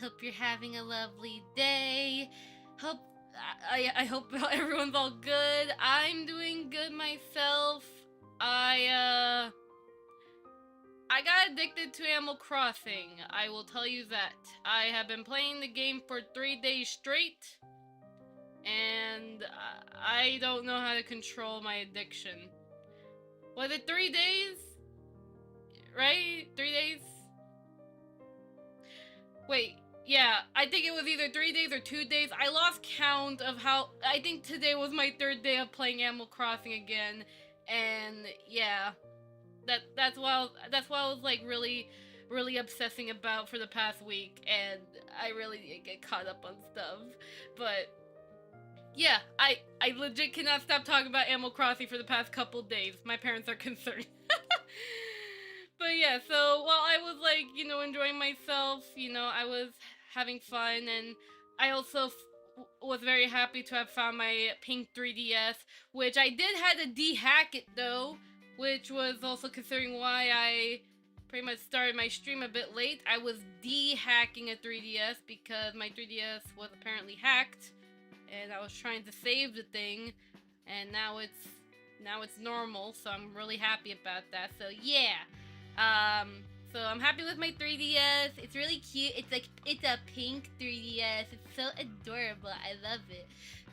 hope you're having a lovely day. Hope I hope everyone's all good. I'm doing good myself. I I got addicted to Animal Crossing. I will tell you that. I have been playing the game for 3 days straight, and I don't know how to control my addiction. Was it 3 days? Right? 3 days? Wait, yeah, I think it was either 3 days or 2 days. I lost count of how. I think today was my 3rd day of playing Animal Crossing again, and yeah, that's why I was like really obsessing about for the past week, and I really didn't get caught up on stuff. But yeah, I legit cannot stop talking about Animal Crossing for the past couple days. My parents are concerned. But yeah, so while I was like, enjoying myself, I was having fun, and I also was very happy to have found my pink 3DS, which I did had to de-hack it though, which was also considering why I pretty much started my stream a bit late. I was de-hacking a 3DS because my 3DS was apparently hacked, and I was trying to save the thing, and now it's normal, so I'm really happy about that. So yeah. So I'm happy with my 3DS. It's really cute. It's a pink 3DS. It's so adorable. I love it.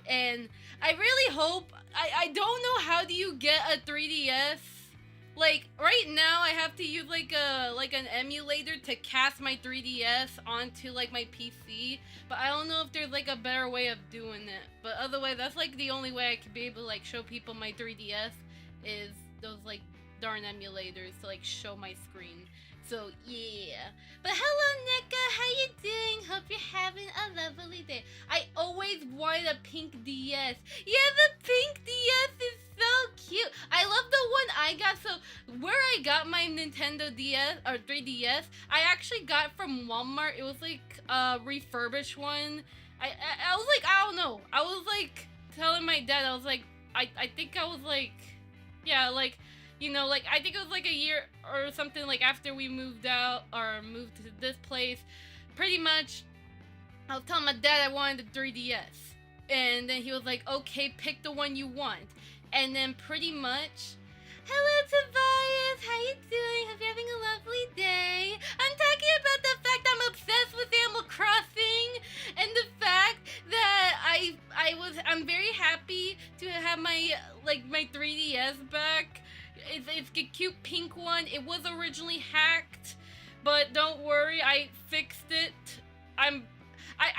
And I really hope I don't know how do you get a 3DS. Like right now I have to use like an emulator to cast my 3DS onto like my PC, but I don't know if there's like a better way of doing it. But otherwise that's like the only way I could be able to like show people my 3DS is those like darn emulators to like show my screen. So yeah. But hello Nika, how you doing? Hope you're having a lovely day. I always wanted a pink DS. Yeah, the pink DS is so cute. I love the one I got. So where I got my Nintendo DS or 3DS, I actually got from Walmart. It was like a refurbished one. I was like, I don't know. I was like telling my dad, I was like, I think I was like, yeah, like, like I think it was like a year or something like after we moved out or moved to this place. Pretty much, I was telling my dad I wanted a 3DS, and then he was like, "Okay, pick the one you want." And then pretty much, hello Tobias, how you doing? Hope you're having a lovely day. I'm talking about the fact I'm obsessed with Animal Crossing, and the fact that I'm very happy to have my 3DS back. It's a cute pink one. It was originally hacked, but don't worry, I fixed it. I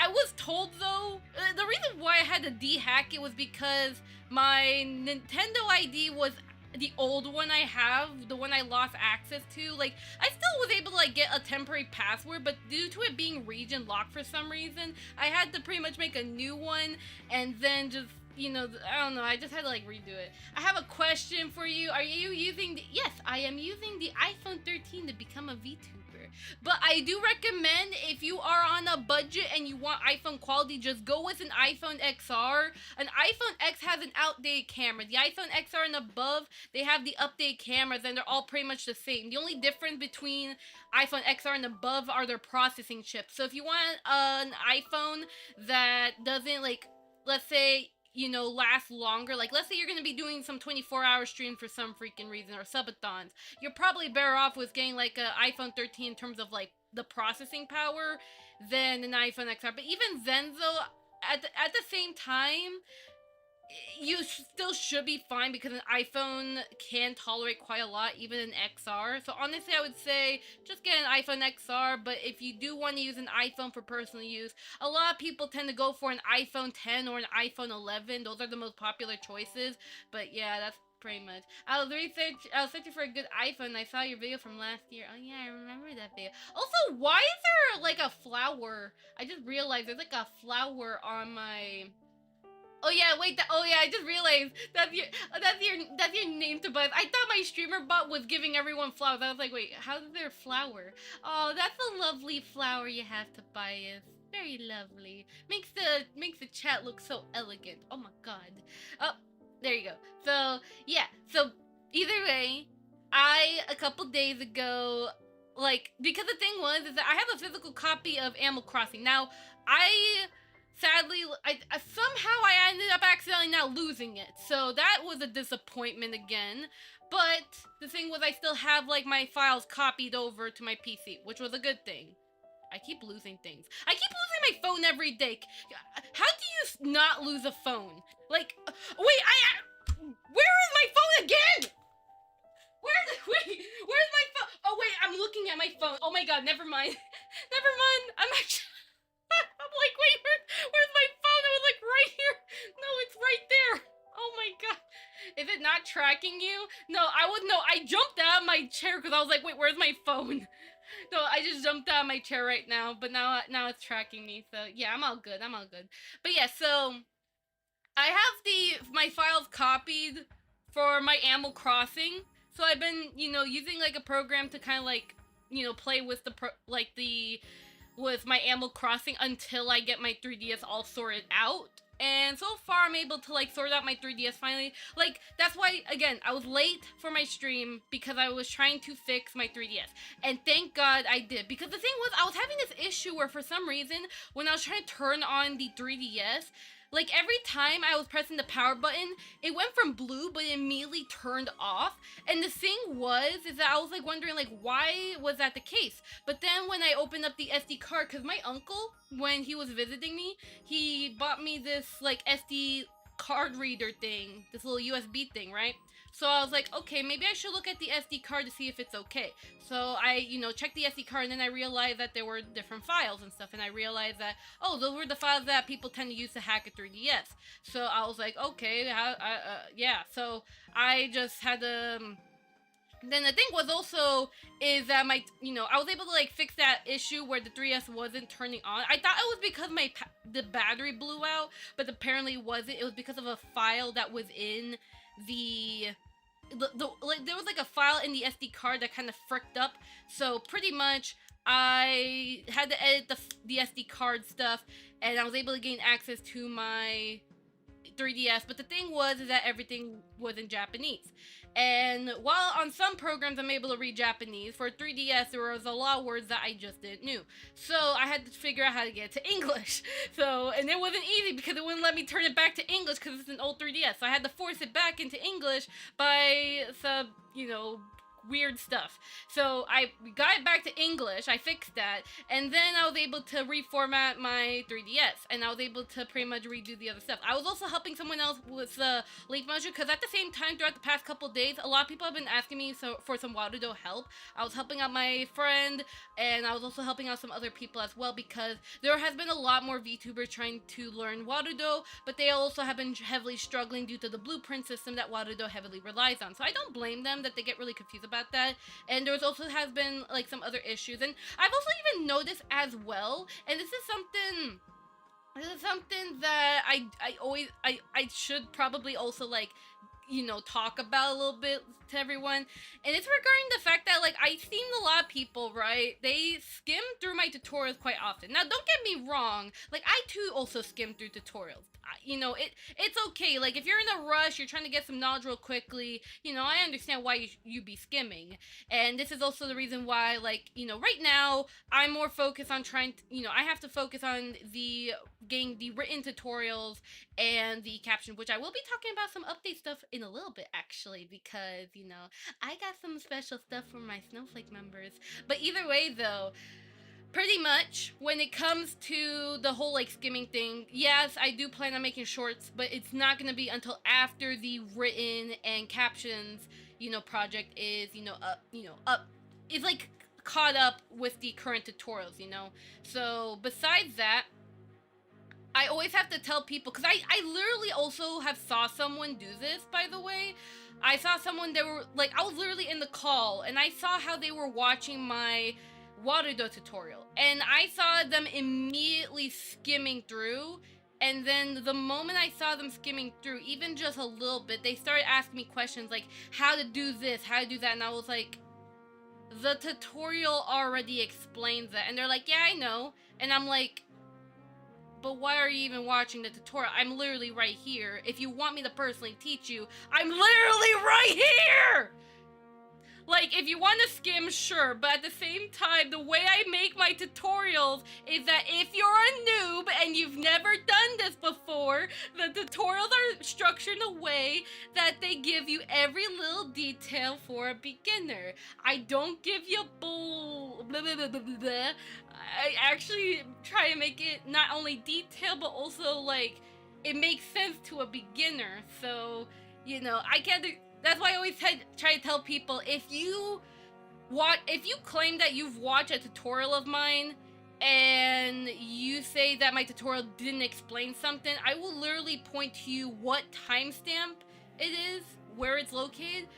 was told though, the reason why I had to de-hack it was because my Nintendo ID was the old one I have, the one I lost access to. Like, I still was able to like get a temporary password, but due to it being region locked for some reason, I had to pretty much make a new one and then just I don't know, I just had to like redo it. I have a question for you. Are you using yes, I am using the iPhone 13 to become a VTuber. But I do recommend if you are on a budget and you want iPhone quality, just go with an iPhone XR. An iPhone X has an outdated camera. The iPhone XR and above, they have the updated cameras and they're all pretty much the same. The only difference between iPhone XR and above are their processing chips. So if you want an iPhone that doesn't like, let's say, last longer. Like, let's say you're going to be doing some 24-hour stream for some freaking reason or subathons. You're probably better off with getting, like, an iPhone 13 in terms of, like, the processing power than an iPhone XR. But even then, though, at the same time, you still should be fine because an iPhone can tolerate quite a lot, even an XR. So honestly, I would say just get an iPhone XR, but if you do want to use an iPhone for personal use, a lot of people tend to go for an iPhone 10 or an iPhone 11. Those are the most popular choices, but yeah, that's pretty much. I was searching for a good iPhone. I saw your video from last year. Oh yeah, I remember that video. Also, why is there like a flower? I just realized there's like a flower on my... Oh yeah, wait. I just realized that's your name, Tobias. I thought my streamer bot was giving everyone flowers. I was like, wait, how's there flower? Oh, that's a lovely flower you have, Tobias. Very lovely. Makes the chat look so elegant. Oh my god. Oh, there you go. So yeah. So either way, a couple days ago, like, because the thing was is that I have a physical copy of Animal Crossing. Now, I sadly, somehow I ended up accidentally now losing it, so that was a disappointment again. But the thing was, I still have like my files copied over to my PC, which was a good thing. I keep losing things. I keep losing my phone every day. How do you not lose a phone? Like, wait, where is my phone again? Where's my phone? Oh wait, I'm looking at my phone. Oh my god, never mind. Never mind. I'm actually, I'm like, wait, where's my phone? It was like right here. No, it's right there. Oh my god. Is it not tracking you? No, I jumped out of my chair because I was like, wait, where's my phone? No, I just jumped out of my chair right now, but now it's tracking me. So yeah, I'm all good. But yeah, so I have my files copied for my Animal Crossing. So I've been, using like a program to kind of like, play with with my Animal Crossing until I get my 3DS all sorted out. And so far, I'm able to like sort out my 3DS finally. Like, that's why, again, I was late for my stream because I was trying to fix my 3DS. And thank God I did. Because the thing was, I was having this issue where for some reason, when I was trying to turn on the 3DS, like every time I was pressing the power button, it went from blue, but it immediately turned off. And the thing is that I was like wondering like, why was that the case? But then when I opened up the SD card, because my uncle, when he was visiting me, he bought me this like SD card reader thing, this little USB thing, right? So I was like, okay, maybe I should look at the SD card to see if it's okay. So I, checked the SD card, and then I realized that there were different files and stuff, and I realized that, oh, those were the files that people tend to use to hack a 3DS. So I was like, okay, yeah. So I just had to... Then the thing was also is that I was able to like fix that issue where the 3DS wasn't turning on. I thought it was because the battery blew out, but apparently it wasn't. It was because of a file that was in like there was like a file in the SD card that kind of fricked up. So pretty much I had to edit the SD card stuff, and I was able to gain access to my 3DS. But the thing was is that everything was in Japanese. And while on some programs I'm able to read Japanese, for 3DS there was a lot of words that I just didn't know. So I had to figure out how to get it to English. And it wasn't easy because it wouldn't let me turn it back to English because it's an old 3DS. So I had to force it back into English by some, weird stuff. So I got it back to English, I fixed that, and then I was able to reformat my 3DS, and I was able to pretty much redo the other stuff. I was also helping someone else with the Leaf Motion, because at the same time, throughout the past couple days, a lot of people have been asking me for some Warudo help. I was helping out my friend, and I was also helping out some other people as well, because there has been a lot more VTubers trying to learn Warudo, but they also have been heavily struggling due to the blueprint system that Warudo heavily relies on. So I don't blame them that they get really confused about that. And there also has been like some other issues, and I've also even noticed as well, and this is something that I should probably also like talk about a little bit to everyone, and it's regarding the fact that like I've seen a lot of people, right, they skim through my tutorials quite often. Now don't get me wrong, like I too also skim through tutorials. It's okay, like if you're in a rush, you're trying to get some knowledge real quickly, I understand why you be skimming. And this is also the reason why, like, right now I'm more focused on trying to, I have to focus on getting the written tutorials and the caption, which I will be talking about some update stuff in a little bit actually, because I got some special stuff for my Snowflake members. But either way though, pretty much when it comes to the whole like skimming thing, yes, I do plan on making shorts, but it's not going to be until after the written and captions project is up, it's like caught up with the current tutorials. So besides that, I always have to tell people, because I literally also have saw someone do this, by the way. I saw someone, they were like, I was literally in the call and I saw how they were watching my Warudo tutorial, and I saw them immediately skimming through, and then the moment I saw them skimming through, even just a little bit, they started asking me questions like how to do this, how to do that, and I was like, the tutorial already explains that. And they're like, yeah, I know. And I'm like, but why are you even watching the tutorial? I'm literally right here. If you want me to personally teach you, I'm literally right here! Like, if you want to skim, sure, but at the same time, the way I make my tutorials is that if you're a noob and you've never done this before, the tutorials are structured in a way that they give you every little detail for a beginner. I don't give you bull blah, blah, blah, blah, blah. I actually try to make it not only detailed, but also, like, it makes sense to a beginner. So, you know, I can't... That's why I always try to tell people, if you claim that you've watched a tutorial of mine and you say that my tutorial didn't explain something, I will literally point to you what timestamp it is, where it's located.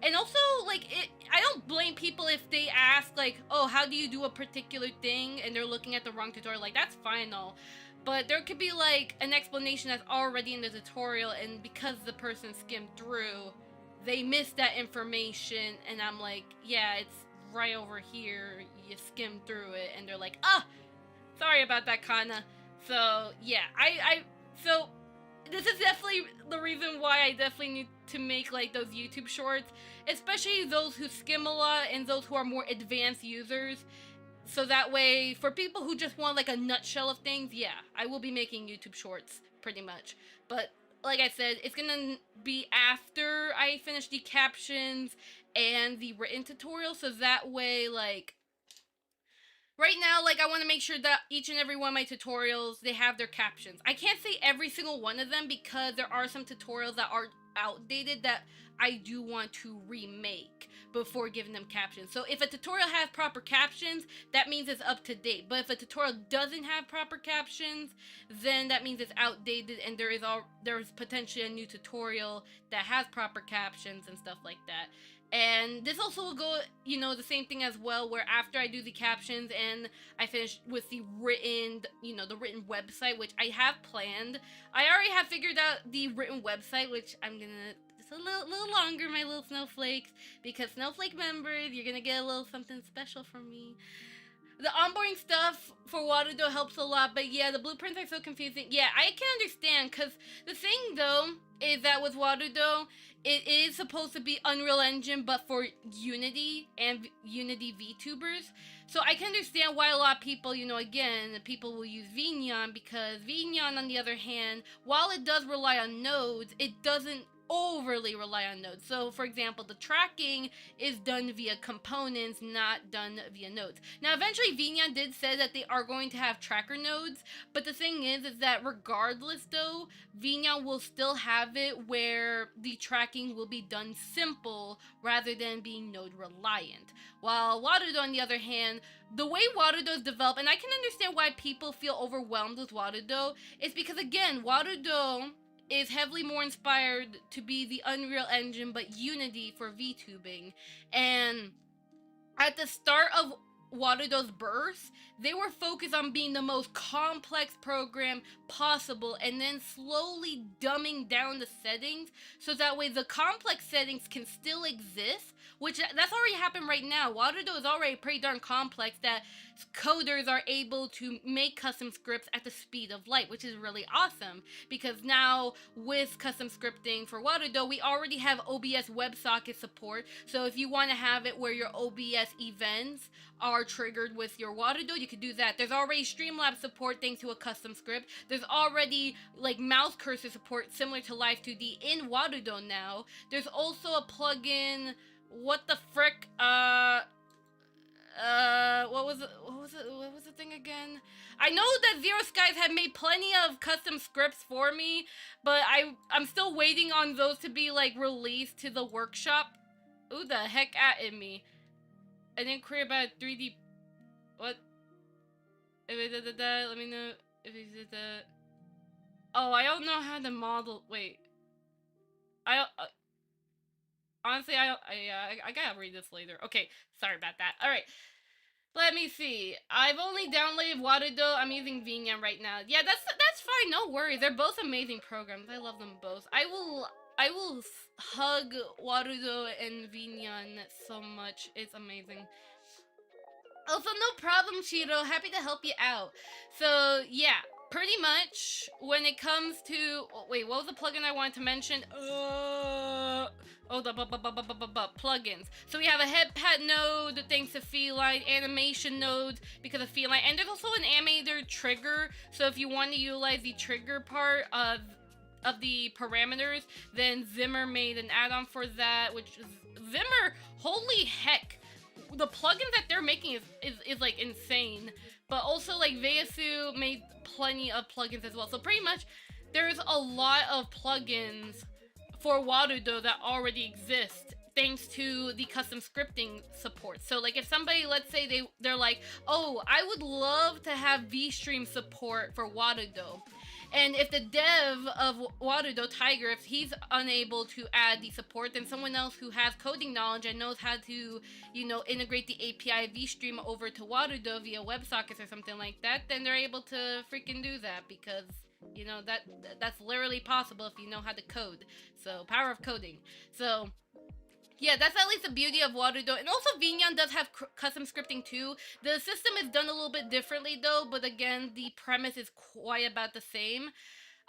And also, like, I don't blame people if they ask, like, oh, how do you do a particular thing, and they're looking at the wrong tutorial. Like, that's fine, all. But there could be, like, an explanation that's already in the tutorial, and because the person skimmed through, they missed that information, and I'm like, yeah, it's right over here, you skimmed through it, and they're like, ah, sorry about that, Kana. So, yeah, so, this is definitely the reason why I definitely need to make, like, those YouTube shorts, especially those who skim a lot, and those who are more advanced users, so that way, for people who just want, like, a nutshell of things, yeah, I will be making YouTube shorts, pretty much, but... Like I said, it's gonna be after I finish the captions and the written tutorial, so that way, like, right now, like, I want to make sure that each and every one of my tutorials, they have their captions. I can't say every single one of them because there are some tutorials that are outdated that I do want to remake before giving them captions. So if a tutorial has proper captions, that means it's up to date. But if a tutorial doesn't have proper captions, then that means it's outdated, and there's potentially a new tutorial that has proper captions and stuff like that. And this also will go, you know, the same thing as well, where after I do the captions and I finish with the written, you know, the written website, which I have planned. I already have figured out the written website, which I'm gonna... a little longer, my little snowflakes, because snowflake members, you're gonna get a little something special from me. The onboarding stuff for Warudo helps a lot, but yeah, the blueprints are so confusing. Yeah, I can understand, because the thing, though, is that with Warudo, it is supposed to be Unreal Engine, but for Unity and Unity VTubers. So I can understand why a lot of people, you know, again, people will use Vinyan, because Vinyan, on the other hand, while it does rely on nodes, it doesn't overly rely on nodes. So, for example, the tracking is done via components, not done via nodes. Now, eventually, Vinyan did say that they are going to have tracker nodes, but the thing is that regardless, though, Vinyan will still have it where the tracking will be done simple rather than being node reliant. While Warudo, on the other hand, the way Warudo is developed, and I can understand why people feel overwhelmed with Warudo, is because, again, Warudo is heavily more inspired to be the Unreal Engine, but Unity for VTubing. And at the start of Warudo's birth, they were focused on being the most complex program possible, and then slowly dumbing down the settings, so that way the complex settings can still exist, which that's already happened right now. Warudo is already pretty darn complex that coders are able to make custom scripts at the speed of light, which is really awesome, because now with custom scripting for Warudo, we already have OBS WebSocket support. So if you want to have it where your OBS events are triggered with your Warudo, you could do that. There's already Streamlabs support thanks to a custom script. There's already like mouse cursor support similar to Live2D in Warudo now. There's also a plugin. What the frick? What was the thing again? I know that Zero Skies had made plenty of custom scripts for me, but I'm still waiting on those to be like released to the workshop. Who the heck at me? I didn't create about 3D. What? Let me know if he did that. Oh, I don't know how to model. Wait. Honestly, I gotta read this later. Okay, sorry about that. All right, let me see. I've only downloaded Warudo. I'm using Vinyan right now. Yeah, that's fine. No worries. They're both amazing programs. I love them both. I will hug Warudo and Vinyan so much. It's amazing. Also, no problem, Shiro. Happy to help you out. So, yeah, pretty much when it comes to... Oh, wait, what was the plugin I wanted to mention? plugins. So we have a headpad node thanks to feline, animation nodes because of feline, and there's also an animator trigger. So if you want to utilize the trigger part of the parameters, then Zimmer made an add-on for that, which Zimmer, holy heck, the plugins that they're making is like insane. But also like Veisu made plenty of plugins as well. So pretty much there's a lot of plugins for Warudo that already exist thanks to the custom scripting support. So like if somebody, let's say they're like, oh, I would love to have VStream support for Warudo. And if the dev of Warudo, Tiger, if he's unable to add the support, then someone else who has coding knowledge and knows how to, integrate the API VStream over to Warudo via WebSockets or something like that, then they're able to freaking do that because, that's literally possible if you know how to code. So, power of coding. So, yeah, that's at least the beauty of Warudo. And also, Vinyan does have custom scripting too. The system is done a little bit differently though, but again, the premise is quite about the same.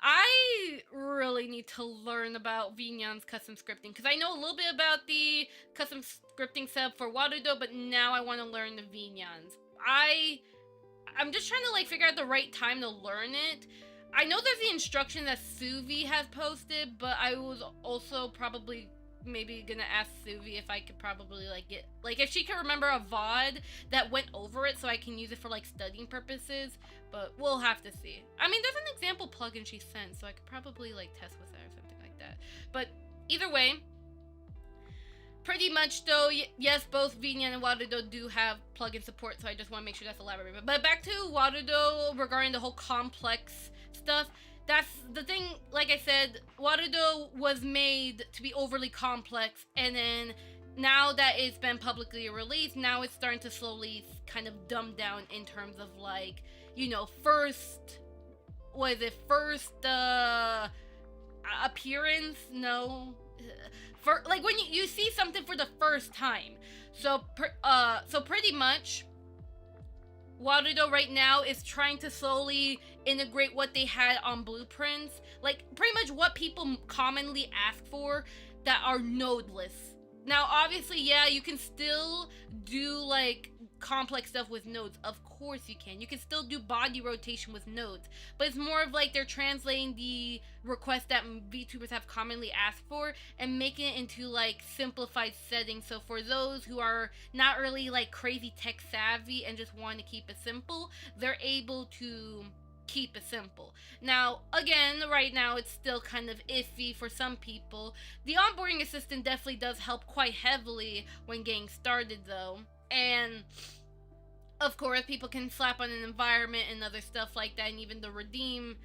I really need to learn about Vinyan's custom scripting, because I know a little bit about the custom scripting setup for Warudo, but now I want to learn the Vinyan's. I'm just trying to figure out the right time to learn it. I know there's the instruction that Suvi has posted, but I was also probably maybe gonna ask Suvi if I could probably get if she can remember a VOD that went over it so I can use it for studying purposes, but we'll have to see. I mean, there's an example plugin she sent, so I could probably test with that or something like that. But either way, pretty much though, yes, both Vinyan and Warudo do have plugin support, so I just want to make sure that's elaborated. But back to Warudo regarding the whole complex stuff. That's the thing, like I said, Warudo was made to be overly complex, and then now that it's been publicly released, now it's starting to slowly kind of dumb down in terms of first appearance? No. For when you see something for the first time. So pretty much Warudo right now is trying to slowly integrate what they had on blueprints, pretty much what people commonly ask for that are nodeless. Now, obviously, yeah, you can still do complex stuff with nodes. Of course you can. You can still do body rotation with nodes, but it's more of they're translating the requests that VTubers have commonly asked for and making it into simplified settings. So for those who are not really crazy tech savvy and just want to keep it simple, they're able to keep it simple. Now, again, right now it's still kind of iffy for some people. The onboarding assistant definitely does help quite heavily when getting started though. And of course, people can slap on an environment and other stuff like that, and even the redeem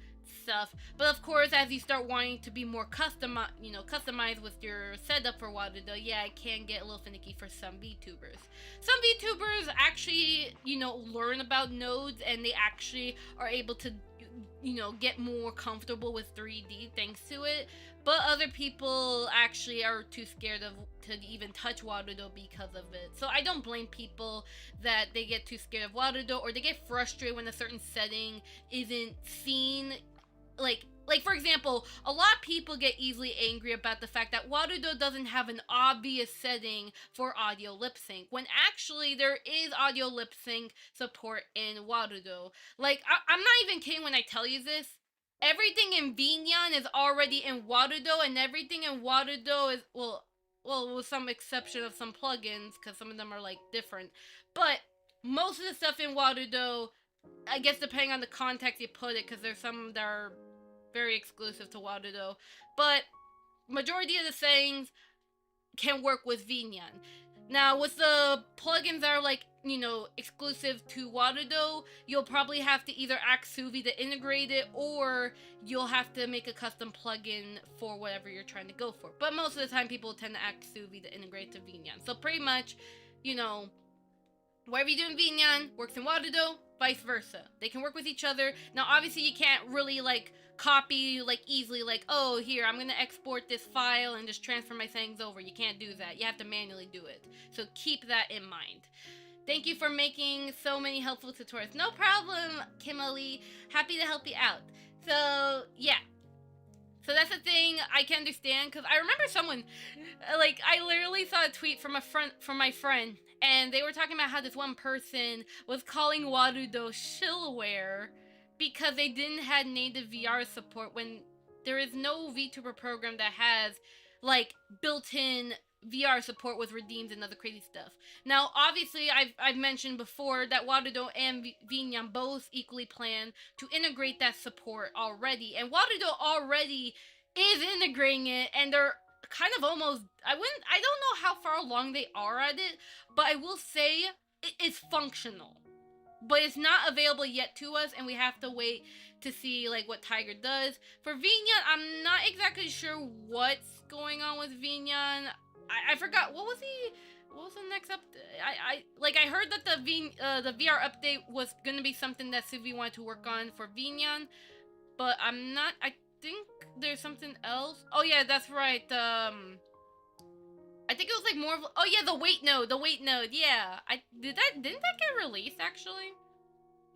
stuff. But of course, as you start wanting to be more customized with your setup for Warudo, yeah, it can get a little finicky for some VTubers. Some VTubers actually, learn about nodes, and they actually are able to, get more comfortable with 3D thanks to it. But other people actually are too scared to even touch Warudo because of it. So I don't blame people that they get too scared of Warudo, or they get frustrated when a certain setting isn't seen. For example, a lot of people get easily angry about the fact that Warudo doesn't have an obvious setting for audio lip sync, when actually there is audio lip sync support in Warudo. I'm not even kidding when I tell you this. Everything in Vinyan is already in Warudo, and everything in Warudo is, well, with some exception of some plugins, because some of them are different. But most of the stuff in Warudo, I guess depending on the context you put it, because there's some that are very exclusive to Warudo, but majority of the settings can work with Vinyan. Now, with the plugins that are exclusive to Warudo, you'll probably have to either ask Suvi to integrate it, or you'll have to make a custom plugin for whatever you're trying to go for. But most of the time, people tend to ask Suvi to integrate to Vinyan. So pretty much, whatever you do in Vinyan works in Warudo, vice versa. They can work with each other. Now, obviously, you can't really copy easily oh, here, I'm gonna export this file and just transfer my settings over. You can't do that. You have to manually do it. So keep that in mind. Thank you for making so many helpful tutorials. No problem, Kimali. Happy to help you out. So yeah, So that's the thing I can understand, because I remember someone, like, I literally saw a tweet from my friend, and they were talking about how this one person was calling Warudo shillware because they didn't have native VR support when there is no VTuber program that has like built-in VR support with redeems and other crazy stuff. Now, obviously, I've mentioned before that Warudo and Vinyan both equally plan to integrate that support already, and Warudo already is integrating it, and they're kind of almost. I don't know how far along they are at it, but I will say it is functional. But it's not available yet to us, and we have to wait to see like what Tiger does. For Vinyan, I'm not exactly sure what's going on with Vinyan. I forgot what was the next update? I heard that the VR update was gonna be something that Suvi wanted to work on for Vinyan, but I'm not. I think there's something else. Oh yeah, that's right. I think it was like more of. Oh yeah, the wait node. Yeah, didn't that get released actually?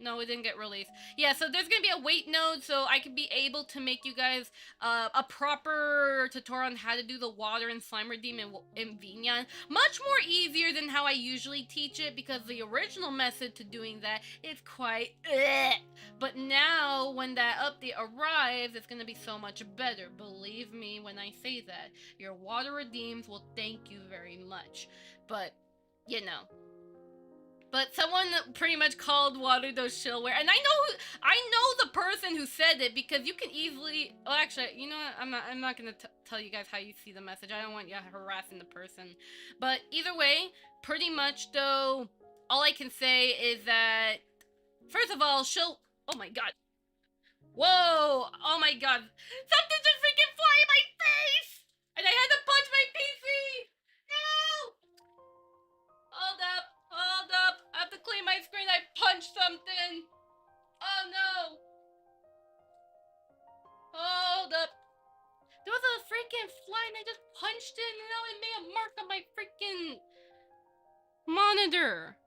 No, it didn't get released. Yeah, so there's gonna be a wait node, so I could be able to make you guys a proper tutorial on how to do the water and slime redeem in Vinyan. Much more easier than how I usually teach it, because the original method to doing that is quite But now, when that update arrives, it's gonna be so much better. Believe me when I say that. Your water redeems will thank you very much. But, you know. But someone pretty much called Warudo shillware, and I know the person who said it, because you can easily. Oh, actually, you know what? I'm not gonna tell you guys how you see the message. I don't want you harassing the person. But either way, pretty much though, all I can say is that first of all, Oh my god. Whoa! Oh my god! Something just freaking fly in my face, and I had to punch my PC. No! Hold up. I have to clean my screen. I punched something. Oh no. Hold up. There was a freaking fly and I just punched it, and now it made a mark on my freaking monitor.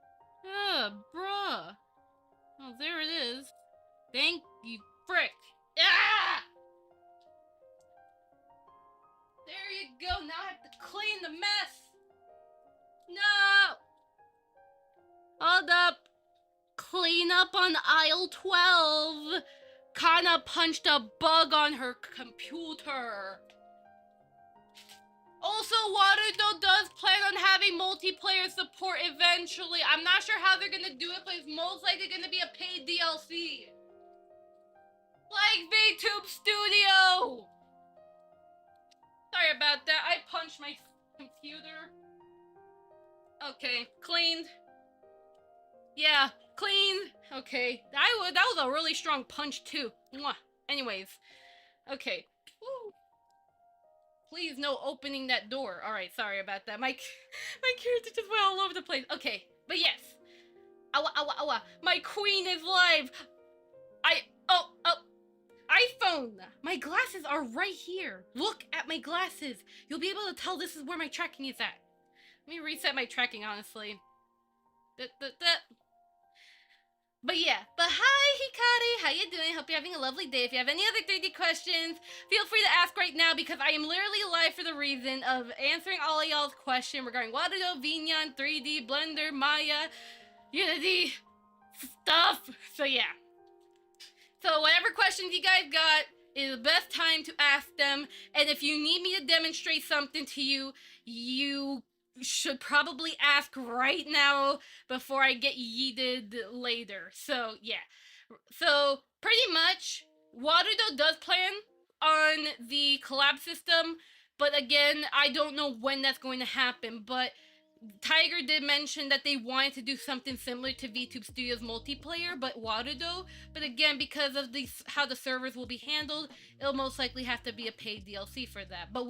Bruh. Oh, there it is. Thank you, frick. Ah! There you go. Now I have to clean the mess. No! Hold up. Clean up on aisle 12. Kana punched a bug on her computer. Also, Warudo does plan on having multiplayer support eventually. I'm not sure how they're gonna do it, but it's most likely gonna be a paid DLC. Like Vtube Studio! Sorry about that, I punched my computer. Okay, cleaned. Yeah, cleaned. Okay, that was a really strong punch too. Mwah. Anyways, okay. Woo. Please, no opening that door. Alright, sorry about that. My character just went all over the place. Okay, but yes. Awa. My queen is live. iPhone. My glasses are right here. Look at my glasses. You'll be able to tell this is where my tracking is at. Let me reset my tracking, honestly. But hi Hikari, how you doing? Hope you're having a lovely day. If you have any other 3D questions, feel free to ask right now, because I am literally live for the reason of answering all of y'all's questions regarding Warudo, Vinyan, 3D, Blender, Maya, Unity, stuff. So yeah. So whatever questions you guys got is the best time to ask them, and if you need me to demonstrate something to you, you should probably ask right now before I get yeeted later. So yeah. So pretty much Warudo does plan on the collab system, but again, I don't know when that's going to happen. But Tiger did mention that they wanted to do something similar to VTube Studios multiplayer, but Warudo. But again, because of how the servers will be handled, it'll most likely have to be a paid DLC for that. But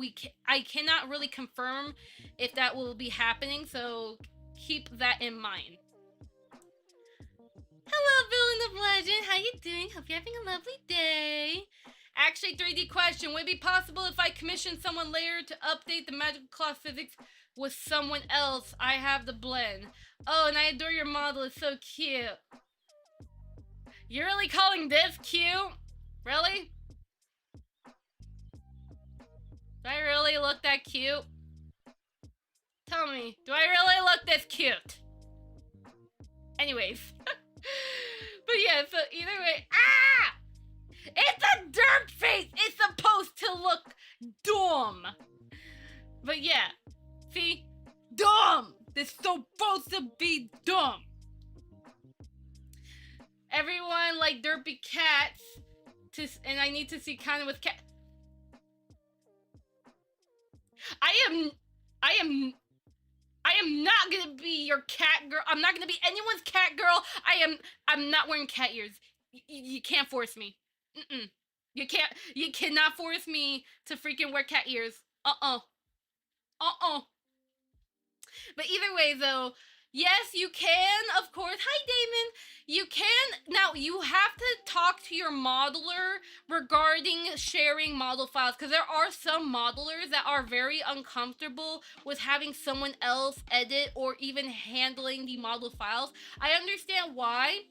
I cannot really confirm if that will be happening, so keep that in mind. Hello, Villain of Legend. How you doing? Hope you're having a lovely day. Actually, 3D question. Would it be possible if I commissioned someone later to update the magical cloth physics with someone else? I have the blend. Oh, and I adore your model. It's so cute. You're really calling this cute? Really? Do I really look that cute? Tell me, do I really look this cute? Anyways. But yeah, so either way, it's a dirt face! It's supposed to look dumb! But yeah, see? Dumb! It's supposed to be dumb! Everyone like derpy cats, and I need to see Kana with cat. I am not gonna be your cat girl. I'm not gonna be anyone's cat girl. I'm not wearing cat ears. You can't force me. You cannot force me to freaking wear cat ears. But either way, though, yes, you can, of course. Hi, Damon. You can. Now, you have to talk to your modeler regarding sharing model files, because there are some modelers that are very uncomfortable with having someone else edit or even handling the model files. I understand why,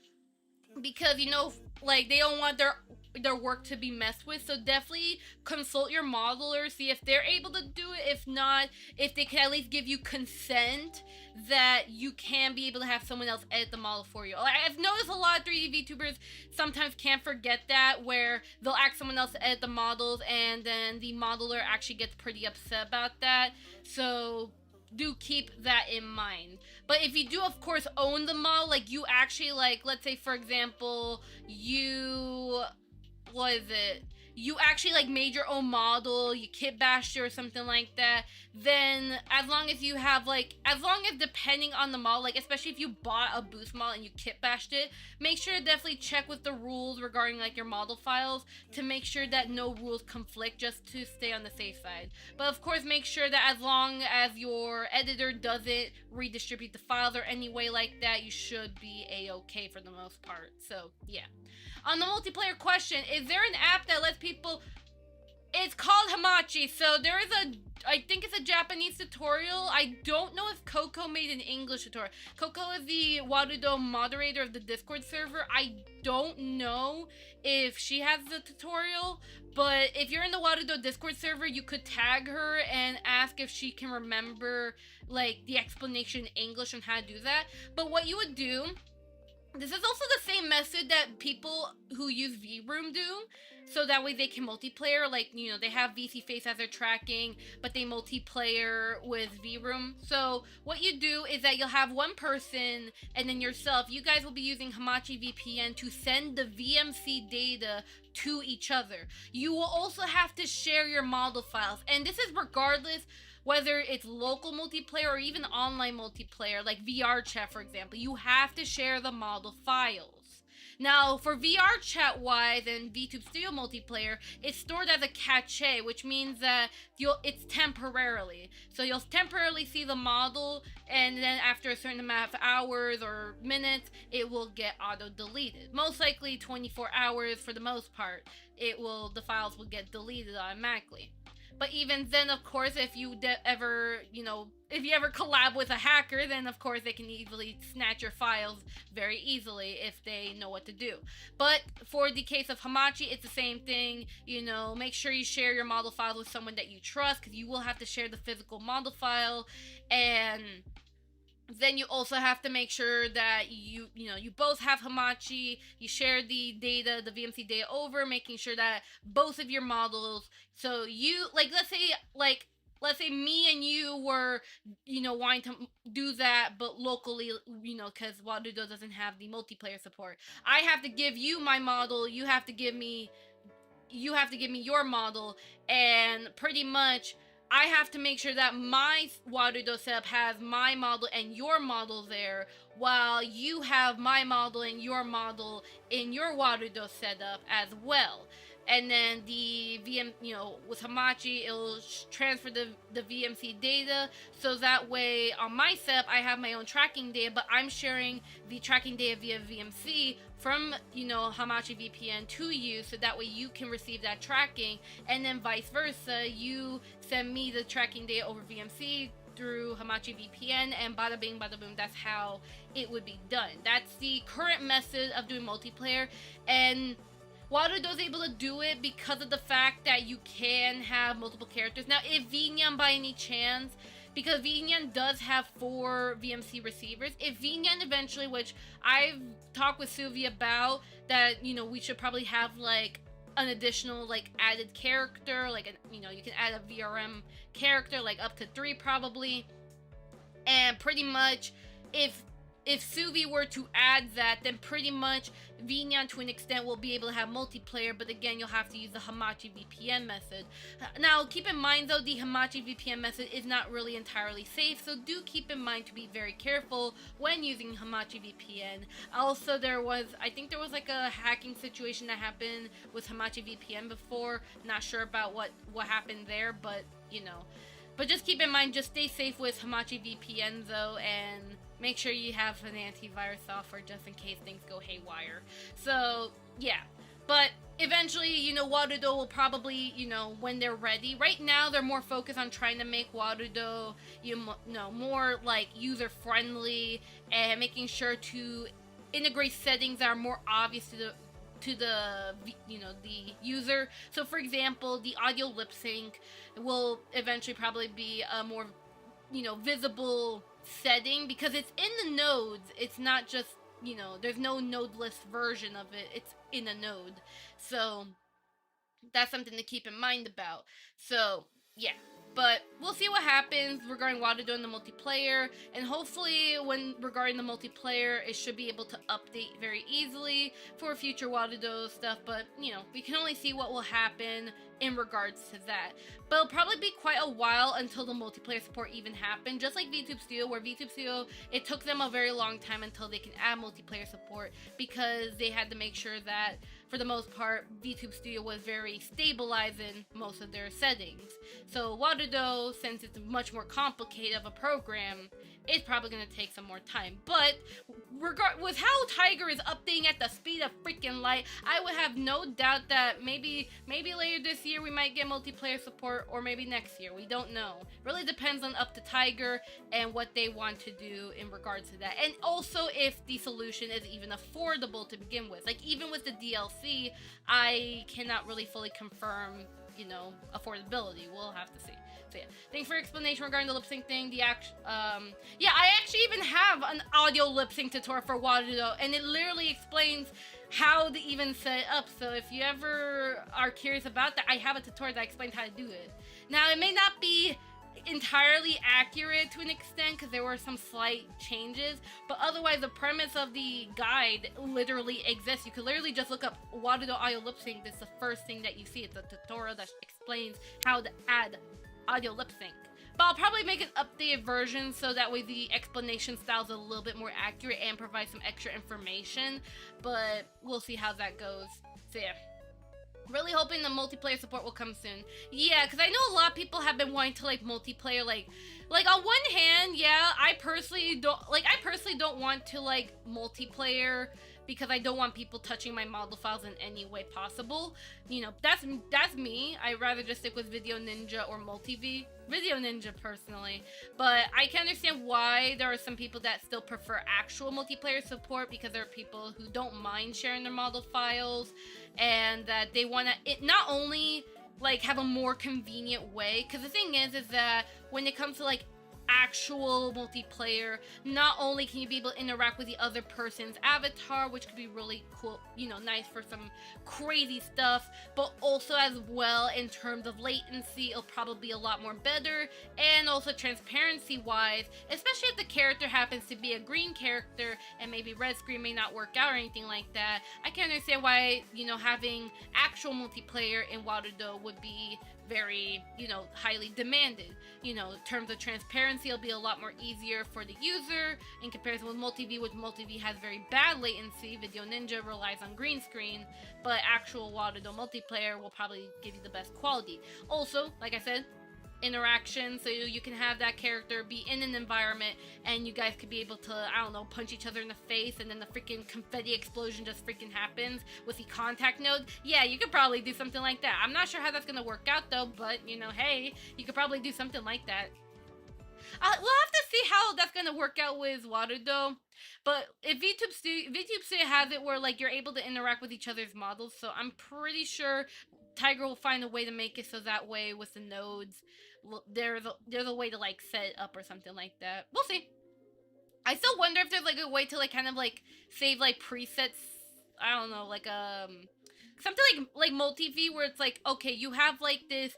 because, you know, like, they don't want their work to be messed with. So definitely consult your modeler, see if they're able to do it. If not, if they can at least give you consent that you can be able to have someone else edit the model for you. I've noticed a lot of 3D VTubers sometimes can't forget that, where they'll ask someone else to edit the models and then the modeler actually gets pretty upset about that. So do keep that in mind. But if you do, of course, own the model, like you actually, like, let's say for example, you actually like made your own model, you kit bashed it or something like that, then as long as you have like, as long as depending on the model, like especially if you bought a boost model and you kit bashed it, make sure to definitely check with the rules regarding like your model files to make sure that no rules conflict, just to stay on the safe side. But of course, make sure that as long as your editor doesn't redistribute the files or any way like that, you should be a-okay for the most part. So yeah. On the multiplayer question, is there an app that lets people... It's called Hamachi, so there is I think it's a Japanese tutorial. I don't know if Coco made an English tutorial. Coco is the Warudo moderator of the Discord server. I don't know if she has the tutorial, but if you're in the Warudo Discord server, you could tag her and ask if she can remember, like, the explanation in English on how to do that. But what you would do... This is also the same method that people who use VRoom do, so that way they can multiplayer. Like, you know, they have VC Face as their tracking, but they multiplayer with VRoom. So what you do is that you'll have one person and then yourself. You guys will be using Hamachi VPN to send the VMC data to each other. You will also have to share your model files, and this is regardless whether it's local multiplayer or even online multiplayer, like VR chat, for example. You have to share the model files. Now, for VR chat-wise and VTube Studio multiplayer, it's stored as a cache, which means that it's temporarily. So you'll temporarily see the model, and then after a certain amount of hours or minutes, it will get auto-deleted. Most likely 24 hours for the most part. The files will get deleted automatically. But even then, of course, if you ever collab with a hacker, then of course they can easily snatch your files very easily if they know what to do. But for the case of Hamachi, it's the same thing. You know, make sure you share your model files with someone that you trust, because you will have to share the physical model file, and then you also have to make sure that you both have Hamachi, you share the data, the VMC data over, making sure that both of your models, so you, like, let's say me and you were, wanting to do that, but locally, because Warudo doesn't have the multiplayer support. I have to give you my model, you have to give me your model, and pretty much I have to make sure that my Warudo setup has my model and your model there, while you have my model and your model in your Warudo setup as well. And then the with Hamachi, it'll transfer the VMC data, so that way on my setup I have my own tracking data, but I'm sharing the tracking data via VMC from Hamachi VPN to you, so that way you can receive that tracking, and then vice versa, you send me the tracking data over VMC through Hamachi VPN, and bada bing bada boom, that's how it would be done. That's the current method of doing multiplayer. And Warudo's able to do it because of the fact that you can have multiple characters. Now, if Vinyan by any chance, because Vinyan does have 4 VMC receivers, if Vinyan eventually, which I've talked with Suvi about, that, you know, we should probably have, like, an additional, like, added character, like, you know, you can add a VRM character, like, up to 3 probably, and pretty much, if Suvi were to add that, then pretty much Vinyan to an extent will be able to have multiplayer, but again, you'll have to use the Hamachi VPN method. Now, keep in mind though, the Hamachi VPN method is not really entirely safe, so do keep in mind to be very careful when using Hamachi VPN. Also, I think there was like a hacking situation that happened with Hamachi VPN before. Not sure about what happened there, but you know. But just keep in mind, just stay safe with Hamachi VPN though, and make sure you have an antivirus software just in case things go haywire. So, yeah. But eventually, you know, Warudo will probably, you know, when they're ready. Right now, they're more focused on trying to make Warudo, you know, more, like, user-friendly and making sure to integrate settings that are more obvious to the you know, the user. So, for example, the audio lip sync will eventually probably be a more, you know, visible setting because it's in the nodes. It's not just, you know, there's no nodeless version of it. It's in a node. So that's something to keep in mind about. So yeah, but we'll see what happens regarding Warudo in the multiplayer, and hopefully when regarding the multiplayer, it should be able to update very easily for future Warudo stuff, but you know, we can only see what will happen in regards to that. But it'll probably be quite a while until the multiplayer support even happened, just like VTube Studio, where VTube Studio, it took them a very long time until they can add multiplayer support because they had to make sure that, for the most part, VTube Studio was very stabilized in most of their settings. So Warudo, since it's much more complicated of a program, it's probably going to take some more time. But with how Tiger is updating at the speed of freaking light, I would have no doubt that maybe later this year we might get multiplayer support, or maybe next year. We don't know. Really depends on up to Tiger and what they want to do in regards to that. And also if the solution is even affordable to begin with. Like, even with the DLC, I cannot really fully confirm, you know, affordability. We'll have to see. So yeah, thanks for your explanation regarding the lip sync thing. Yeah, I actually even have an audio lip sync tutorial for Warudo, and it literally explains how to even set it up. So if you ever are curious about that, I have a tutorial that explains how to do it. Now, it may not be entirely accurate to an extent because there were some slight changes, but otherwise the premise of the guide literally exists. You could literally just look up Warudo audio lip sync. That's the first thing that you see. It's a tutorial that explains how to add audio lip sync. But I'll probably make an updated version so that way the explanation style is a little bit more accurate and provide some extra information, but we'll see how that goes. So yeah, really hoping the multiplayer support will come soon. Yeah, because I know a lot of people have been wanting to like multiplayer, like on one hand, yeah, I personally don't want to like multiplayer because I don't want people touching my model files in any way possible. You know, that's me. I'd rather just stick with Video Ninja or MultiV. Video Ninja personally, but I can understand why there are some people that still prefer actual multiplayer support, because there are people who don't mind sharing their model files and that they want to not only like have a more convenient way, because the thing is that when it comes to like actual multiplayer, not only can you be able to interact with the other person's avatar, which could be really cool, you know, nice for some crazy stuff, but also as well in terms of latency, it'll probably be a lot more better, and also transparency wise, especially if the character happens to be a green character and maybe red screen may not work out or anything like that. I can understand why, you know, having actual multiplayer in Warudo would be very, you know, highly demanded. You know, in terms of transparency, it'll be a lot more easier for the user in comparison with MultiV, which MultiV has very bad latency. Video Ninja relies on green screen, but actual Warudo multiplayer will probably give you the best quality. Also, like I said, interaction, so you can have that character be in an environment and you guys could be able to, I don't know, punch each other in the face and then the freaking confetti explosion just freaking happens with the contact node. Yeah, you could probably do something like that. I'm not sure how that's gonna work out though, but you know, hey, you could probably do something like that. We'll have to see how that's gonna work out with Warudo. But if VTube Studio has it where like you're able to interact with each other's models, so I'm pretty sure Tiger will find a way to make it so that way with the nodes, there's a way to like set it up or something like that. We'll see. I still wonder if there's like a way to like kind of like save like presets. I don't know, like something like multi-V where it's like, okay, you have like this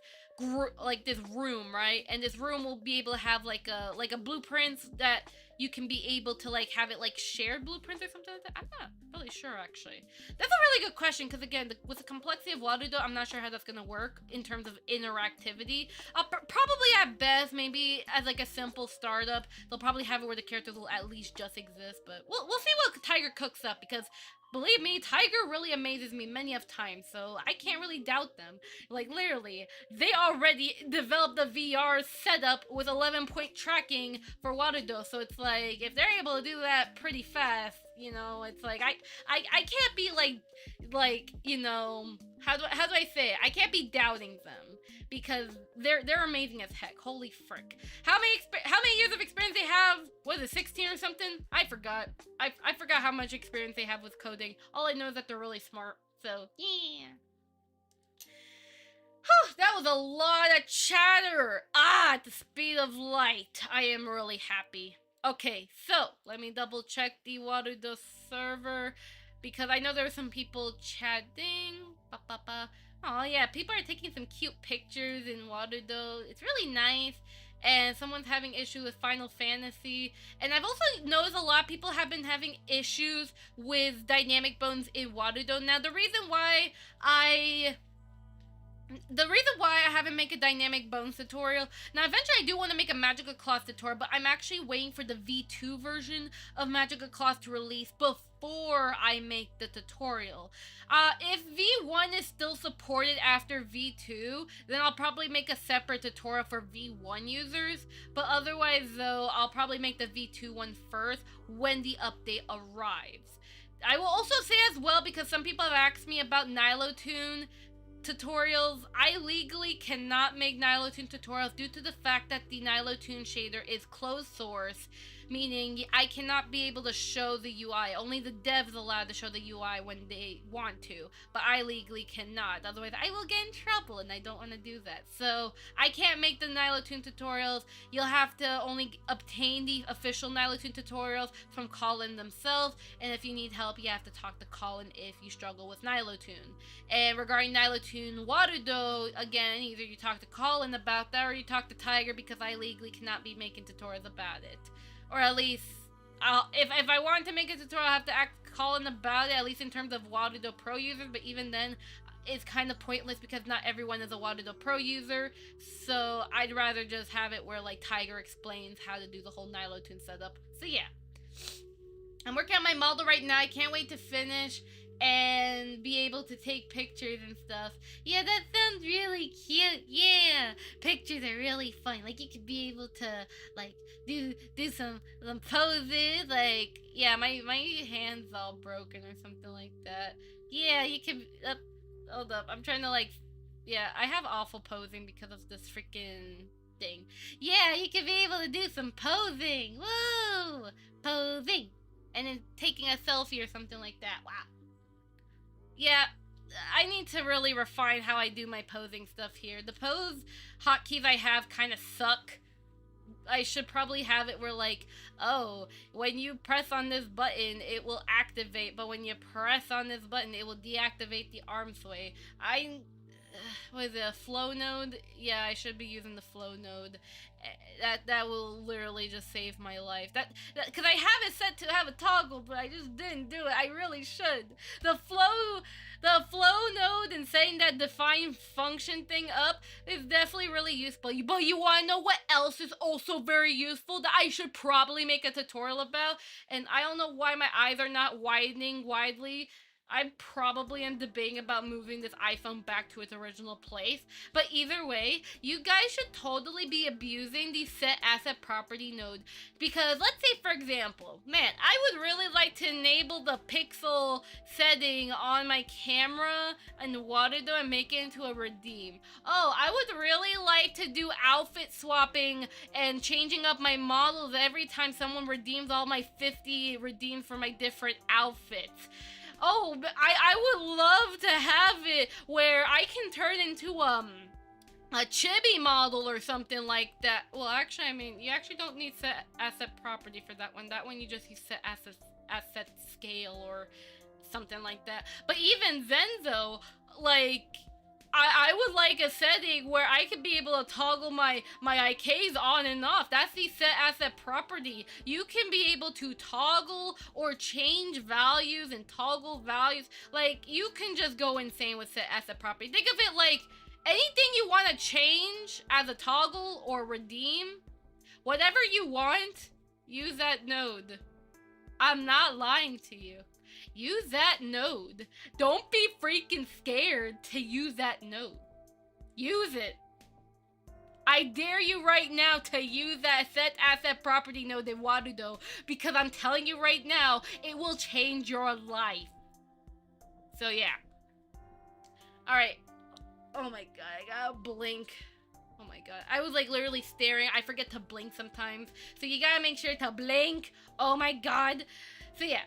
like this room, right? And this room will be able to have like a blueprints that you can be able to like have it like shared blueprints or something like that. I'm not really sure actually. That's a really good question because again, with the complexity of Warudo, I'm not sure how that's gonna work in terms of interactivity. Probably at best, maybe as like a simple startup, they'll probably have it where the characters will at least just exist. But we'll see what Tiger cooks up because believe me, Tiger really amazes me many of times, so I can't really doubt them. Like, literally, they already developed a VR setup with 11-point tracking for Warudo, so it's like, if they're able to do that pretty fast, you know, it's like, I can't be like, you know, how do I say it? I can't be doubting them because they're amazing as heck. Holy frick! How many years of experience they have? Was it 16 or something? I forgot. I forgot how much experience they have with coding. All I know is that they're really smart. So yeah. Whew, that was a lot of chatter. At the speed of light. I am really happy. Okay, so let me double check the Warudo server because I know there were some people chatting. Oh yeah, people are taking some cute pictures in Warudo. It's really nice. And someone's having issues with Final Fantasy. And I've also noticed a lot of people have been having issues with dynamic bones in Warudo. Now, the reason why I haven't made a dynamic bones tutorial, now eventually I do want to make a magical cloth tutorial, but I'm actually waiting for the V2 version of magical cloth to release before I make the tutorial. If V1 is still supported after V2, then I'll probably make a separate tutorial for V1 users, but otherwise though, I'll probably make the V2 one first when the update arrives. I will also say as well, because some people have asked me about Nilotune tutorials, I legally cannot make Nilotune tutorials due to the fact that the Nilotune shader is closed source, meaning I cannot be able to show the UI. Only the devs allowed to show the UI when they want to, but I legally cannot. Otherwise, I will get in trouble, and I don't want to do that. So I can't make the Nilotune tutorials. You'll have to only obtain the official Nilotune tutorials from Colin themselves, and if you need help, you have to talk to Colin if you struggle with Nilotune. And regarding Nilotune Warudo, again, either you talk to Colin about that or you talk to Tiger because I legally cannot be making tutorials about it. Or at least, if I want to make a tutorial, I have to ask Colin about it, at least in terms of Warudo Pro users, but even then, it's kind of pointless because not everyone is a Warudo Pro user, so I'd rather just have it where, like, Tiger explains how to do the whole Nilotune setup. So yeah. I'm working on my model right now, I can't wait to finish and be able to take pictures and stuff. Yeah, that sounds really cute. Yeah, pictures are really fun. Like, you could be able to, like, do some poses. Like, yeah, my hand's all broken or something like that. Yeah, you could, hold up, I'm trying to, like, yeah, I have awful posing because of this freaking thing. Yeah, you could be able to do some posing. Woo! Posing. And then taking a selfie or something like that. Wow. Yeah, I need to really refine how I do my posing stuff here. The pose hotkeys I have kind of suck. I should probably have it where, like, oh, when you press on this button, it will activate, but when you press on this button, it will deactivate the arm sway. What is it, a flow node? Yeah, I should be using the flow node. That will literally just save my life. Because I have it set to have a toggle, but I just didn't do it. I really should. The flow node and setting that define function thing up is definitely really useful. But you want to know what else is also very useful that I should probably make a tutorial about? And I don't know why my eyes are not widening widely. I probably am debating about moving this iPhone back to its original place. But either way, you guys should totally be abusing the set asset property node. Because let's say, for example, man, I would really like to enable the pixel setting on my camera and Warudo and make it into a redeem. Oh, I would really like to do outfit swapping and changing up my models every time someone redeems all my 50 redeems for my different outfits. Oh, I would love to have it where I can turn into a chibi model or something like that. Well, actually, I mean, you actually don't need set asset property for that one. That one you just use set asset scale or something like that. But even then, though, like, I would like a setting where I could be able to toggle my IKs on and off. That's the set asset property. You can be able to toggle or change values and toggle values. Like, you can just go insane with set asset property. Think of it like anything you want to change as a toggle or redeem, whatever you want, use that node. I'm not lying to you. Use that node. Don't be freaking scared to use that node. Use it. I dare you right now to use that set asset property node in Warudo, because I'm telling you right now, it will change your life. So yeah. Alright. Oh my god, I gotta blink. Oh my god. I was like literally staring. I forget to blink sometimes. So you gotta make sure to blink. Oh my god. So yeah.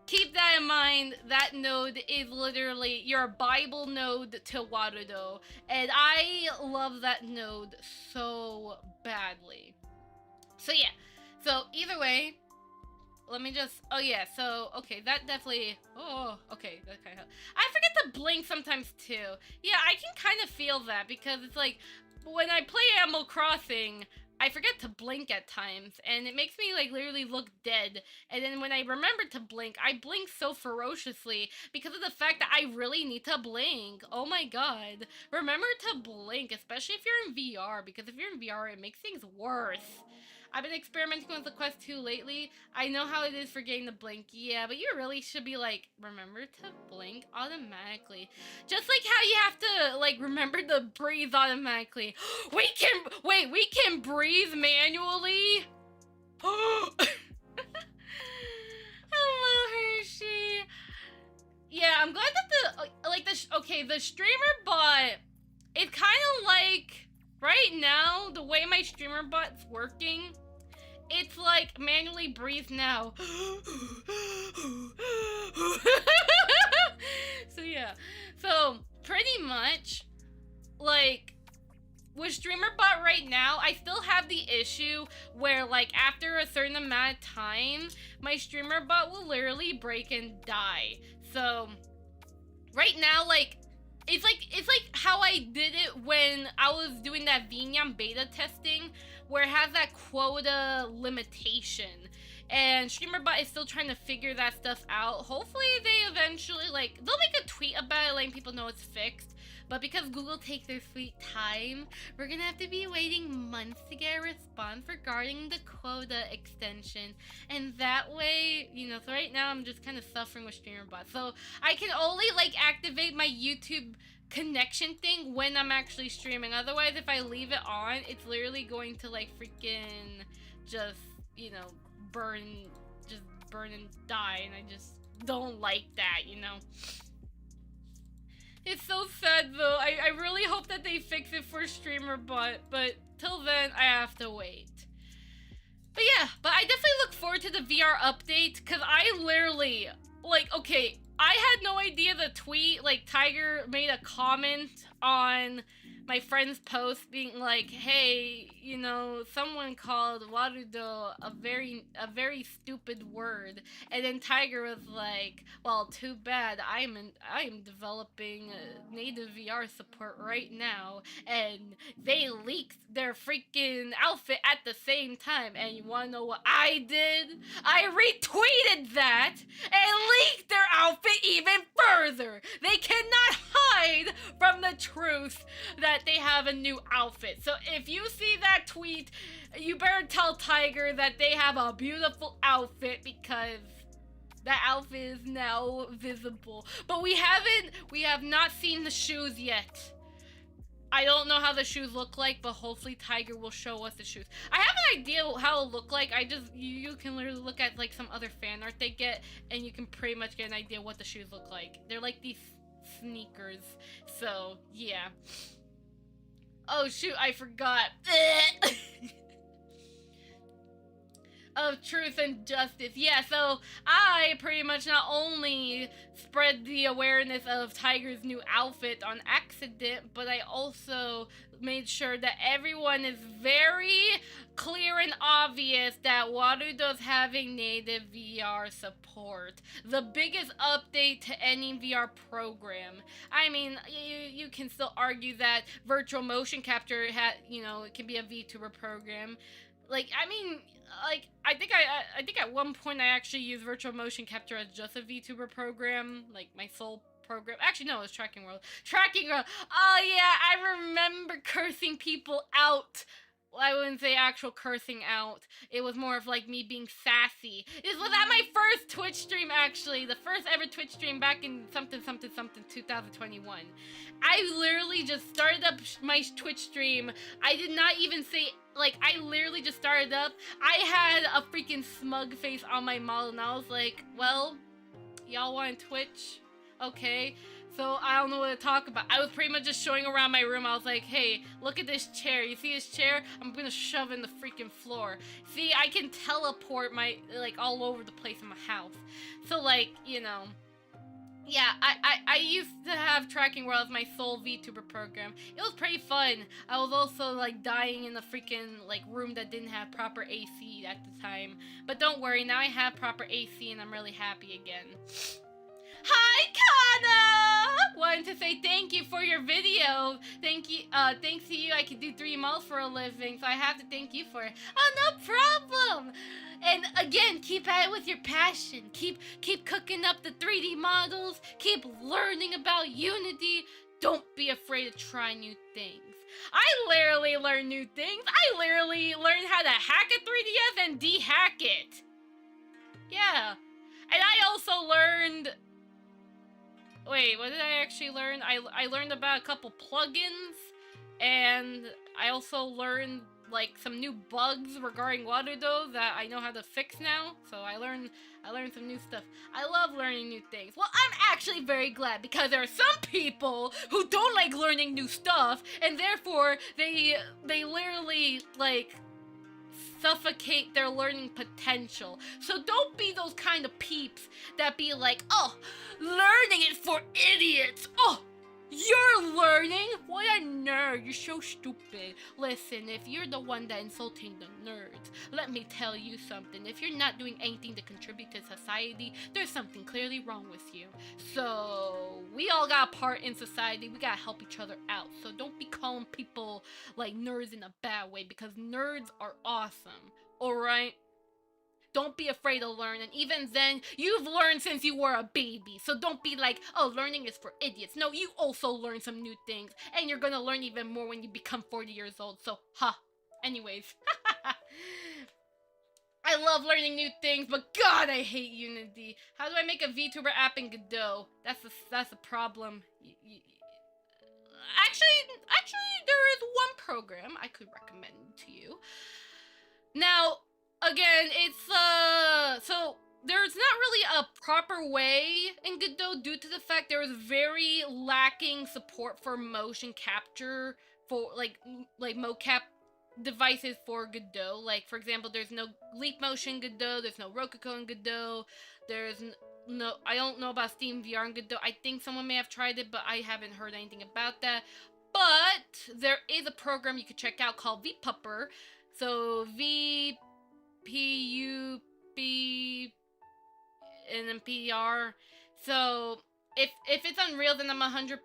Keep that in mind. That node is literally your Bible node to Warudo. And I love that node so badly. So yeah. So either way, let me just, oh yeah, so, okay, that definitely, oh, okay, that kind of, I forget to blink sometimes too. Yeah, I can kind of feel that because it's like, when I play Animal Crossing, I forget to blink at times, and it makes me, like, literally look dead. And then when I remember to blink, I blink so ferociously because of the fact that I really need to blink. Oh my god. Remember to blink, especially if you're in VR, because if you're in VR, it makes things worse. I've been experimenting with the Quest 2 lately. I know how it is forgetting to blink, yeah, but you really should be like, remember to blink automatically. Just like how you have to, like, remember to breathe automatically. We can breathe manually? Hello, Hershey. Yeah, I'm glad that the streamer bot, it's kind of like, right now, the way my streamer bot's working, it's like manually breathe now. So yeah. So pretty much, like, with streamer bot right now, I still have the issue where, like, after a certain amount of time, my streamer bot will literally break and die. So right now, like, it's like how I did it when I was doing that Vinyam beta testing, where it has that quota limitation. And StreamerBot is still trying to figure that stuff out. Hopefully they eventually, like, they'll make a tweet about it letting people know it's fixed. But because Google takes their sweet time, we're gonna have to be waiting months to get a response regarding the quota extension. And that way, you know, so right now I'm just kind of suffering with StreamerBot. So I can only, like, activate my YouTube connection thing when I'm actually streaming. Otherwise, if I leave it on, it's literally going to, like, freaking just, you know, burn and die. And I just don't like that, you know? It's so sad though. I really hope that they fix it for StreamerBot, but till then I have to wait. But yeah, but I definitely look forward to the VR update, because I literally, like, okay, I had no idea the tweet, like, Tiger made a comment on my friend's post being like, hey, you know, someone called Warudo a very stupid word. And then Tiger was like, well, too bad, I am developing native VR support right now, and they leaked their freaking outfit at the same time. And you wanna know what I did? I retweeted that and leaked their outfit even further. They cannot hide from the truth that they have a new outfit. So if you see that tweet, you better tell Tiger that they have a beautiful outfit, because That outfit is now visible. But we have not seen the shoes yet. I don't know how the shoes look like, but hopefully Tiger will show us the shoes. I have an idea how it'll look like. You can literally look at like some other fan art they get, and you can pretty much get an idea what the shoes look like. They're like these sneakers. So, yeah. Oh shoot, I forgot. Of truth and justice. Yeah, so I pretty much not only spread the awareness of Tiger's new outfit on accident, but I also made sure that everyone is very clear and obvious that Warudo's having native VR support. The biggest update to any VR program. I mean, you can still argue that virtual motion capture it can be a VTuber program. Like, I mean, like, I think at one point I actually used virtual motion capture as just a VTuber program, like my sole program. Actually, no, it was Tracking World. Tracking World. Oh yeah, I remember cursing people out. Well, I wouldn't say actual cursing out. It was more of like me being sassy. This was at my first Twitch stream, actually. The first ever Twitch stream back in something 2021. I literally just started up my Twitch stream. I did not even say, like, I literally just started up. I had a freaking smug face on my model, and I was like, well, y'all want Twitch? Okay. So I don't know what to talk about. I was pretty much just showing around my room. I was like, hey, look at this chair. You see this chair? I'm gonna shove in the freaking floor. See, I can teleport all over the place in my house. So like, yeah, I used to have Tracking World as my sole VTuber program. It was pretty fun. I was also like dying in the freaking room that didn't have proper AC at the time. But don't worry, now I have proper AC and I'm really happy again. Hi, Kana! Wanted to say thank you for your video. Thank you. Thanks to you, I can do 3 models for a living, so I have to thank you for it. Oh, no problem. And again, keep at it with your passion. Keep cooking up the 3D models. Keep learning about Unity. Don't be afraid to try new things. I literally learned new things. I literally learned how to hack a 3DS and de-hack it. Yeah. And I also learned... Wait, what did I actually learn? I learned about a couple plugins, and I also learned some new bugs regarding Warudo that I know how to fix now. So I learned some new stuff. I love learning new things. Well, I'm actually very glad because there are some people who don't like learning new stuff, and therefore they literally suffocate their learning potential. So don't be those kind of peeps that be like, oh, learning is for idiots. Oh, you're learning? What a nerd. You're so stupid. Listen, if you're the one that insulting the nerds, let me tell you something. If you're not doing anything to contribute to society, there's something clearly wrong with you. So, we all got a part in society. We gotta help each other out. So don't be calling people like nerds in a bad way, because nerds are awesome. Alright? Don't be afraid to learn, and even then, you've learned since you were a baby, so don't be like, oh, learning is for idiots. No, you also learn some new things, and you're gonna learn even more when you become 40 years old, so, Anyways. I love learning new things, but God, I hate Unity. How do I make a VTuber app in Godot? That's a problem. Actually, there is one program I could recommend to you. Now, again, it's, so there's not really a proper way in Godot due to the fact there is very lacking support for motion capture for, like mocap devices for Godot. Like, for example, there's no Leap Motion in Godot, there's no Rococo in Godot, there's no, I don't know about Steam VR in Godot. I think someone may have tried it, but I haven't heard anything about that. But there is a program you could check out called Vtuber. So, VPUB and then PR. So if it's Unreal, then I'm 110%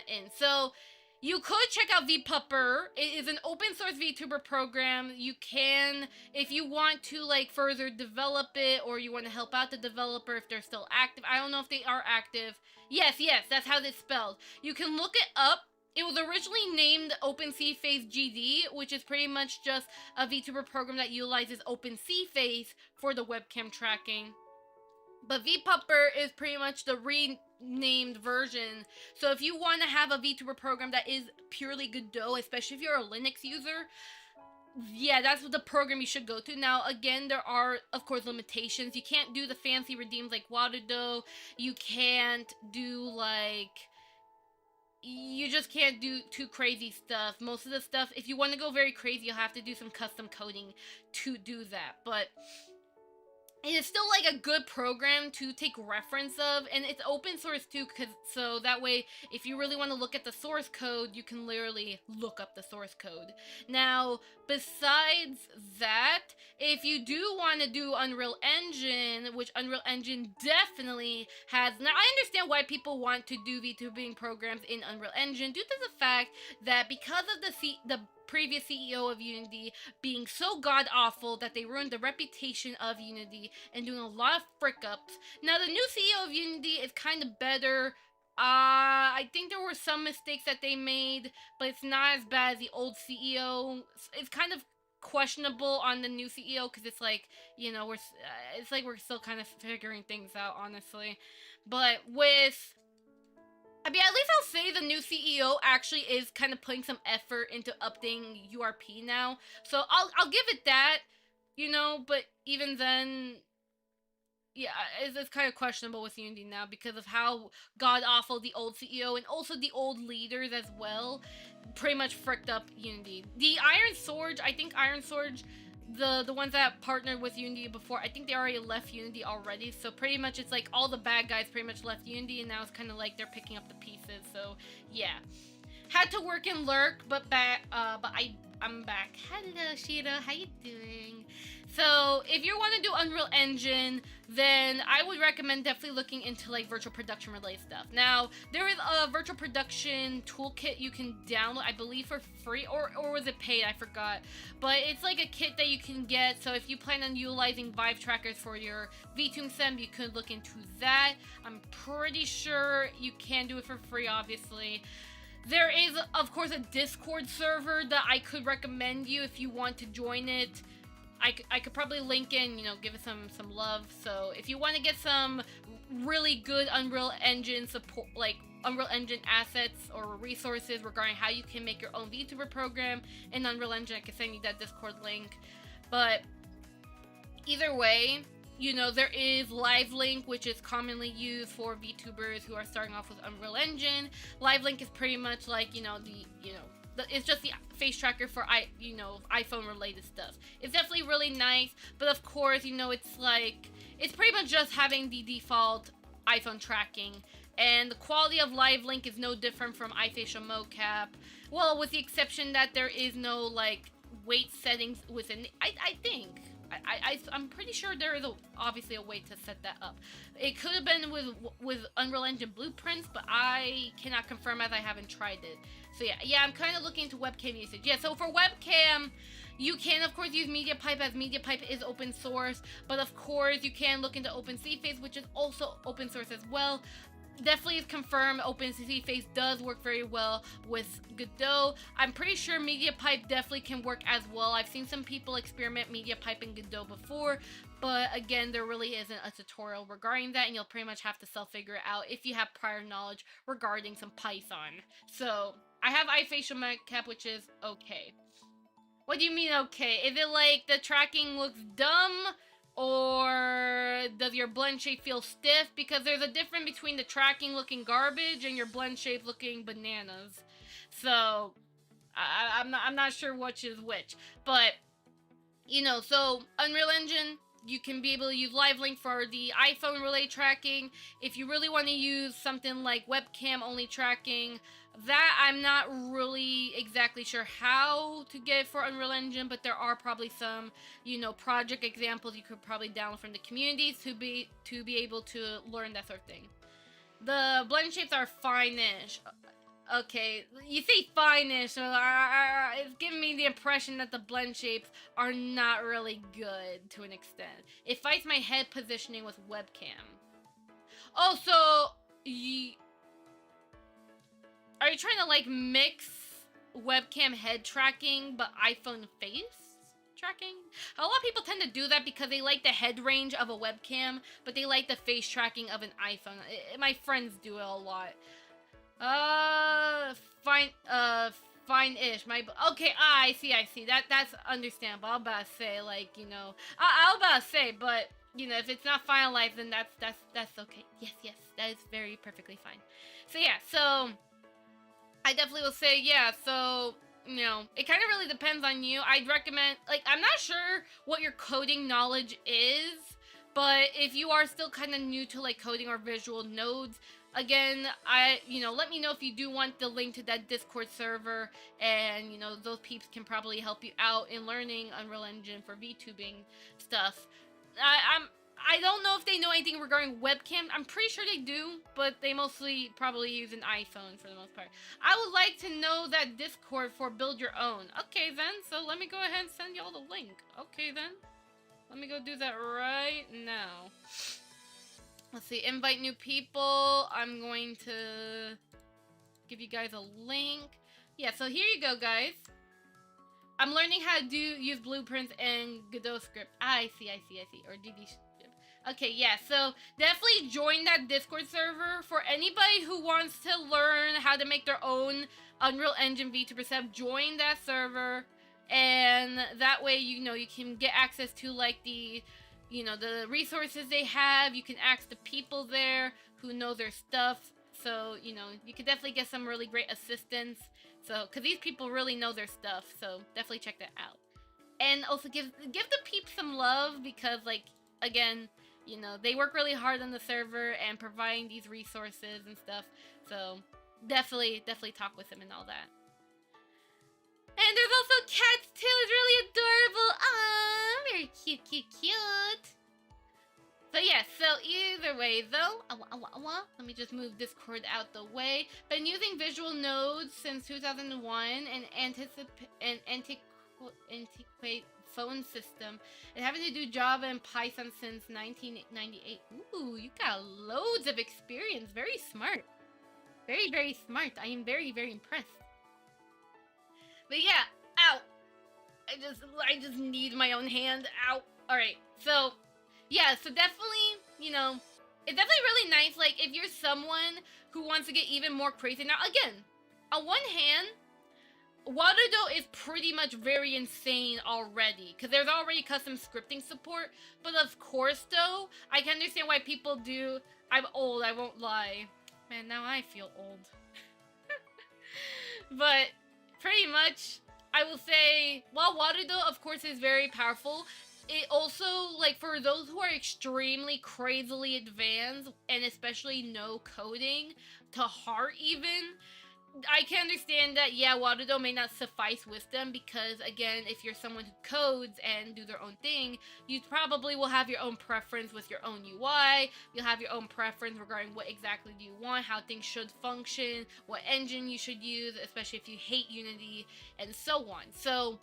in. So you could check out Vtuber. It is an open source VTuber program. You can, if you want to further develop it, or you want to help out the developer if they're still active. I don't know if they are active. Yes, that's how it's spelled. You can look it up. It was originally named OpenCFace GD, which is pretty much just a VTuber program that utilizes OpenCFace for the webcam tracking. But Vpupper is pretty much the renamed version. So if you want to have a VTuber program that is purely Godot, especially if you're a Linux user, yeah, that's the program you should go to. Now, again, there are, of course, limitations. You can't do the fancy redeems like Waterdo. You can't do, like... You just can't do too crazy stuff. Most of the stuff, if you want to go very crazy, you'll have to do some custom coding to do that. But it is still like a good program to take reference of, and it's open source too, so that way if you really want to look at the source code, you can literally look up the source code. Now, besides that, if you do want to do Unreal Engine, which Unreal Engine definitely has, now I understand why people want to do VTubing programs in Unreal Engine due to the fact that because of the previous CEO of Unity being so god-awful that they ruined the reputation of Unity and doing a lot of frick-ups. Now, the new CEO of Unity is kind of better. I think there were some mistakes that they made, but it's not as bad as the old CEO. It's kind of questionable on the new CEO because it's like, you know, it's like we're still kind of figuring things out, honestly. But with... I mean, at least I'll say the new CEO actually is kind of putting some effort into updating URP now. So I'll give it that, you know, but even then, yeah, it's kind of questionable with Unity now because of how god-awful the old CEO and also the old leaders as well pretty much fricked up Unity. The Iron Sword, I think Iron Sword... The ones that partnered with Unity before, I think they already left Unity already, so pretty much it's like all the bad guys pretty much left Unity, and now it's kind of like they're picking up the pieces, so yeah. Had to work and lurk, but I'm back. Hello, Shira, how you doing? So, if you want to do Unreal Engine, then I would recommend definitely looking into, like, virtual production related stuff. Now, there is a virtual production toolkit you can download, I believe for free, or was it paid? I forgot. But it's like a kit that you can get, so if you plan on utilizing Vive trackers for your VTuber sim, you could look into that. I'm pretty sure you can do it for free, obviously. There is, of course, a Discord server that I could recommend you if you want to join it. I could probably link in, you know, give it some love. So if you want to get some really good Unreal Engine support, like Unreal Engine assets or resources regarding how you can make your own VTuber program in Unreal Engine, I can send you that Discord link. But either way, you know, there is LiveLink, which is commonly used for VTubers who are starting off with Unreal Engine. LiveLink is pretty much like, you know, it's just the face tracker for iPhone related stuff. It's definitely really nice, but of course, you know, it's pretty much just having the default iPhone tracking, and the quality of LiveLink is no different from iFacial mocap. Well, with the exception that there is no like weight settings within. I'm pretty sure there is obviously a way to set that up. It could have been with Unreal Engine blueprints, but I cannot confirm as I haven't tried it. So yeah, I'm kind of looking into webcam usage. Yeah, so for webcam, you can of course use MediaPipe, as MediaPipe is open source, but of course you can look into OpenCFace, which is also open source as well. Definitely is confirmed OpenCFace does work very well with Godot. I'm pretty sure MediaPipe definitely can work as well. I've seen some people experiment MediaPipe and Godot before, but again, there really isn't a tutorial regarding that, and you'll pretty much have to self-figure it out if you have prior knowledge regarding some Python. So, I have iFacial mocap, which is okay. What do you mean okay? Is it like the tracking looks dumb? Or does your blend shape feel stiff? Because there's a difference between the tracking looking garbage and your blend shape looking bananas. So I'm not sure which is which. But you know, so Unreal Engine, you can be able to use LiveLink for the iPhone relay tracking. If you really want to use something like webcam only tracking, that I'm not really exactly sure how to get for Unreal Engine, but there are probably some, you know, project examples you could probably download from the communities to be able to learn that sort of thing. The blend shapes are fine-ish. Okay, you say fine-ish, so it's giving me the impression that the blend shapes are not really good to an extent. It fights my head positioning with webcam. Oh, so... Are you trying to, like, mix webcam head tracking, but iPhone face tracking? A lot of people tend to do that because they like the head range of a webcam, but they like the face tracking of an iPhone. My friends do it a lot. Fine, fine-ish. Okay, I see. That's understandable. I was about to say, like, you know, I was about to say, but, you know, if it's not finalized, then that's okay. Yes, that is very perfectly fine. So, yeah, so, I definitely will say, yeah, so, you know, it kind of really depends on you. I'd recommend, like, I'm not sure what your coding knowledge is, but if you are still kind of new to, like, coding or visual nodes, again, you know, let me know if you do want the link to that Discord server, and, you know, those peeps can probably help you out in learning Unreal Engine for VTubing stuff. I don't know if they know anything regarding webcam. I'm pretty sure they do, but they mostly probably use an iPhone for the most part. I would like to know that Discord for Build Your Own. Okay, then, so let me go ahead and send y'all the link. Okay, then. Let me go do that right now. Let's see, invite new people. I'm going to give you guys a link. Yeah, so here you go, guys. I'm learning how to use blueprints and Godot script. I see. Or DD script. Okay, yeah, so definitely join that Discord server for anybody who wants to learn how to make their own Unreal Engine VTuber setup. Join that server, and that way, you know, you can get access to, like, the, you know, the resources they have. You can ask the people there who know their stuff. So, you know, you could definitely get some really great assistance. So, because these people really know their stuff. So, definitely check that out. And also give the peeps some love because, like, again, you know, they work really hard on the server and providing these resources and stuff. So, definitely talk with them and all that. And there's also cats too. It's really adorable. Aww, very cute. So yeah, so either way though, let me just move Discord out the way. Been using visual nodes since 2001 and antiquate phone system, and having to do Java and Python since 1998. Ooh, you got loads of experience. Very smart. Very smart. I am very impressed. But yeah, ow. I just need my own hand. Ow. Alright, so yeah, so definitely, you know, it's definitely really nice, like, if you're someone who wants to get even more crazy. Now, again, on one hand, Waterdo is pretty much very insane already, because there's already custom scripting support, but of course, though, I can understand why people do. I'm old, I won't lie. Man, now I feel old. But, pretty much, I will say, while Waterdo, of course, is very powerful, it also, like, for those who are extremely crazily advanced, and especially know coding, to heart even, I can understand that, yeah, Waterdo may not suffice with them, because, again, if you're someone who codes and do their own thing, you probably will have your own preference with your own UI, you'll have your own preference regarding what exactly do you want, how things should function, what engine you should use, especially if you hate Unity, and so on. So,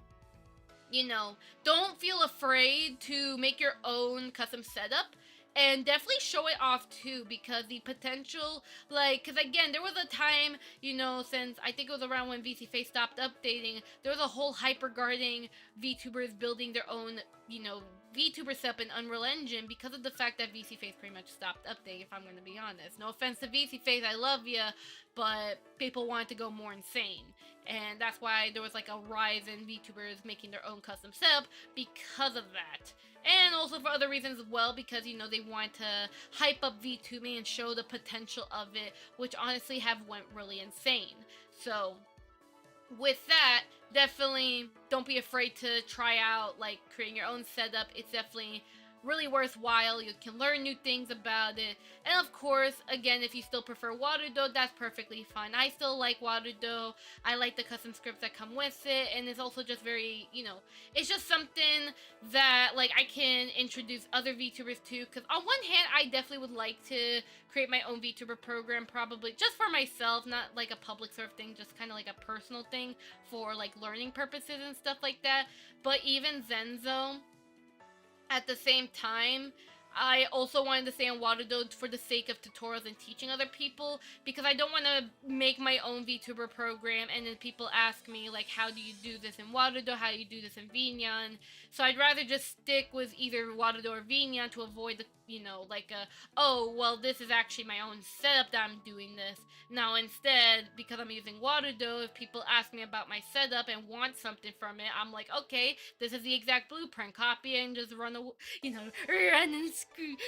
you know, don't feel afraid to make your own custom setup, and definitely show it off too, because the potential, like, because again, there was a time, you know, since I think it was around when VC stopped updating, there was a whole hype regarding VTubers building their own, you know, VTuber setup in Unreal Engine because of the fact that VC pretty much stopped updating, if I'm going to be honest. No offense to VC, I love ya, but people wanted to go more insane. And that's why there was, like, a rise in VTubers making their own custom setup because of that. And also for other reasons as well, because, you know, they want to hype up VTubing and show the potential of it, which honestly have went really insane. So, with that, definitely don't be afraid to try out, like, creating your own setup. It's definitely really worthwhile. You can learn new things about it. And of course, again, if you still prefer Waterdo, that's perfectly fine. I still like Waterdo. I like the custom scripts that come with it, and it's also just very, you know, it's just something that, like, I can introduce other VTubers to, because on one hand, I definitely would like to create my own VTuber program, probably just for myself, not like a public sort of thing, just kind of like a personal thing for, like, learning purposes and stuff like that. But even Zenzo, at the same time, I also wanted to stay on Waterdo for the sake of tutorials and teaching other people, because I don't want to make my own VTuber program and then people ask me, like, how do you do this in Waterdo, how do you do this in Vinyan? So I'd rather just stick with either Waterdo or Vinyan to avoid the, like oh, well, this is actually my own setup that I'm doing this. Now instead, because I'm using Waterdo, if people ask me about my setup and want something from it, I'm like, okay, this is the exact blueprint, copy it and just run away. Run and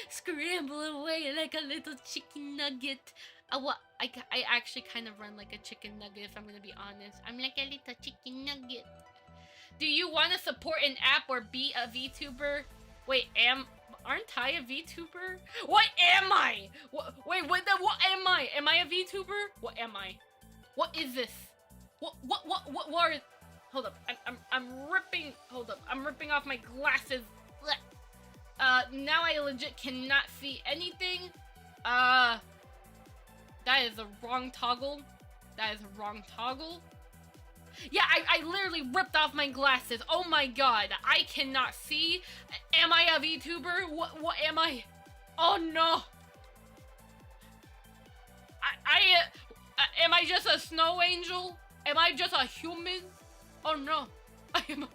scramble away like a little chicken nugget. I actually kind of run like a chicken nugget, if I'm gonna be honest. I'm like a little chicken nugget. Do you want to support an app or be a VTuber? Wait, aren't I a VTuber? What am I? Wait, what am I? Am I a VTuber? What am I? What is this? What are... Hold up, I'm ripping... Hold up, I'm ripping off my glasses. Now I legit cannot see anything. That is the wrong toggle. That is the wrong toggle. Yeah, I literally ripped off my glasses. Oh my god, I cannot see. Am I a VTuber? What am I? Oh no. Am I just a snow angel? Am I just a human? Oh no. I am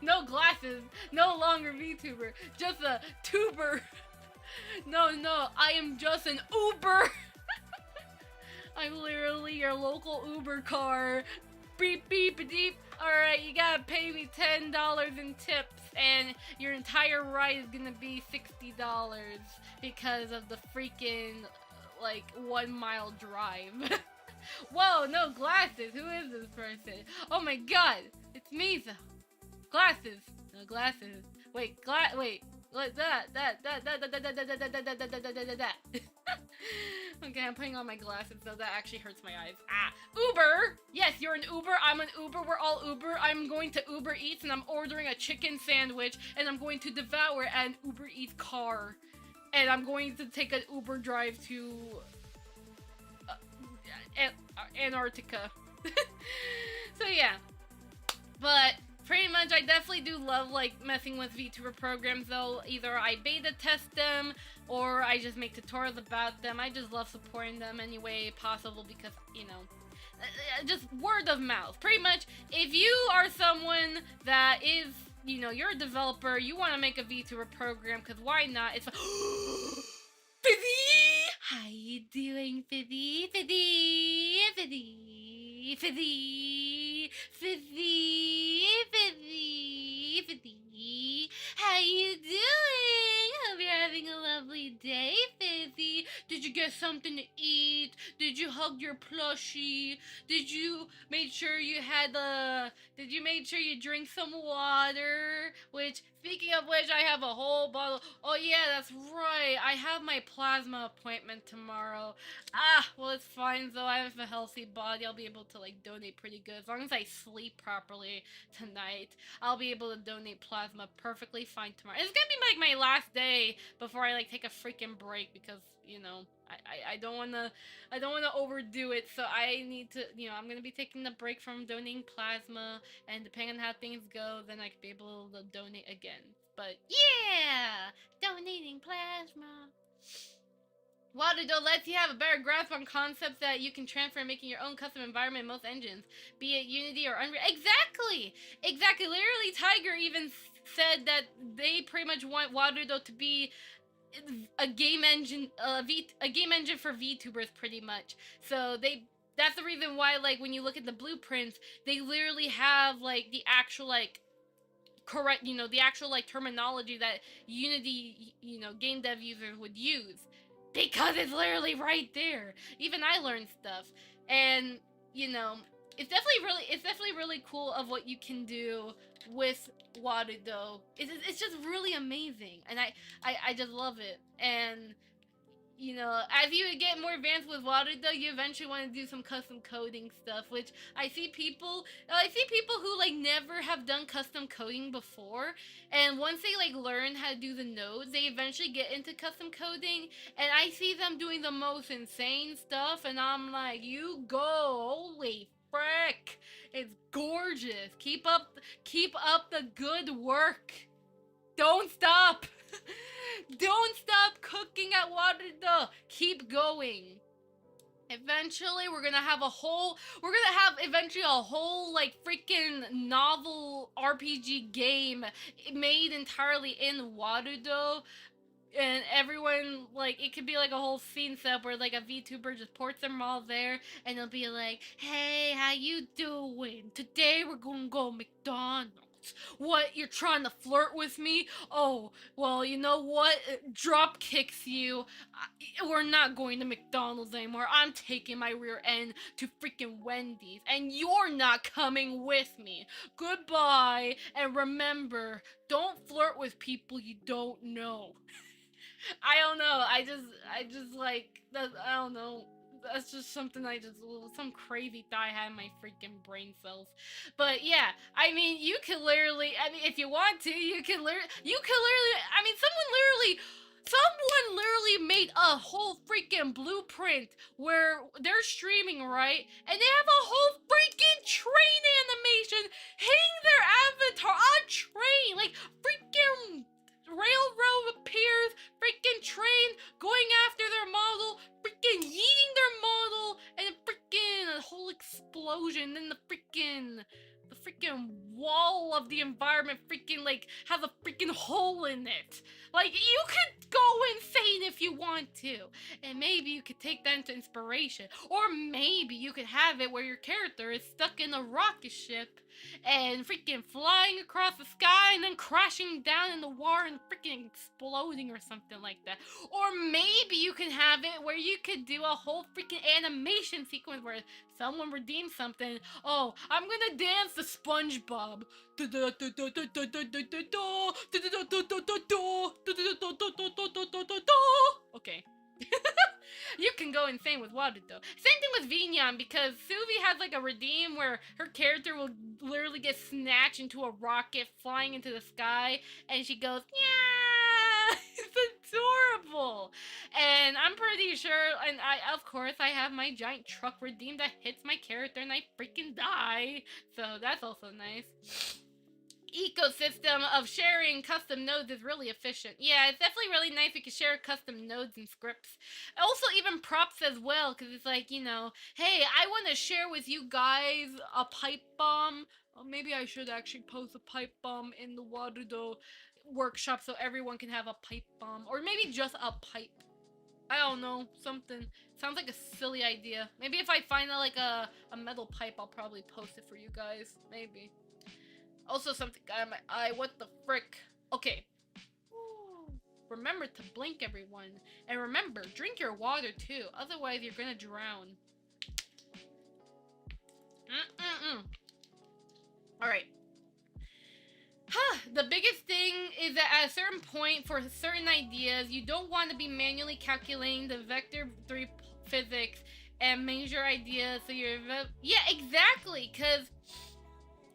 no glasses, no longer VTuber, just a tuber. No, I am just an Uber. I'm literally your local Uber car. Beep, beep, beep. Alright, you gotta pay me $10 in tips, and your entire ride is gonna be $60 because of the freaking, 1 mile drive. Whoa, no glasses. Who is this person? Oh my god, it's me though. Glasses. No glasses. Wait, wait. That. Okay, I'm putting on my glasses, though that actually hurts my eyes. Uber! Yes, you're an Uber, I'm an Uber, we're all Uber. I'm going to Uber Eats and I'm ordering a chicken sandwich and I'm going to devour an Uber Eats car. And I'm going to take an Uber drive to Antarctica. So yeah. But pretty much, I definitely do love, messing with VTuber programs, though. Either I beta test them, or I just make tutorials about them. I just love supporting them any way possible because, just word of mouth. Pretty much, if you are someone that is, you're a developer, you want to make a VTuber program, because why not? It's Fizzy! How you doing, Fizzy? Fizzy! Fizzy! Fizzy! Fizzy! Fizzy! Fizzy! How you doing? Hope you're having a lovely day, Fizzy. Did you get something to eat? Did you hug your plushie? Did you make sure you had Did you make sure you drink some water? Which, speaking of which, I have a whole bottle. Oh yeah, that's right. I have my plasma appointment tomorrow. Well, it's fine though. I have a healthy body. I'll be able to donate pretty good. As long as I sleep properly tonight, I'll be able to donate plasma perfectly fine tomorrow. It's gonna be my last day before I take a freaking break because, I don't wanna overdo it, so I need to, I'm gonna be taking a break from donating plasma, and depending on how things go, then I could be able to donate again. But yeah, donating plasma. Waterdo lets you have a better grasp on concepts that you can transfer, making your own custom environment in most engines, be it Unity or Unreal. Exactly! Literally, Tiger even said that they pretty much want Waterdo to be a game engine, a game engine for VTubers, pretty much. So that's the reason why, when you look at the blueprints, they literally have the actual correct, the actual terminology that Unity, game dev users would use. Because it's literally right there. Even I learned stuff. And, it's definitely really cool of what you can do with Waterdo. It's just really amazing. And I just love it. And, as you get more advanced with Waterdo, you eventually want to do some custom coding stuff, which I see people who never have done custom coding before, and once they learn how to do the nodes, they eventually get into custom coding, and I see them doing the most insane stuff, and I'm like, you go, holy frick, it's gorgeous. Keep up the good work. Don't stop. Don't stop cooking at Waterdo. Keep going. Eventually, we're gonna have eventually a whole, like, freaking novel RPG game made entirely in Warudo. And everyone, like, it could be like a whole scene set up where, like, a VTuber just ports them all there, and they'll be like, hey, how you doing? Today we're gonna go McDonald's. What, you're trying to flirt with me? Oh, well, you know what? Drop kicks you. We're not going to McDonald's anymore. I'm taking my rear end to freaking Wendy's, and you're not coming with me. Goodbye, and remember, don't flirt with people you don't know. I don't know. I just like that. I don't know. That's just something some crazy thought I had in my freaking brain cells. But yeah, I mean, you can literally, I mean, if you want to, I mean, someone literally made a whole freaking blueprint where they're streaming, right? And they have a whole freaking train animation hitting their avatar on a train, like freaking railroad appears, freaking train going after their model, freaking yeeting their model, and freaking a whole explosion. Then the freaking wall of the environment freaking like has a freaking hole in it. Like, you could go insane if you want to, and maybe you could take that into inspiration, or maybe you could have it where your character is stuck in a rocket ship and freaking flying across the sky and then crashing down in the water and freaking exploding or something like that. Or maybe you can have it where you could do a whole freaking animation sequence where someone redeems something. Oh, I'm gonna dance the SpongeBob. Okay. You can go insane with Warudo. Same thing with Vinyan, because Suvi has like a redeem where her character will literally get snatched into a rocket flying into the sky, and she goes, yeah, it's adorable. And I'm pretty sure, and of course, I have my giant truck redeem that hits my character and I freaking die. So that's also nice. Ecosystem of sharing custom nodes is really efficient. Yeah, it's definitely really nice we can share custom nodes and scripts. Also, even props as well, because it's like, you know, hey, I want to share with you guys a pipe bomb. Maybe I should actually post a pipe bomb in the Warudo workshop so everyone can have a pipe bomb. Or maybe just a pipe. I don't know, something. Sounds like a silly idea. Maybe if I find like a metal pipe, I'll probably post it for you guys. Maybe. Also, something got in my eye. What the frick? Okay. Remember to blink, everyone. And remember, drink your water too. Otherwise, you're gonna drown. Alright. The biggest thing is that at a certain point, for certain ideas, you don't want to be manually calculating the vector 3 physics and major ideas. So you're... Yeah, exactly. Because...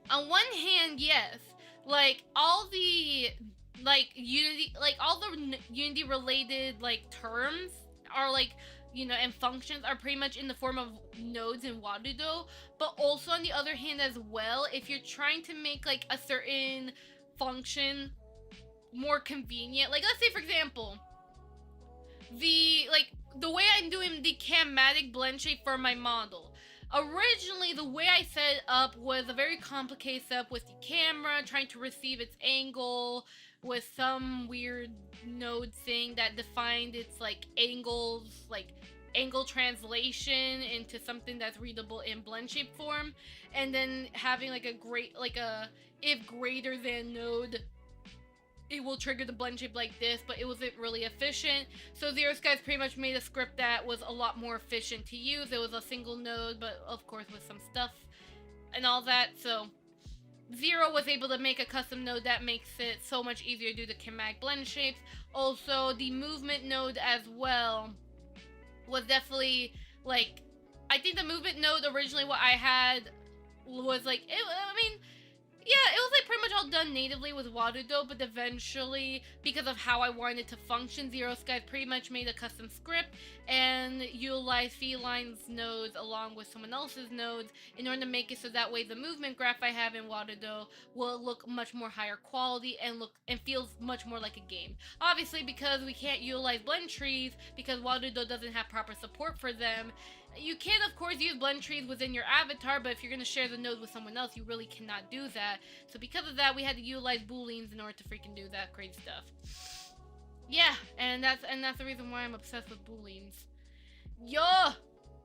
on one hand, yes, like, all the, like, Unity, like, all the Unity-related, like, terms are, like, you know, and functions are pretty much in the form of nodes in Warudo, but also, on the other hand as well, if you're trying to make, like, a certain function more convenient, like, let's say, for example, the way I'm doing the chromatic blend shape for my model. Originally, the way I set it up was a very complicated setup with the camera, trying to receive its angle, with some weird node thing that defined its, like, angles, like, angle translation into something that's readable in blend shape form, and then having, like, a if greater than node, it will trigger the blend shape like this, but it wasn't really efficient. So Zero Skies pretty much made a script that was a lot more efficient to use. It was a single node, but of course with some stuff and all that. So Zero was able to make a custom node that makes it so much easier to do the chromatic blend shapes. Also, the movement node as well was definitely, like, I think the movement node originally what I had was like, I mean, Yeah, it was like pretty much all done natively with Warudo, but eventually, because of how I wanted it to function, Zero Skies pretty much made a custom script and utilized Feline's nodes along with someone else's nodes in order to make it so that way the movement graph I have in Warudo will look much more higher quality and feels much more like a game. Obviously, because we can't utilize blend trees because Warudo doesn't have proper support for them, you can, of course, use blend trees within your avatar, but if you're going to share the node with someone else, you really cannot do that. So because of that, we had to utilize booleans in order to freaking do that crazy stuff. Yeah, and that's the reason why I'm obsessed with booleans. Yo!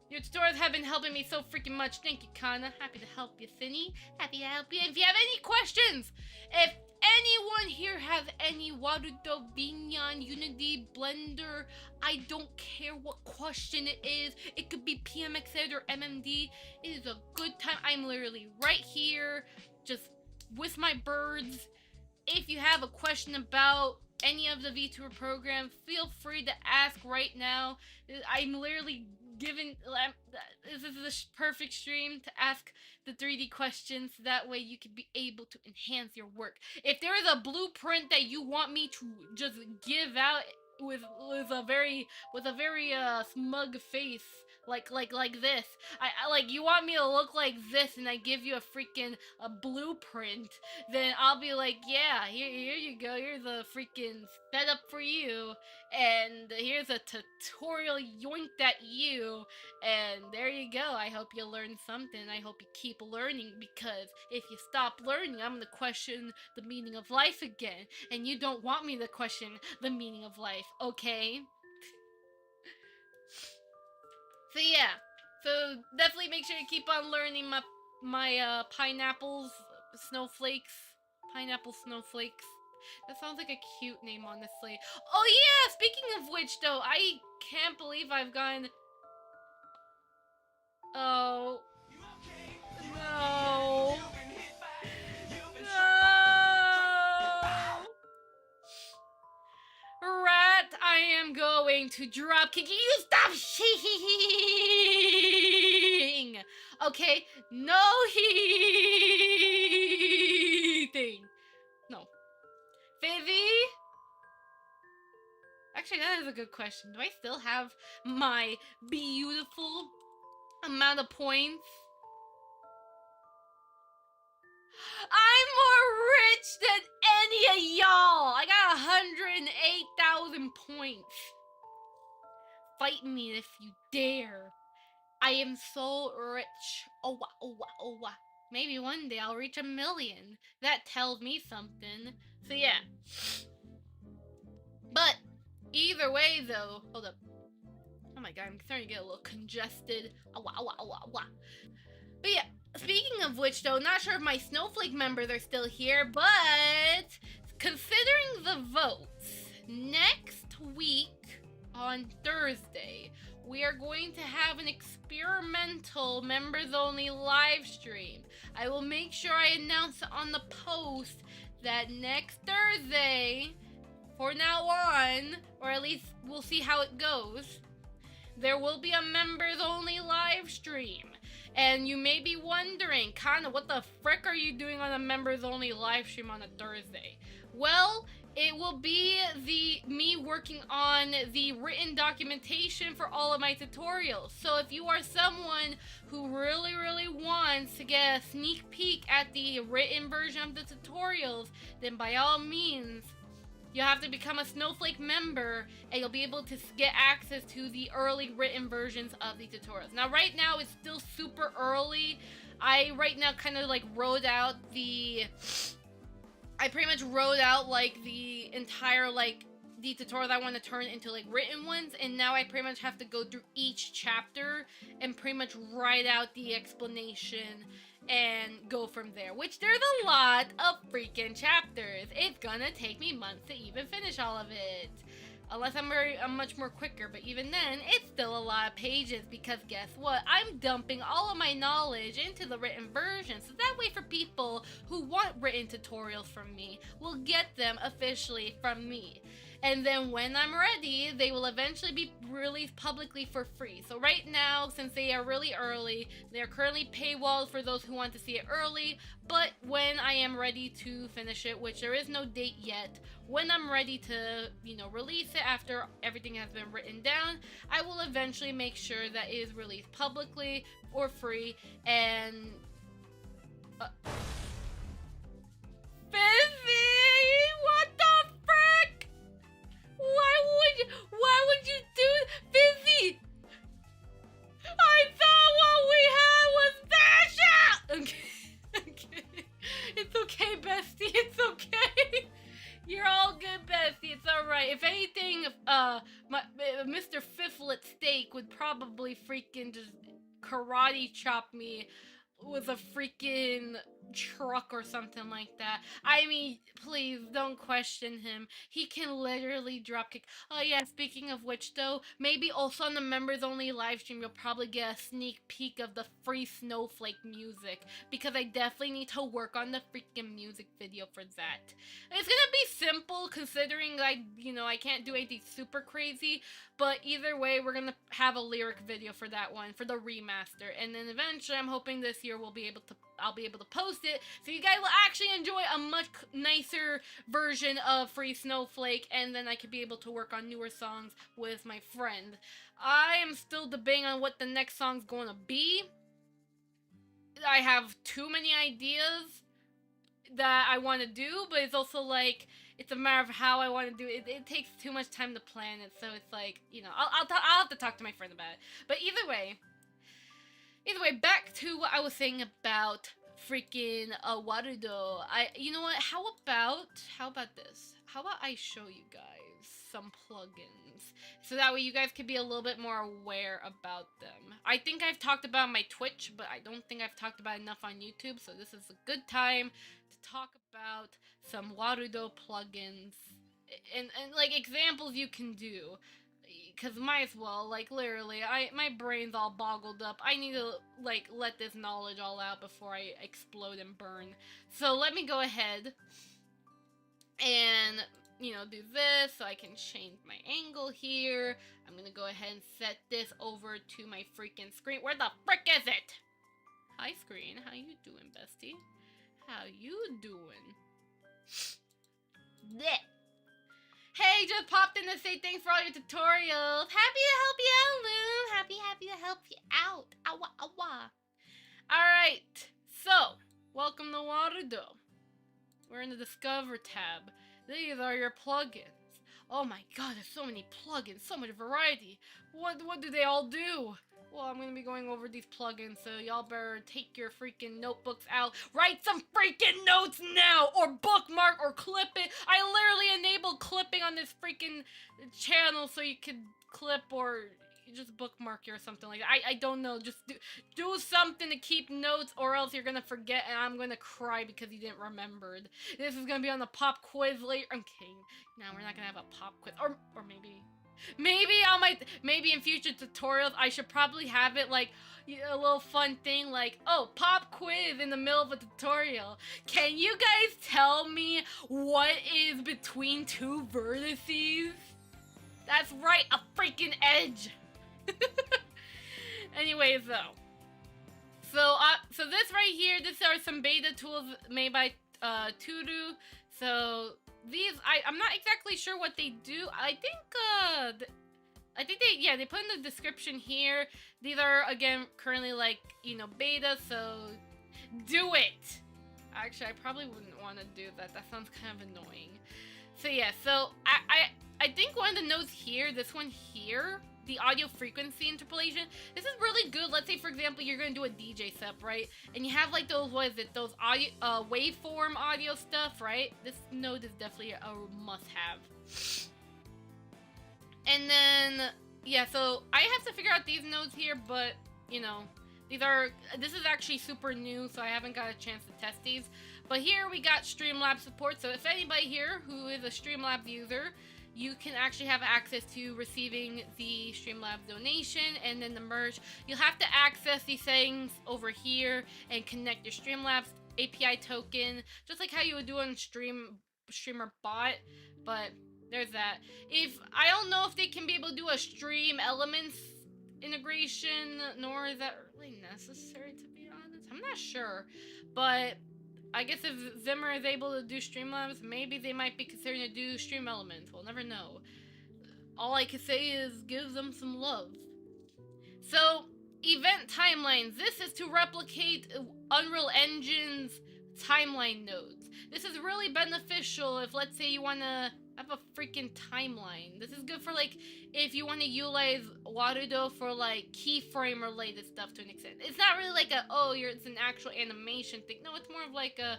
Your tutorials have been helping me so freaking much. Thank you, Kana. Happy to help you, Finny. Happy to help you. If you have any questions, if anyone here has any Warudo, Binyan, Unity, Blender, I don't care what question it is. It could be PMXed or MMD. It is a good time. I'm literally right here, just with my birds. If you have a question about any of the Vtuber programs, feel free to ask right now. I'm literally giving, this is the perfect stream to ask the 3D questions, so that way you can be able to enhance your work. If there is a blueprint that you want me to just give out with a very smug face, like this, I like, you want me to look like this and I give you a blueprint, then I'll be like, yeah, here you go, here's a freaking setup for you, and here's a tutorial yoinked at you, and there you go. I hope you learned something. I hope you keep learning, because if you stop learning, I'm gonna question the meaning of life again, and you don't want me to question the meaning of life, okay? So yeah, so definitely make sure you keep on learning my pineapple snowflakes. That sounds like a cute name, honestly. Oh yeah, speaking of which though, I can't believe I've gone... Oh. No. No. Rat, I am going to drop kick you. You stop sheeting. Okay, no heating. No. Fizzy? Actually, that is a good question. Do I still have my beautiful amount of points? I'm more rich than any of y'all! I got 108,000 points. Fight me if you dare. I am so rich. Oh wah, oh wah, oh wah. Maybe one day I'll reach 1 million. That tells me something. So yeah. But either way though, hold up. Oh my god, I'm starting to get a little congested. Oh wah, oh wah, oh wah, oh wah. But yeah, speaking of which though, not sure if my Snowflake members are still here, but considering the votes, next week on Thursday, we are going to have an experimental members-only live stream. I will make sure I announce it on the post that next Thursday, for now on, or at least we'll see how it goes, there will be a members-only live stream. And you may be wondering, Kana, what the frick are you doing on a members-only live stream on a Thursday? Well, it will be me working on the written documentation for all of my tutorials. So if you are someone who really wants to get a sneak peek at the written version of the tutorials, then by all means, you have to become a Snowflake member and you'll be able to get access to the early written versions of the tutorials. Now right now it's still super early. I right now kind of like I pretty much wrote out like the entire like the tutorials I want to turn into like written ones, and now I pretty much have to go through each chapter and pretty much write out the explanation and go from there, which there's a lot of freaking chapters. It's gonna take me months to even finish all of it, unless I'm much more quicker, but even then it's still a lot of pages, because guess what, I'm dumping all of my knowledge into the written version, so that way for people who want written tutorials from me will get them officially from me. And then when I'm ready, they will eventually be released publicly for free. So right now, since they are really early, they are currently paywalled for those who want to see it early. But when I am ready to finish it, which there is no date yet, when I'm ready to, release it after everything has been written down, I will eventually make sure that it is released publicly for free. And Busy! What the frick? Why would you do Busy? I thought what we had was Basha! Okay. It's okay, bestie. It's okay. You're all good, bestie. It's alright. If anything, Mr. Fiflet Steak would probably freaking just karate chop me with a freaking truck or something like that. I mean, please don't question him. He can literally drop kick. Oh yeah, speaking of which though, maybe also on the members only live stream you'll probably get a sneak peek of the free Snowflake music, because I definitely need to work on the freaking music video for that. It's gonna be simple considering I can't do anything super crazy, but either way we're gonna have a lyric video for that one, for the remaster, and then eventually I'm hoping this year I'll be able to post it so you guys will actually enjoy a much nicer version of Free Snowflake, and then I could be able to work on newer songs with my friend. I am still debating on what the next song's going to be. I have too many ideas that I want to do, but it's also like, it's a matter of how I want to do it. It takes too much time to plan it, so it's like, I'll have to talk to my friend about it. But either way, back to what I was saying about freaking Warudo. You know what? How about this? How about I show you guys some plugins so that way you guys can be a little bit more aware about them. I think I've talked about my Twitch, but I don't think I've talked about enough on YouTube, so this is a good time to talk about some Warudo plugins and like examples you can do. Cause might as well, like literally, my brain's all boggled up. I need to like let this knowledge all out before I explode and burn. So let me go ahead and do this so I can change my angle here. I'm gonna go ahead and set this over to my freaking screen. Where the frick is it? Hi screen, how you doing, bestie? How you doing? Blech. Hey, just popped in to say thanks for all your tutorials. Happy to help you out, Loon. Happy to help you out. Awa, awa. Alright, so, welcome to Warudo. We're in the Discover tab. These are your plugins. Oh my god, there's so many plugins, so much variety. What do they all do? Well, I'm gonna be going over these plugins, so y'all better take your freaking notebooks out. Write some freaking notes now! Or bookmark or clip it! I literally enabled clipping on this freaking channel so you could clip or just bookmark it or something like that. I don't know, just do something to keep notes, or else you're gonna forget and I'm gonna cry because you didn't remember. This is gonna be on the pop quiz later. I'm kidding. No, we're not gonna have a pop quiz. Or maybe... Maybe in future tutorials, I should probably have it like a little fun thing like, oh, pop quiz in the middle of a tutorial. Can you guys tell me what is between two vertices? That's right, a freaking edge. Anyways, though. So this right here, these are some beta tools made by Tudu. So these, I'm not exactly sure what they do. I think they put in the description here. These are, again, currently, like, beta, so do it! Actually, I probably wouldn't want to do that. That sounds kind of annoying. So yeah, so I think one of the notes here, this one here, the audio frequency interpolation, this is really good. Let's say, for example, you're going to do a DJ setup, right? And you have, like, those, those audio, waveform audio stuff, right? This node is definitely a must-have. And then, yeah, so I have to figure out these nodes here, but, this is actually super new, so I haven't got a chance to test these. But here we got Streamlabs support, so if anybody here who is a Streamlabs user, you can actually have access to receiving the Streamlabs donation and then the merge. You'll have to access these settings over here and connect your Streamlabs API token, just like how you would do on Streamer Bot, but there's that. If I don't know if they can be able to do a stream elements integration, nor is that really necessary, to be honest. I'm not sure, but I guess if Zimmer is able to do Streamlabs, maybe they might be considering to do Stream Elements. We'll never know. All I can say is give them some love. So, event timelines. This is to replicate Unreal Engine's timeline nodes. This is really beneficial if, let's say, you want to have a freaking timeline. This is good for, like, if you want to utilize Warudo for, like, keyframe related stuff to an extent. It's not really like a, oh, it's an actual animation thing. No, it's more of like a,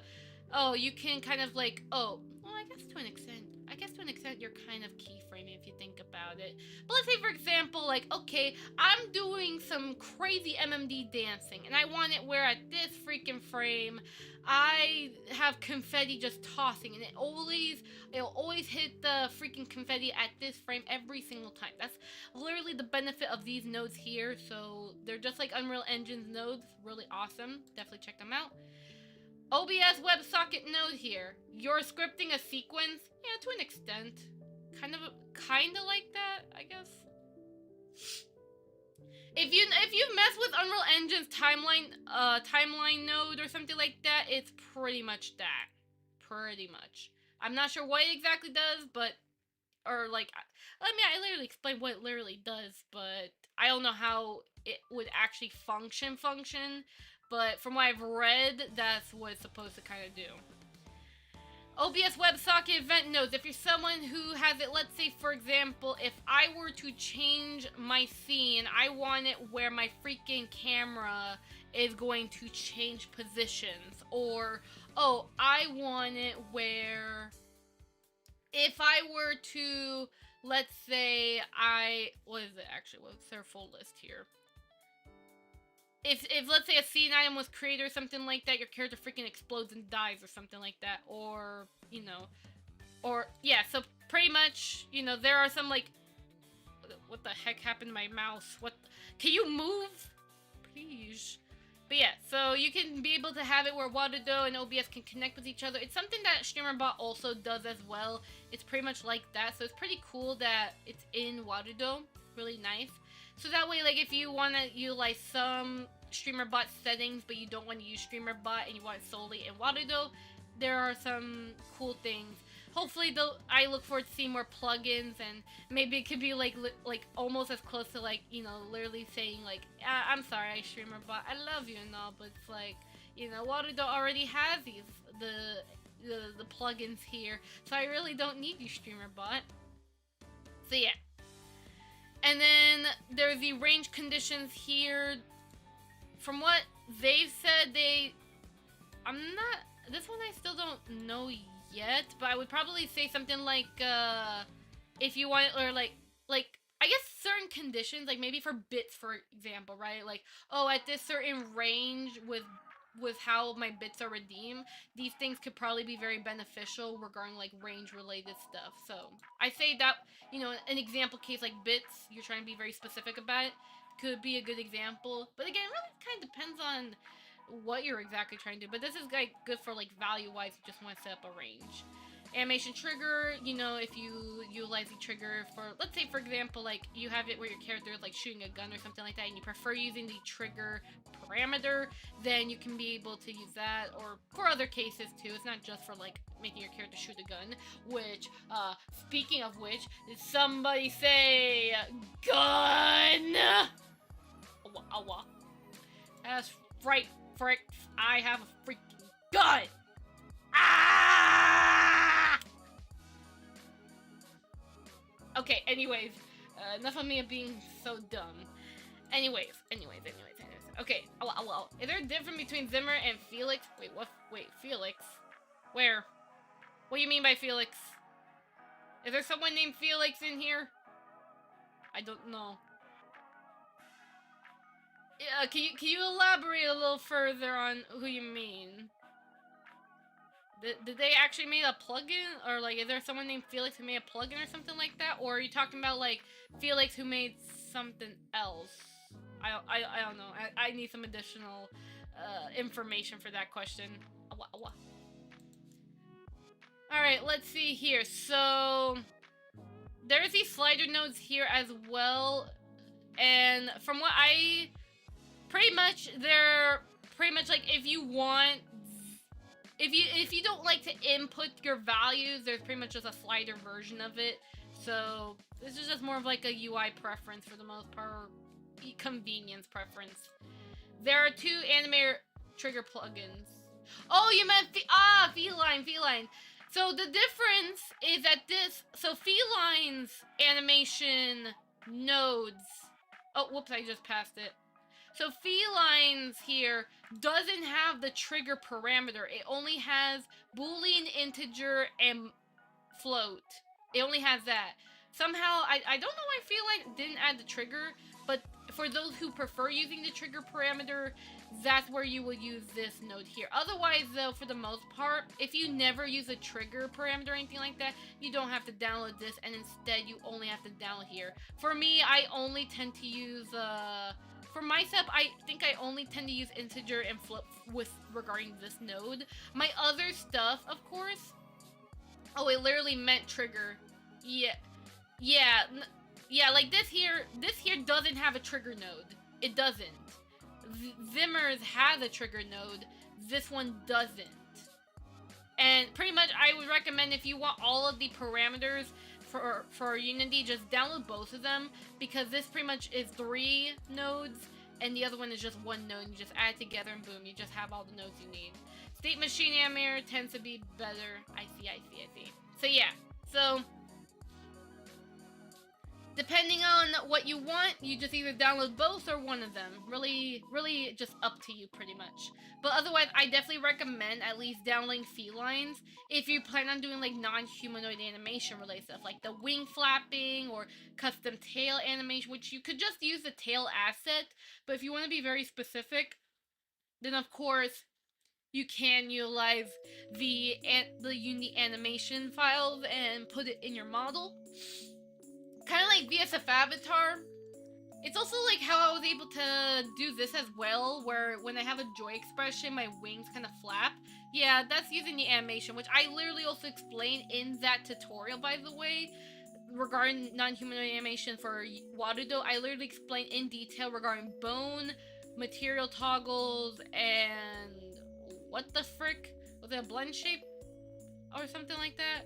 oh, you can kind of like, oh, well, I guess to an extent you're kind of keyframing if you think about it. But let's say, for example, like, okay, I'm doing some crazy MMD dancing, and I want it where at this freaking frame, I have confetti just tossing, and it'll always hit the freaking confetti at this frame every single time. That's literally the benefit of these nodes here. So they're just like Unreal Engine's nodes, really awesome. Definitely check them out. OBS WebSocket node here. You're scripting a sequence, yeah, to an extent. Kind of like that, I guess. If you mess with Unreal Engine's timeline node or something like that, it's pretty much that. Pretty much. I'm not sure what it exactly does, but I literally explain what it literally does, but I don't know how it would actually function. But from what I've read, that's what it's supposed to kind of do. OBS WebSocket event nodes. If you're someone who has it, let's say, for example, if I were to change my scene, I want it where my freaking camera is going to change positions. Or, oh, I want it where if I were to, let's say, what is it actually? What's their full list here? If let's say a scene item was created or something like that, your character freaking explodes and dies or something like that, or, yeah, so pretty much, there are some, like, what the heck happened to my mouse? Can you move? Please. But yeah, so you can be able to have it where Warudo and OBS can connect with each other. It's something that StreamerBot also does as well. It's pretty much like that, so it's pretty cool that it's in Warudo. Really nice. So that way, like, if you want to utilize some StreamerBot settings, but you don't want to use StreamerBot and you want it solely in Warudo, there are some cool things. Hopefully, I look forward to seeing more plugins, and maybe it could be, like almost as close to, like, literally saying, like, I'm sorry, StreamerBot, I love you and all, but it's like, Warudo already has the plugins here, so I really don't need you, StreamerBot. So, yeah. And then there's the range conditions here. From what they've said, this one I still don't know yet, but I would probably say something like, if you want, or like, I guess certain conditions, like maybe for bits, for example, right? Like, oh, at this certain range with how my bits are redeemed, these things could probably be very beneficial regarding, like, range-related stuff. So, I say that, an example case like bits, you're trying to be very specific about it, could be a good example. But again, it really kind of depends on what you're exactly trying to do. But this is, like, good for, like, value-wise, you just want to set up a range. Animation trigger, if you utilize the trigger for, let's say, for example, like, you have it where your character is, like, shooting a gun or something like that, and you prefer using the trigger parameter, then you can be able to use that, or for other cases, too. It's not just for, like, making your character shoot a gun, which, speaking of which, did somebody say, gun? Awa. That's right, frick, I have a freaking gun! Ah! Okay, anyways, enough of me being so dumb. Anyways. Okay, well, is there a difference between Zimmer and Felix? Wait, what? Wait, Felix? Where? What do you mean by Felix? Is there someone named Felix in here? I don't know. Can you elaborate a little further on who you mean? Did they actually make a plugin? Or, like, is there someone named Felix who made a plugin or something like that? Or are you talking about, like, Felix who made something else? I don't know. I need some additional information for that question. Alright, let's see here. So, there's these slider nodes here as well, and from what I pretty much they're pretty much like if you don't like to input your values, there's pretty much just a slider version of it. So this is just more of like a UI preference for the most part, or convenience preference. There are 2 anime trigger plugins. Oh, you meant feline. So the difference is that feline's animation nodes. Oh, whoops! I just passed it. So felines here doesn't have the trigger parameter. It only has Boolean, integer, and float. It only has that. Somehow, I don't know why feline didn't add the trigger, but for those who prefer using the trigger parameter, that's where you will use this node here. Otherwise, though, for the most part, if you never use a trigger parameter or anything like that, you don't have to download this, and instead you only have to download here. For me, I only tend to use for my setup, I think I only tend to use integer and float with regarding this node. My other stuff, of course. Oh, it literally meant trigger. Yeah, like this here doesn't have a trigger node. It doesn't. Zimmer's has a trigger node. This one doesn't. And pretty much, I would recommend if you want all of the parameters for Unity, just download both of them, because this pretty much is 3 nodes and the other one is just 1 node. You just add it together and boom, you just have all the nodes you need. State machine animator tends to be better. I see. So yeah, so depending on what you want, you just either download both or one of them. Really just up to you pretty much. But otherwise, I definitely recommend at least downloading felines if you plan on doing like non-humanoid animation related stuff, like the wing flapping or custom tail animation, which you could just use the tail asset. But if you want to be very specific, then of course you can utilize the Unity animation files and put it in your model. Kind of like VSF Avatar. It's also like how I was able to do this as well, where when I have a joy expression, my wings kind of flap. Yeah, that's using the animation, which I literally also explained in that tutorial, by the way, regarding non-humanoid animation for Warudo. I literally explained in detail regarding bone, material toggles, and what the frick? Was it a blend shape? Or something like that?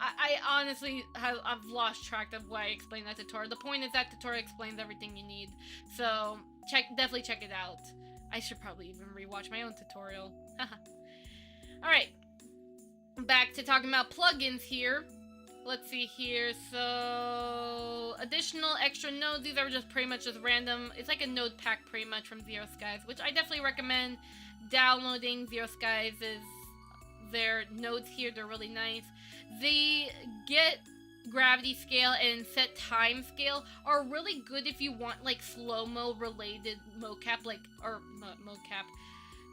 I honestly I've lost track of why I explained that tutorial. The point is that tutorial explains everything you need. So definitely check it out. I should probably even rewatch my own tutorial. Alright. Back to talking about plugins here. Let's see here. So additional extra nodes. These are just pretty much just random. It's like a node pack pretty much from Zero Skies, which I definitely recommend downloading. Zero Skies is their nodes here. They're really nice. The get gravity scale and set time scale are really good if you want like slow-mo related mocap, like, or mocap.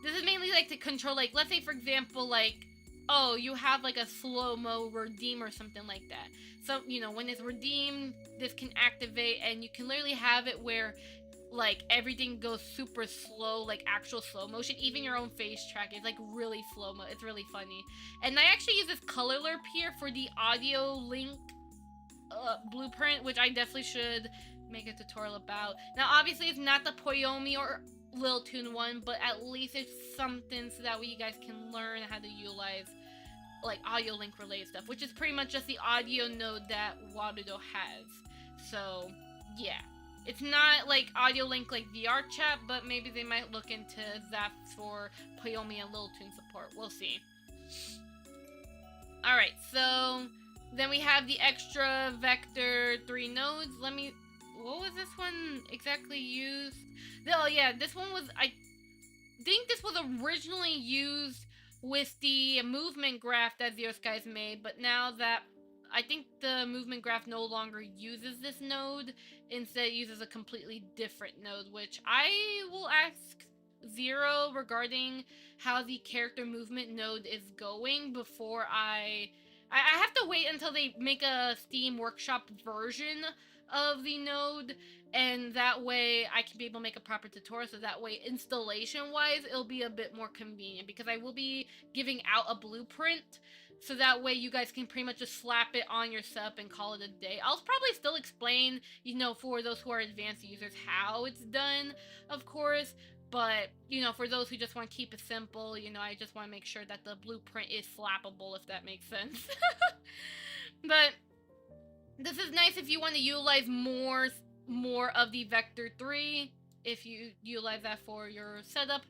This is mainly like to control, like, let's say for example, like, oh, you have like a slow-mo redeem or something like that. So, you know, when it's redeemed, this can activate, and you can literally have it where like everything goes super slow, like actual slow motion. Even your own face track is like really slow mo. It's really funny. And I actually use this color lerp here for the audio link blueprint, which I definitely should make a tutorial about. Now obviously it's not the Poyomi or Lil Tune one, but at least it's something so that way you guys can learn how to utilize like audio link related stuff, which is pretty much just the audio node that Warudo has. So yeah, it's not like audio link like VR chat, but maybe they might look into that for Poyomi and Lil Tune support. We'll see. Alright, so then we have the extra vector 3 nodes. What was this one exactly used? Oh yeah, this one was, I think this was originally used with the movement graph that Zero Skies made, but now that I think the movement graph no longer uses this node, instead it uses a completely different node, which I will ask Zero regarding how the character movement node is going before I have to wait until they make a Steam Workshop version of the node, and that way I can be able to make a proper tutorial, so that way installation wise it'll be a bit more convenient, because I will be giving out a blueprint, so that way you guys can pretty much just slap it on your sub and call it a day. I'll probably still explain, you know, for those who are advanced users how it's done, of course, but, you know, for those who just want to keep it simple, you know, I just want to make sure that the blueprint is slappable, if that makes sense. But this is nice if you want to utilize more of the Vector 3, if you utilize that for your setup.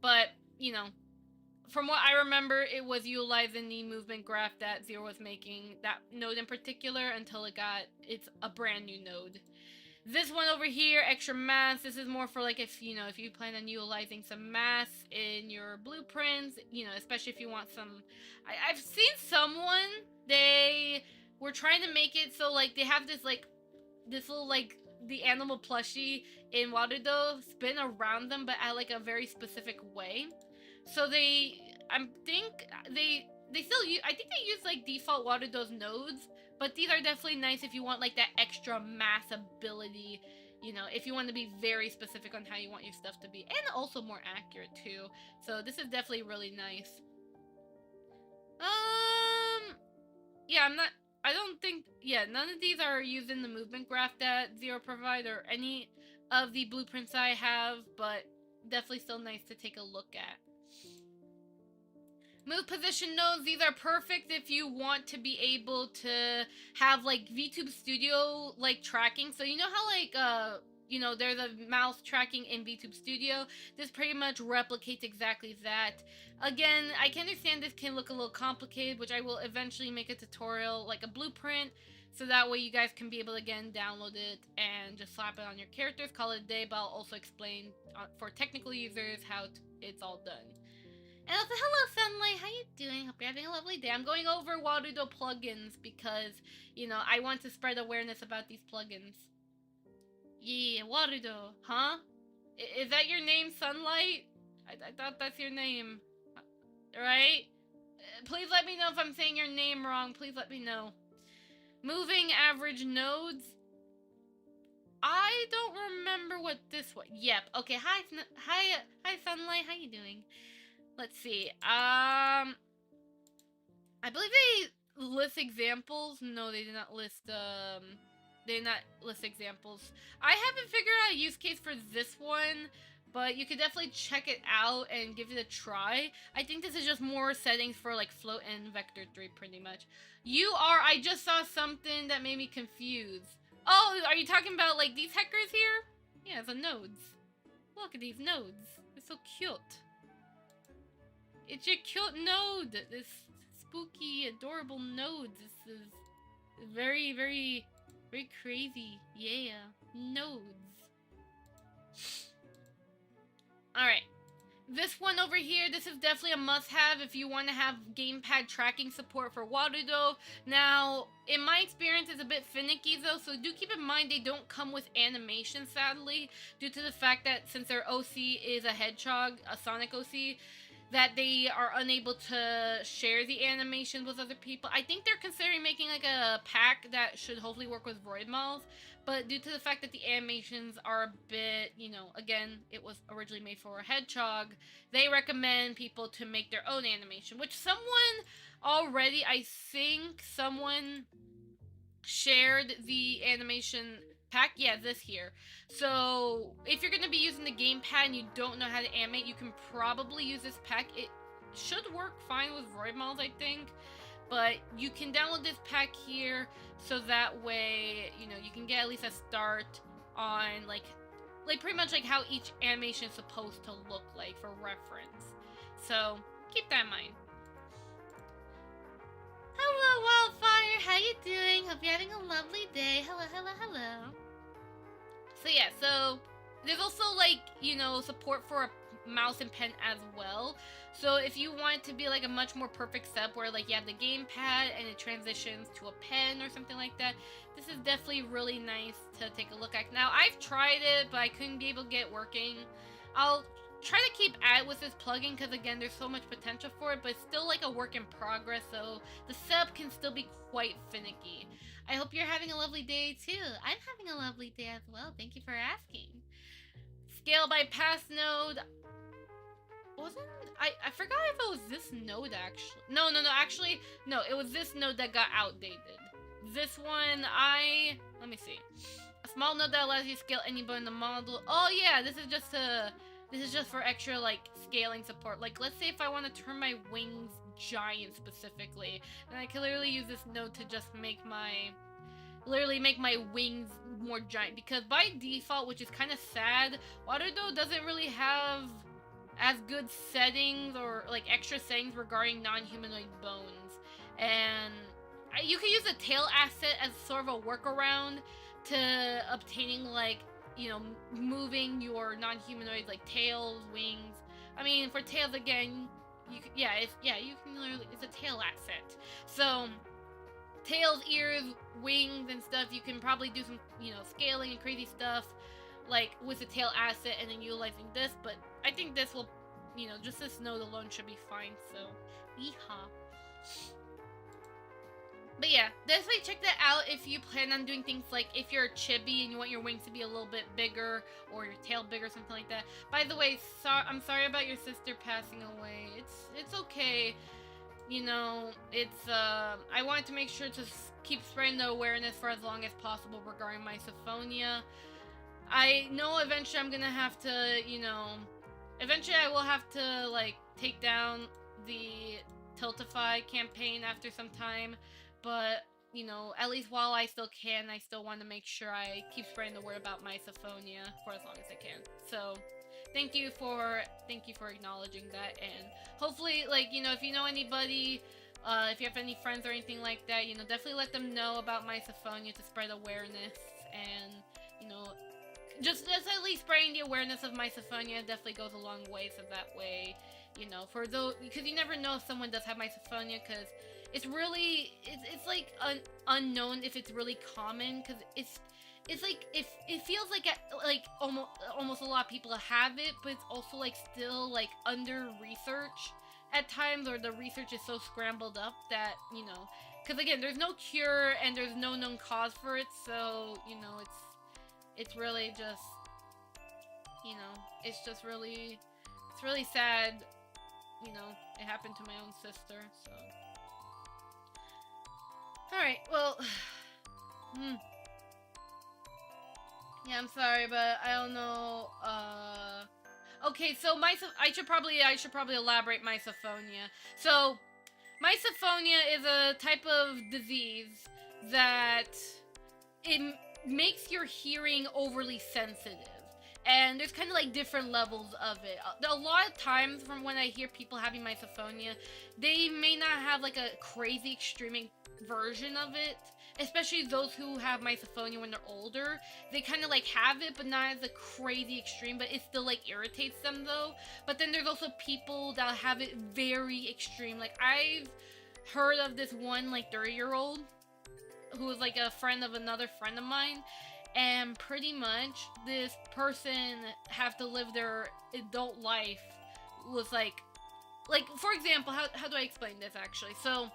But, you know, from what I remember, it was utilizing the movement graph that Zero was making, that node in particular, until it's a brand new node. This one over here, extra mass, this is more for like if you plan on utilizing some mass in your blueprints, you know, especially if you want some. I've seen someone, they were trying to make it so like they have this little like the animal plushie in Warudo spin around them, but at like a very specific way. So I think they use like default Warudo's nodes, but these are definitely nice if you want like that extra mass ability, you know, if you want to be very specific on how you want your stuff to be, and also more accurate too. So this is definitely really nice. Yeah, none of these are using the movement graph that Zero provide or any of the blueprints I have, but definitely still nice to take a look at. Move position nodes, these are perfect if you want to be able to have like VTube Studio like tracking. So you know how like you know, there's a mouse tracking in VTube Studio. This pretty much replicates exactly that. Again, I can understand this can look a little complicated, which I will eventually make a tutorial, like a blueprint, so that way you guys can be able to, again, download it and just slap it on your characters, call it a day, but I'll also explain for technical users how it's all done. And also, hello Sunlight, how you doing? Hope you're having a lovely day. I'm going over Warudo plugins because, you know, I want to spread awareness about these plugins. Yeah, Warudo, huh? Is that your name, Sunlight? I thought that's your name. Right? Please let me know if I'm saying your name wrong. Please let me know. Moving average nodes. I don't remember what this was. Yep. Okay. Hi, Sunlight. How you doing? Let's see. I believe they list examples. No, they did not list. They did not list examples. I haven't figured out a use case for this one, but you could definitely check it out and give it a try. I think this is just more settings for like float and Vector 3 pretty much. I just saw something that made me confused. Oh, are you talking about like these hackers here? Yeah, the nodes. Look at these nodes. They're so cute. It's your cute node. This spooky, adorable node. This is very, very, very crazy. Yeah, nodes. Alright, this one over here, this is definitely a must-have if you want to have gamepad tracking support for Warudo. Now, in my experience, it's a bit finicky though, so do keep in mind they don't come with animation, sadly, due to the fact that since their OC is a hedgehog, a Sonic OC, that they are unable to share the animations with other people. I think they're considering making like a pack that should hopefully work with Void Malls, but due to the fact that the animations are a bit, you know, again, it was originally made for a hedgehog, they recommend people to make their own animation, which I think someone shared the animation pack. Yeah, this here. So if you're going to be using the gamepad and you don't know how to animate, you can probably use this pack. It should work fine with Void Malls, I think. But you can download this pack here, so that way, you know, you can get at least a start on, like pretty much like how each animation is supposed to look like for reference. So, keep that in mind. Hello, Wildfire! How you doing? Hope you're having a lovely day. Hello, hello, hello. So yeah, so there's also, like, you know, support for a mouse and pen as well. So if you want it to be like a much more perfect step where like you have the gamepad and it transitions to a pen or something like that, this is definitely really nice to take a look at. Now, I've tried it, but I couldn't be able to get it working. I'll try to keep at it with this plugin, because again, there's so much potential for it, but it's still like a work in progress, so the setup can still be quite finicky. I hope you're having a lovely day too. I'm having a lovely day as well. Thank you for asking. Scale by pass node. Wasn't I forgot if it was this node actually. No, actually, no, it was this node that got outdated. This one, let me see. A small node that allows you to scale anybody in the model. Oh yeah, this is just for extra like scaling support. Like let's say if I want to turn my wings giant specifically, then I can literally use this node to just make my wings more giant, because by default, which is kind of sad, Waterdo doesn't really have as good settings or like extra settings regarding non-humanoid bones, and you can use the tail asset as sort of a workaround to obtaining like, you know, moving your non-humanoid like tails, wings. I mean, for tails again, you can, you can literally, it's a tail asset. So tails, ears, wings, and stuff, you can probably do some, you know, scaling and crazy stuff like with the tail asset and then utilizing this, but I think this will, you know, just this node alone should be fine, so yeehaw. But yeah, definitely check that out if you plan on doing things like if you're a chibi and you want your wings to be a little bit bigger or your tail bigger, something like that. By the way, I'm sorry about your sister passing away. It's okay. You know, it's I wanted to make sure to keep spreading the awareness for as long as possible regarding misophonia. I know eventually I'm gonna have to, you know, eventually I will have to like take down the Tiltify campaign after some time, but you know, at least while I still can, I still want to make sure I keep spreading the word about misophonia for as long as I can. So thank you for acknowledging that, and hopefully, like, you know, if you know anybody, if you have any friends or anything like that, you know, definitely let them know about misophonia to spread awareness, and you know, just at least spreading the awareness of misophonia definitely goes a long way, so that way, you know, for those, because you never know if someone does have misophonia, because it's really, it's like unknown if it's really common, because it's like, if it feels like almost a lot of people have it, but it's also like still like under research at times, or the research is so scrambled up that, you know, because again, there's no cure and there's no known cause for it, so, you know, it's really just, you know, it's really sad, you know, it happened to my own sister, so. Alright, well, yeah, I'm sorry, but I don't know, okay, so I should probably elaborate misophonia. So, misophonia is a type of disease that it makes your hearing overly sensitive. And there's kind of like different levels of it. A lot of times from when I hear people having misophonia, they may not have like a crazy extreme version of it. Especially those who have misophonia when they're older. They kind of like have it, but not as a crazy extreme, but it still like irritates them though. But then there's also people that have it very extreme. Like I've heard of this one like 30-year-old who was like a friend of another friend of mine, and pretty much this person have to live their adult life with like for example, how do I explain this actually? So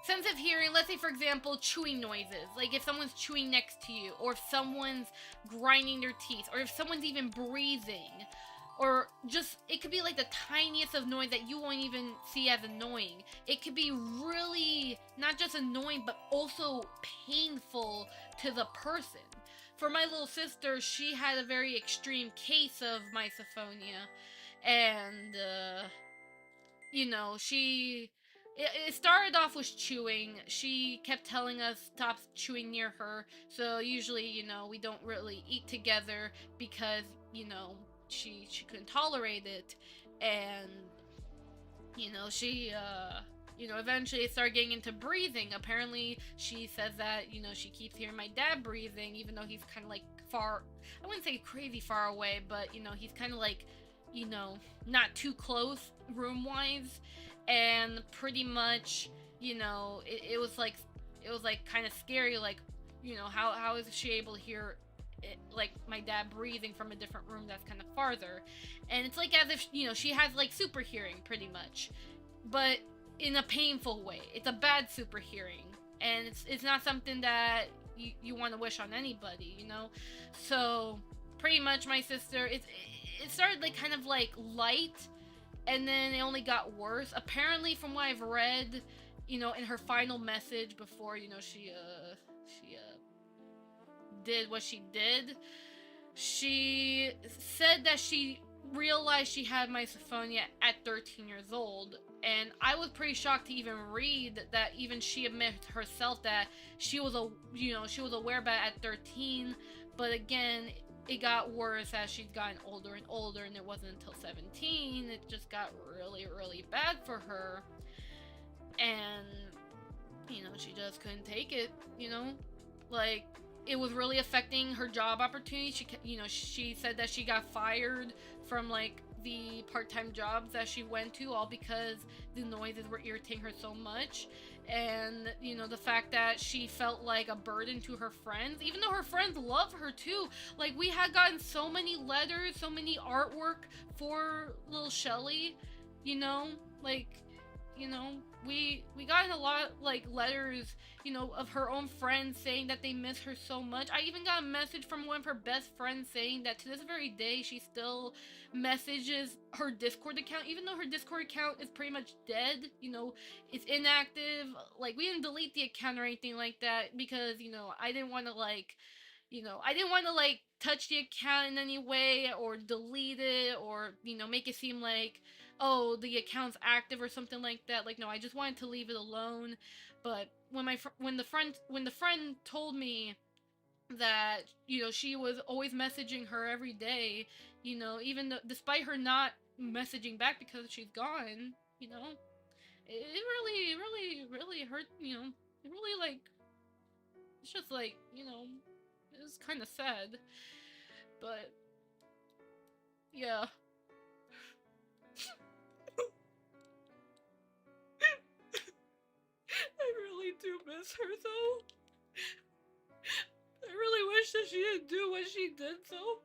sense of hearing, let's say for example chewing noises, like if someone's chewing next to you, or if someone's grinding their teeth, or if someone's even breathing, or just, it could be like the tiniest of noise that you won't even see as annoying. It could be really not just annoying, but also painful to the person. For my little sister, she had a very extreme case of misophonia, and you know, it started off with chewing. She kept telling us stop chewing near her, so usually, you know, we don't really eat together because, you know, she couldn't tolerate it, and you know, she you know, eventually started getting into breathing. Apparently she says that, you know, she keeps hearing my dad breathing even though he's kind of like far, I wouldn't say crazy far away, but you know, he's kind of like, you know, not too close room wise, and pretty much, you know, it was like kind of scary, like, you know, how is she able to hear like my dad breathing from a different room that's kind of farther, and it's like as if she has like super hearing pretty much, but in a painful way. It's a bad super hearing, and it's not something that you want to wish on anybody, So pretty much my sister, it started like kind of like light, and then it only got worse. Apparently, from what I've read, in her final message before she did what she did, she said that she realized she had misophonia at 13 years old, and I was pretty shocked to even read that even she admitted herself that she was aware about it at 13, but again, it got worse as she's gotten older and older, and it wasn't until 17 it just got really, really bad for her, and she just couldn't take it, like it was really affecting her job opportunity. She said that she got fired from like the part-time jobs that she went to, all because the noises were irritating her so much. And the fact that she felt like a burden to her friends, even though her friends love her too. Like, we had gotten so many letters, so many artwork for little Shelly, like, we got a lot like letters, of her own friends saying that they miss her so much. I even got a message from one of her best friends saying that to this very day she still messages her Discord account, even though her Discord account is pretty much dead. It's inactive. Like, we didn't delete the account or anything like that because I didn't want to like touch the account in any way or delete it or make it seem like, oh, the account's active or something like that. Like, no, I just wanted to leave it alone. But when the friend told me that she was always messaging her every day, even though, despite her not messaging back because she's gone, it really, really, really hurt. It really, like, it's just like, it was kind of sad. But yeah. I really do miss her, though. I really wish that she didn't do what she did, though.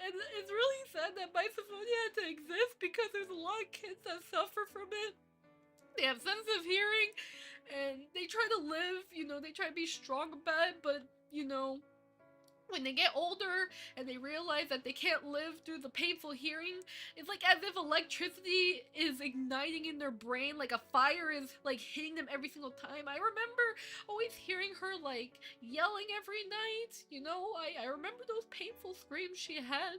And it's really sad that misophonia had to exist because there's a lot of kids that suffer from it. They have sensitive hearing, and they try to live, they try to be strong about it, but, when they get older and they realize that they can't live through the painful hearing, it's like as if electricity is igniting in their brain, like a fire is like hitting them every single time. I remember always hearing her like yelling every night, I remember those painful screams she had.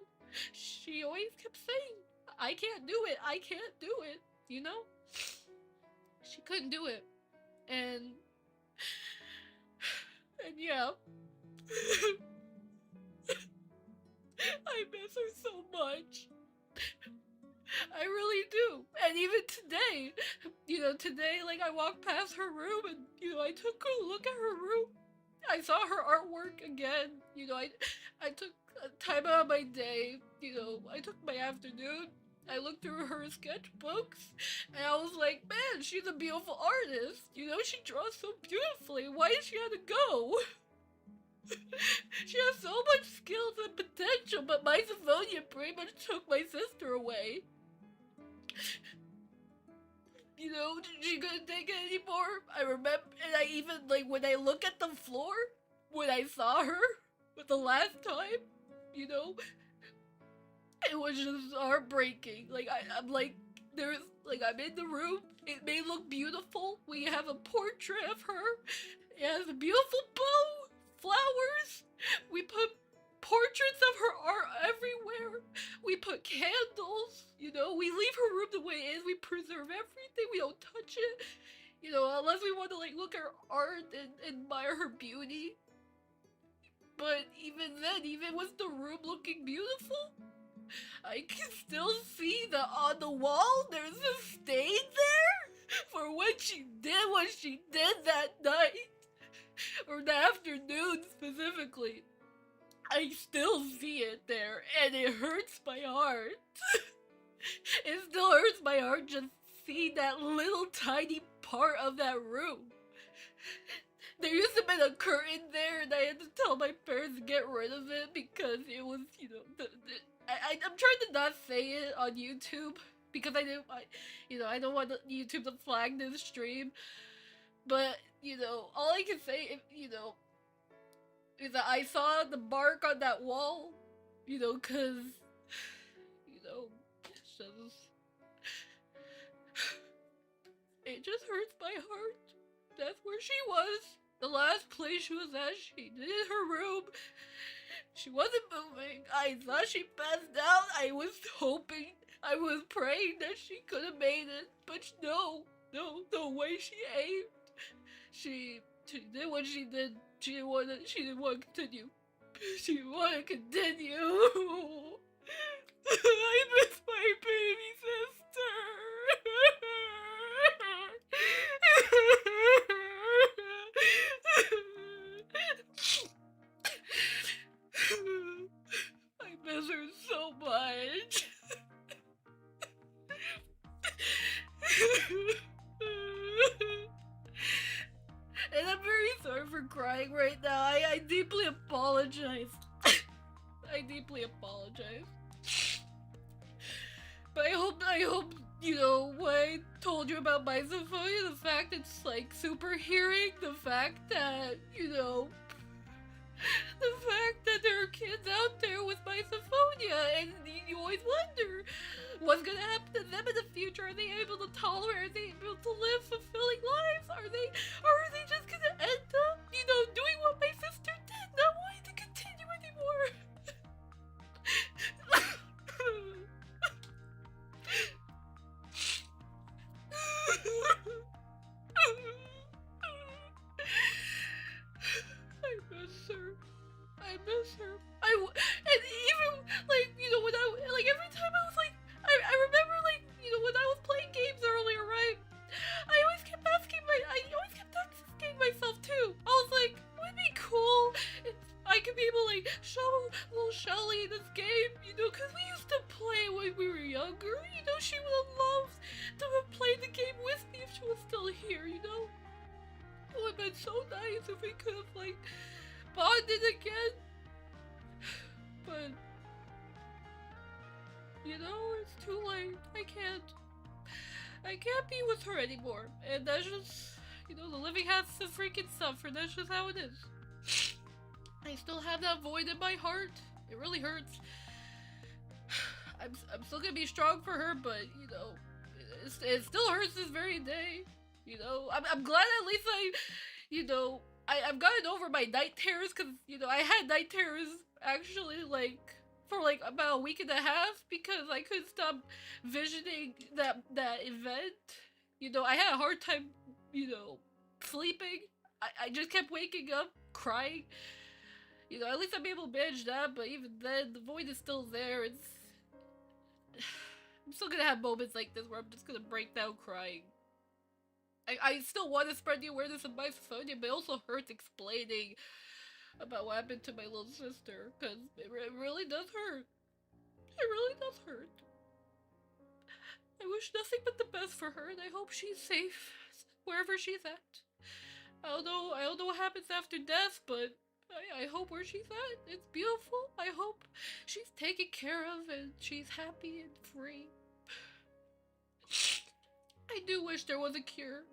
She always kept saying, I can't do it, I can't do it, She couldn't do it. And yeah. I miss her so much. I really do. And even today, today, like, I walked past her room and, I took a look at her room. I saw her artwork again. I took time out of my day. I took my afternoon. I looked through her sketchbooks, and I was like, man, she's a beautiful artist. She draws so beautifully. Why did she have to go? She has so much skills and potential, but misophonia pretty much took my sister away. She couldn't take it anymore. I remember, and I even, like, when I look at the floor, when I saw her for the last time, it was just heartbreaking. Like, I'm like, I'm in the room, it may look beautiful, we have a portrait of her, it has a beautiful bow, flowers, we put portraits of her art everywhere, we put candles, we leave her room the way it is, we preserve everything, we don't touch it, unless we want to, like, look at her art and admire her beauty. But even then, even with the room looking beautiful, I can still see that on the wall there's a stain there for what she did that night. Or the afternoon specifically. I still see it there, and it hurts my heart. It still hurts my heart just seeing that little tiny part of that room. there used to be a curtain there, and I had to tell my parents to get rid of it because it was, you know, I'm trying to not say it on YouTube because I don't want YouTube to flag this stream. But you know, all I can say, is that I saw the mark on that wall, you know, cause, you know, it just hurts my heart. That's where she was. The last place she was at, she did in her room. She wasn't moving. I thought she passed out. I was hoping, I was praying that she could have made it. But no, the way she aimed. She did what she did. She didn't want to continue. She didn't want to continue. I miss my baby sister. I miss her so much. And I'm very sorry for crying right now. I deeply apologize. I deeply apologize. But I hope, you know, what I told you about misophonia, the fact it's like super hearing, the fact that, you know, the fact that there are kids out there with misophonia, and you always wonder what's gonna happen to them in the future. Are they able to tolerate? Are they able to live fulfilling lives? Or are they just gonna end up, you know, doing what my sister did, not wanting to continue anymore? I miss her. And even, like, you know, when every time I was like, I remember, like, you know, when I was playing games earlier, right? I always kept asking myself, too. I was like, would it be cool if I could be able to, like, show little Shelly in this game, you know, because we used to play when we were younger, you know, she would have loved to have played the game with me if she was still here, you know? It would have been so nice if we could have, like, bonded again. But, you know, it's too late. I can't be with her anymore. And that's just, you know, the living has to freaking suffer. That's just how it is. I still have that void in my heart. It really hurts. I'm still gonna be strong for her, but, you know, it still hurts this very day. You know, I'm glad at least you know, I've gotten over my night terrors, because, you know, I had night terrors actually, like, for, like, about a week and a half, because I couldn't stop visioning that event. You know, I had a hard time, you know, sleeping. I just kept waking up, crying. You know, at least I'm able to manage that, but even then, the void is still there. I'm still gonna have moments like this where I'm just gonna break down crying. I still want to spread the awareness of misophonia, but it also hurts explaining about what happened to my little sister, because it really does hurt. It really does hurt. I wish nothing but the best for her, and I hope she's safe wherever she's at. I don't know what happens after death, but I hope where she's at, it's beautiful. I hope she's taken care of and she's happy and free. I do wish there was a cure.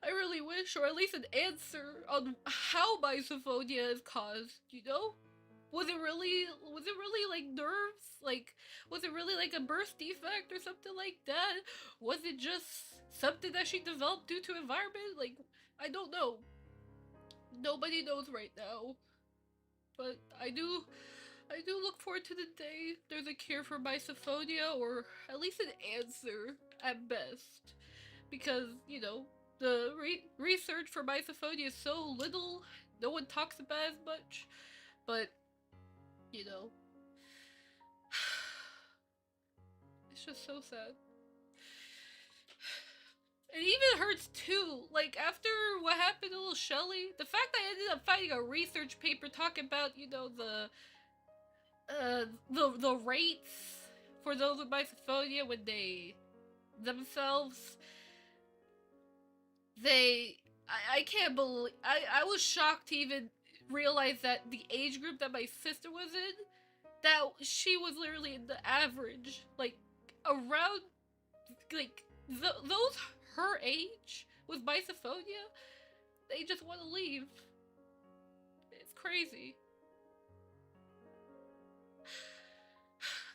I really wish, or at least an answer on how misophonia is caused, you know? Was it really like nerves? Like, was it really like a birth defect or something like that? Was it just something that she developed due to environment? Like, I don't know. Nobody knows right now. But I do look forward to the day there's a cure for misophonia, or at least an answer at best. Because, you know, the research for misophonia is so little, no one talks about it as much. But, you know, it's just so sad. It even hurts too, like, after what happened to little Shelly, the fact that I ended up finding a research paper talking about, you know, the rates for those with misophonia when they themselves, I can't believe I was shocked to even realize that the age group that my sister was in, that she was literally in the average, like around like those her age with misophonia, they just want to leave. It's crazy.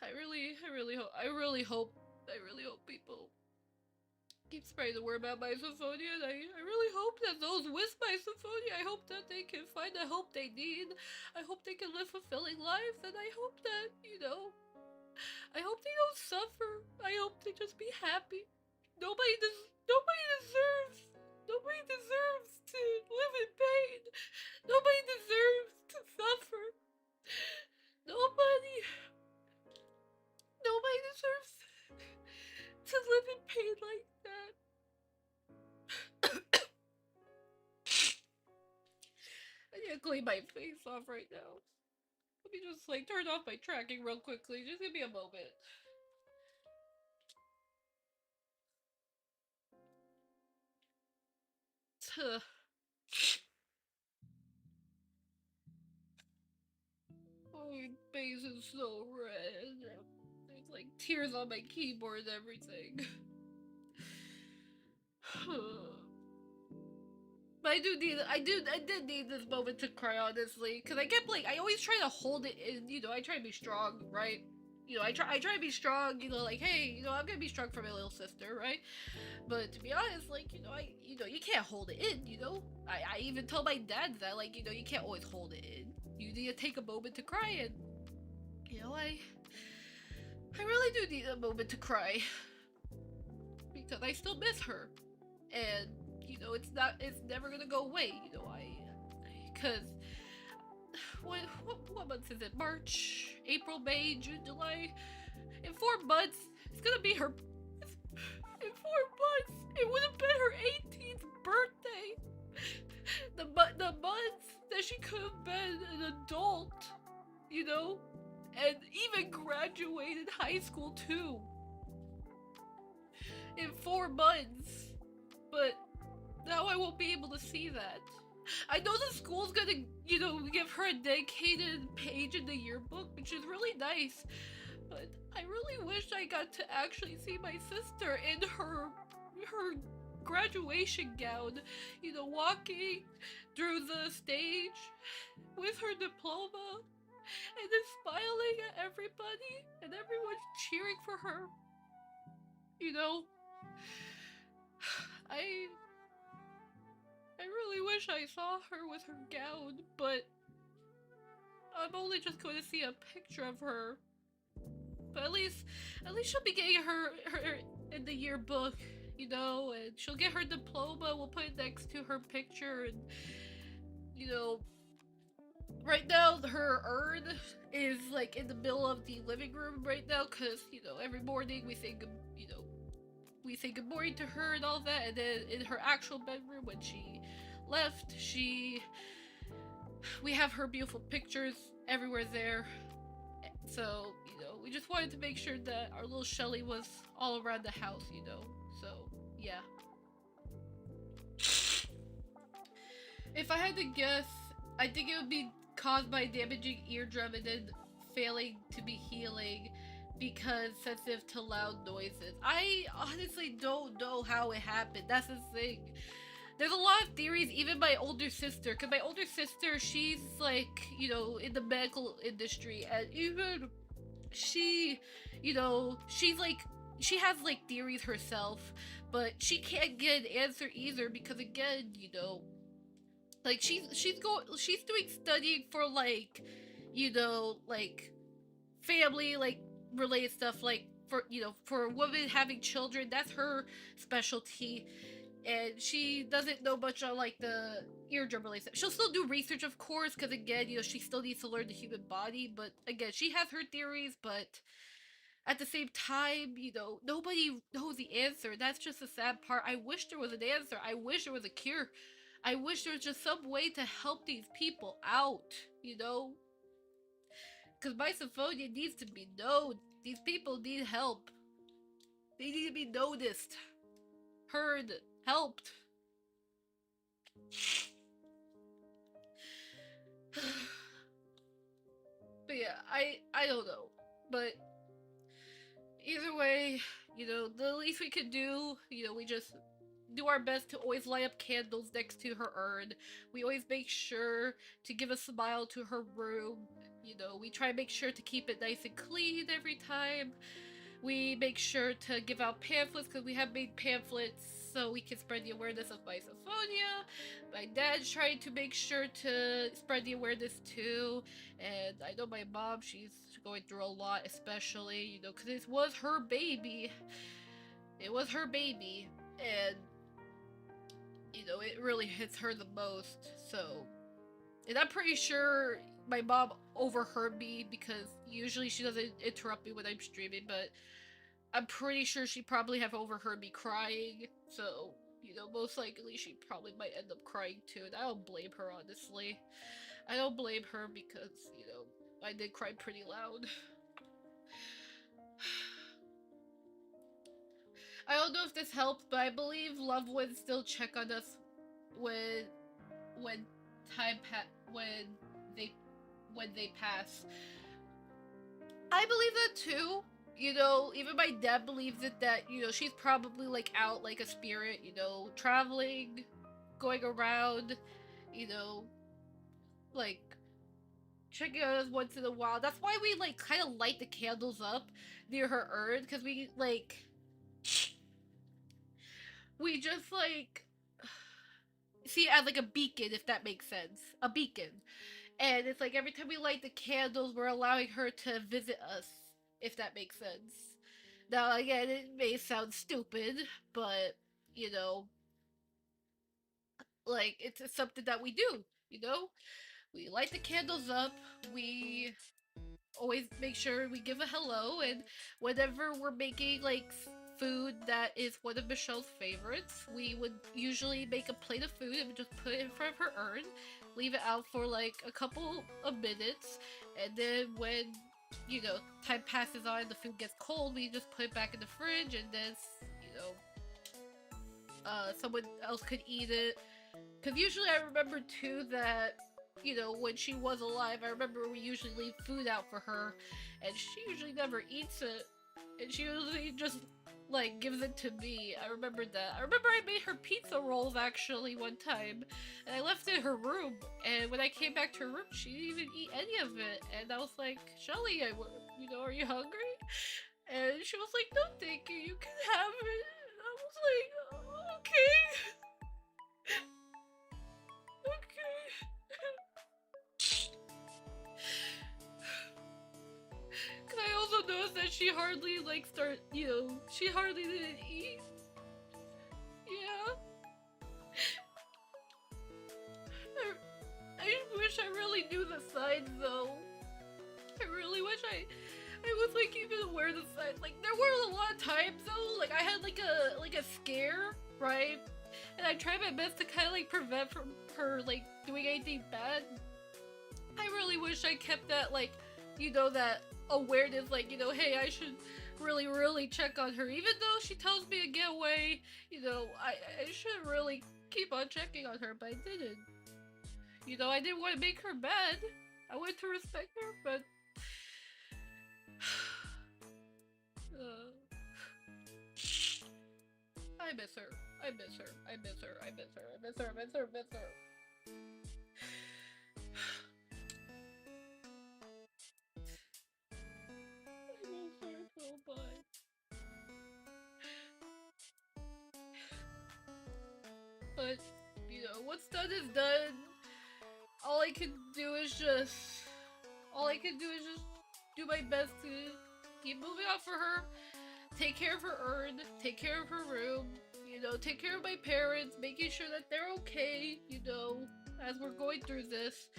I really hope people keep spreading the word about misophonia, and I really hope that those with misophonia, I hope that they can find the help they need. I hope they can live fulfilling lives, and I hope that, I hope they don't suffer. I hope they just be happy. Nobody deserves to live in pain. Nobody deserves to suffer. Nobody deserves to live in pain like that. I need to clean my face off right now. Let me just turn off my tracking real quickly. Just give me a moment. Oh, my face is so red. There's tears on my keyboard and everything. But I did need this moment to cry, honestly, because I kept I always try to hold it in. I try to be strong, right? I try to be strong. Hey, I'm gonna be strong for my little sister, right? But to be honest, you can't hold it in. I even told my dad that, you can't always hold it in. You need to take a moment to cry, and I really do need a moment to cry because I still miss her, and it's never gonna go away. Because what month is it? March, April, May, June, July. In 4 months, it's gonna be her. In 4 months, it would have been her 18th birthday. The months that she could have been an adult, and even graduated high school too. In 4 months, but now I won't be able to see that. I know the school's gonna, give her a dedicated page in the yearbook, which is really nice, but I really wish I got to actually see my sister in her graduation gown, walking through the stage with her diploma, and then smiling at everybody, and everyone's cheering for her. I really wish I saw her with her gown, but I'm only just going to see a picture of her. But at least she'll be getting her in the yearbook, and she'll get her diploma. We'll put it next to her picture, and right now her urn is in the middle of the living room right now, because every morning we say good morning to her and all that, and then in her actual bedroom when she left, we have her beautiful pictures everywhere there. So, we just wanted to make sure that our little Shelly was all around the house, so yeah. If I had to guess, I think it would be caused by damaging eardrum and then failing to be healing because sensitive to loud noises. I honestly don't know how it happened. That's the thing. There's a lot of theories, even my older sister, because my older sister, she's in the medical industry, and even she, she has theories herself, but she can't get an answer either because again, she's doing studying for family related stuff, for women having children. That's her specialty, and she doesn't know much on the eardrum related stuff. She'll still do research, of course, because again, she still needs to learn the human body. But again, she has her theories, but at the same time, nobody knows the answer. That's just the sad part. I wish there was an answer. I wish there was a cure. I wish there was just some way to help these people out, because misophonia needs to be known. These people need help. They need to be noticed, heard, helped. But yeah, I don't know. But either way, the least we could do, we just do our best to always light up candles next to her urn. We always make sure to give a smile to her room. We try to make sure to keep it nice and clean every time. We make sure to give out pamphlets because we have made pamphlets so we can spread the awareness of misophonia. My dad's trying to make sure to spread the awareness too. And I know my mom, she's going through a lot, especially, because it was her baby. It was her baby. And, it really hits her the most. So, and I'm pretty sure my mom overheard me because usually she doesn't interrupt me when I'm streaming, but I'm pretty sure she probably have overheard me crying. So, most likely she probably might end up crying too. And I don't blame her, honestly. I don't blame her because, I did cry pretty loud. I don't know if this helps, but I believe loved ones still check on us when they pass. I believe that too. Even my dad believes it that, she's probably like out like a spirit, traveling, going around, like checking on us once in a while. That's why we like kind of light the candles up near her urn, because we just like see it as like a beacon, if that makes sense. A beacon. And it's like every time we light the candles, we're allowing her to visit us, if that makes sense. Now, again, it may sound stupid, but, like, it's something that we do, We light the candles up, we always make sure we give a hello, and whenever we're making, like, food that is one of Michelle's favorites, we would usually make a plate of food and just put it in front of her urn, leave it out for like a couple of minutes, and then when time passes on and the food gets cold, we just put it back in the fridge, and then someone else could eat it. Because usually I remember too that when she was alive, I remember we usually leave food out for her, and she usually never eats it, and she usually just like gives it to me. I remember that. I remember I made her pizza rolls actually one time, and I left it in her room, and when I came back to her room, she didn't even eat any of it, and I was like, Shelly, are you hungry? And she was like, no thank you, you can have it. And I was like, oh, okay. Okay. Cause I also noticed that she hardly she hardly didn't eat. Yeah. I wish I really knew the signs though. I really wish I was like even aware of the signs. Like there were a lot of times though, like I had like a scare, right? And I tried my best to kind of like prevent from her like doing anything bad. I really wish I kept that like, that awareness, like, hey, I should really check on her. Even though she tells me to get away, I should really keep on checking on her, but I didn't. I didn't want to make her mad. I wanted to respect her, but I miss her. I miss her. I miss her. I miss her. I miss her. I miss her. I miss her. I miss her so much. But, what's done is done. All I can do is just do my best to keep moving on for her, take care of her urn, take care of her room, take care of my parents, making sure that they're okay, as we're going through this.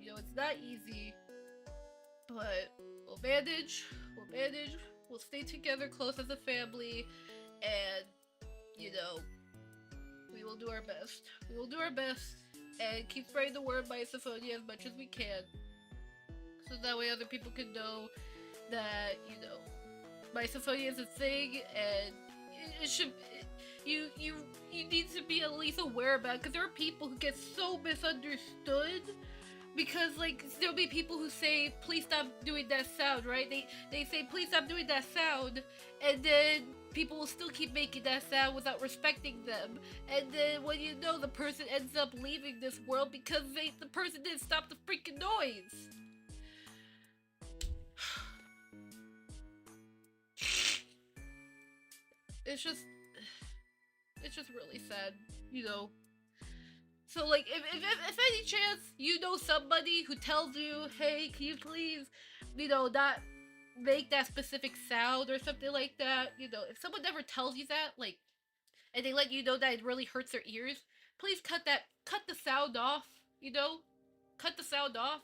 It's not easy, but we'll manage, we'll stay together close as a family, and, we will do our best. We will do our best and keep spreading the word by misophonia as much as we can. So that way other people can know that, misophonia is a thing, and you need to be at least aware about, because there are people who get so misunderstood, because like there'll be people who say please stop doing that sound, right? They say please stop doing that sound, and then people will still keep making that sound without respecting them, and then when you know, the person ends up leaving this world because the person didn't stop the freaking noise. It's just really sad, you know. So like, if any chance you know somebody who tells you, hey, can you please, you know, not make that specific sound or something like that, you know, if someone never tells you that, like, and they let you know that it really hurts their ears, please cut the sound off, you know? Cut the sound off.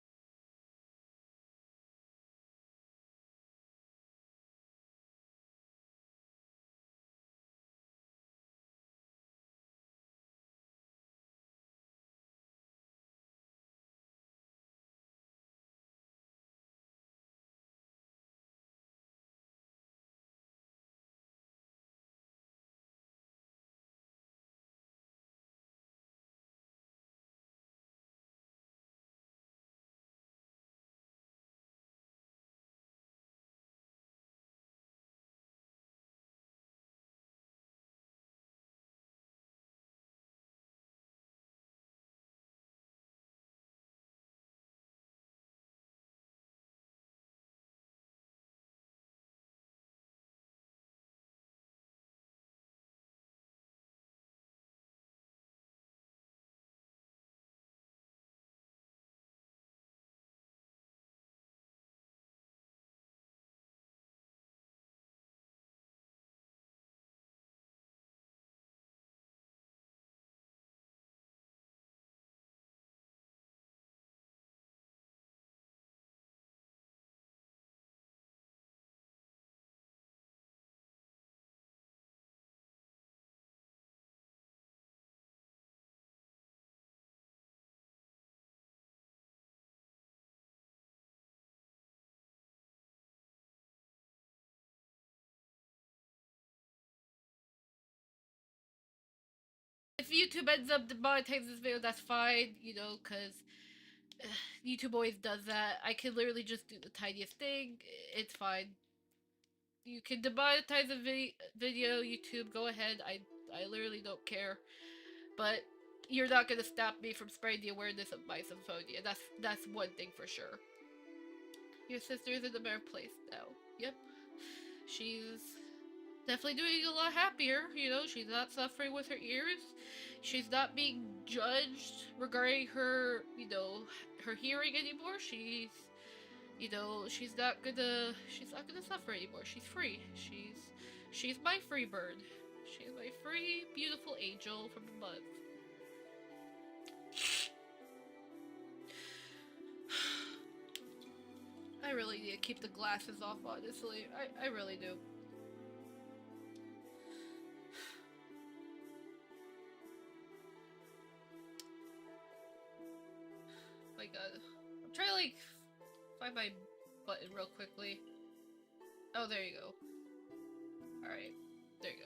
If YouTube ends up demonetizing this video, that's fine, you know, because YouTube always does that. I can literally just do the tiniest thing. It's fine. You can demonetize a video, YouTube, go ahead. I literally don't care. But you're not gonna stop me from spreading the awareness of misophonia. That's one thing for sure. Your sister is in a better place now. Yep. She's definitely doing a lot happier, you know, she's not suffering with her ears. She's not being judged regarding her, you know, her hearing anymore. You know, she's not gonna suffer anymore. She's free. She's my free bird. She's my free, beautiful angel from above. I really need to keep the glasses off, honestly. I really do. My god. I'm trying to, like, find my button real quickly. Oh, there you go. Alright. There you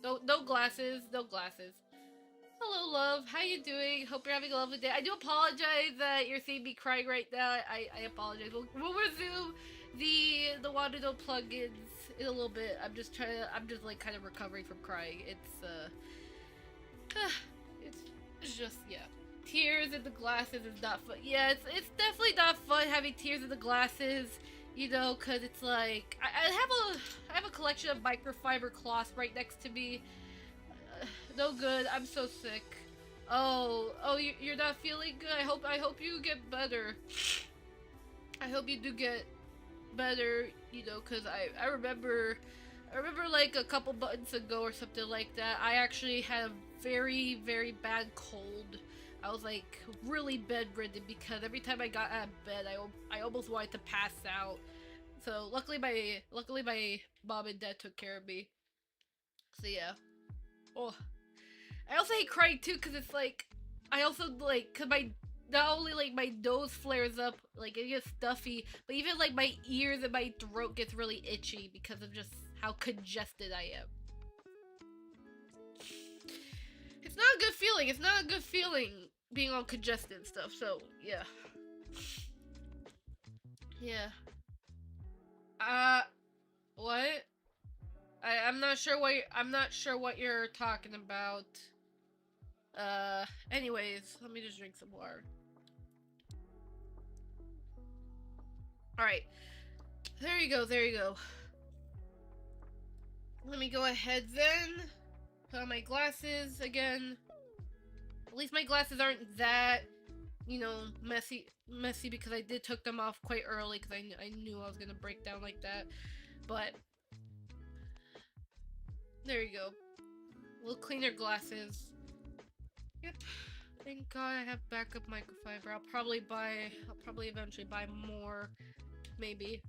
go. No glasses. No glasses. Hello, love. How you doing? Hope you're having a lovely day. I do apologize that you're seeing me crying right now. I apologize. We'll resume the Wanado plugins in a little bit. I'm just like kind of recovering from crying. It's just, yeah. Tears in the glasses is not fun. Yeah, it's definitely not fun having tears in the glasses, you know, cause it's like I have a collection of microfiber cloths right next to me. No good. I'm so sick. Oh, you're not feeling good. I hope you get better. I hope you do get better, you know, cause I remember like a couple buttons ago or something like that, I actually had a very, very bad cold. I was like really bedridden because every time I got out of bed, I almost wanted to pass out. So luckily my mom and dad took care of me. So yeah. Oh, I also hate crying too, cause it's like I also like, cause not only like my nose flares up, like it gets stuffy, but even like my ears and my throat gets really itchy because of just how congested I am. good feeling. It's not a good feeling being all congested and stuff. So yeah, yeah. What? I'm not sure what I'm not sure what you're talking about. Anyways, let me just drink some water. All right. There you go. There you go. Let me go ahead then. Put on my glasses again. At least my glasses aren't that, you know, messy because I did took them off quite early because I knew I was gonna break down like that. But there you go. Little cleaner glasses. Yep. Thank God I have backup microfiber. I'll probably eventually buy more. Maybe.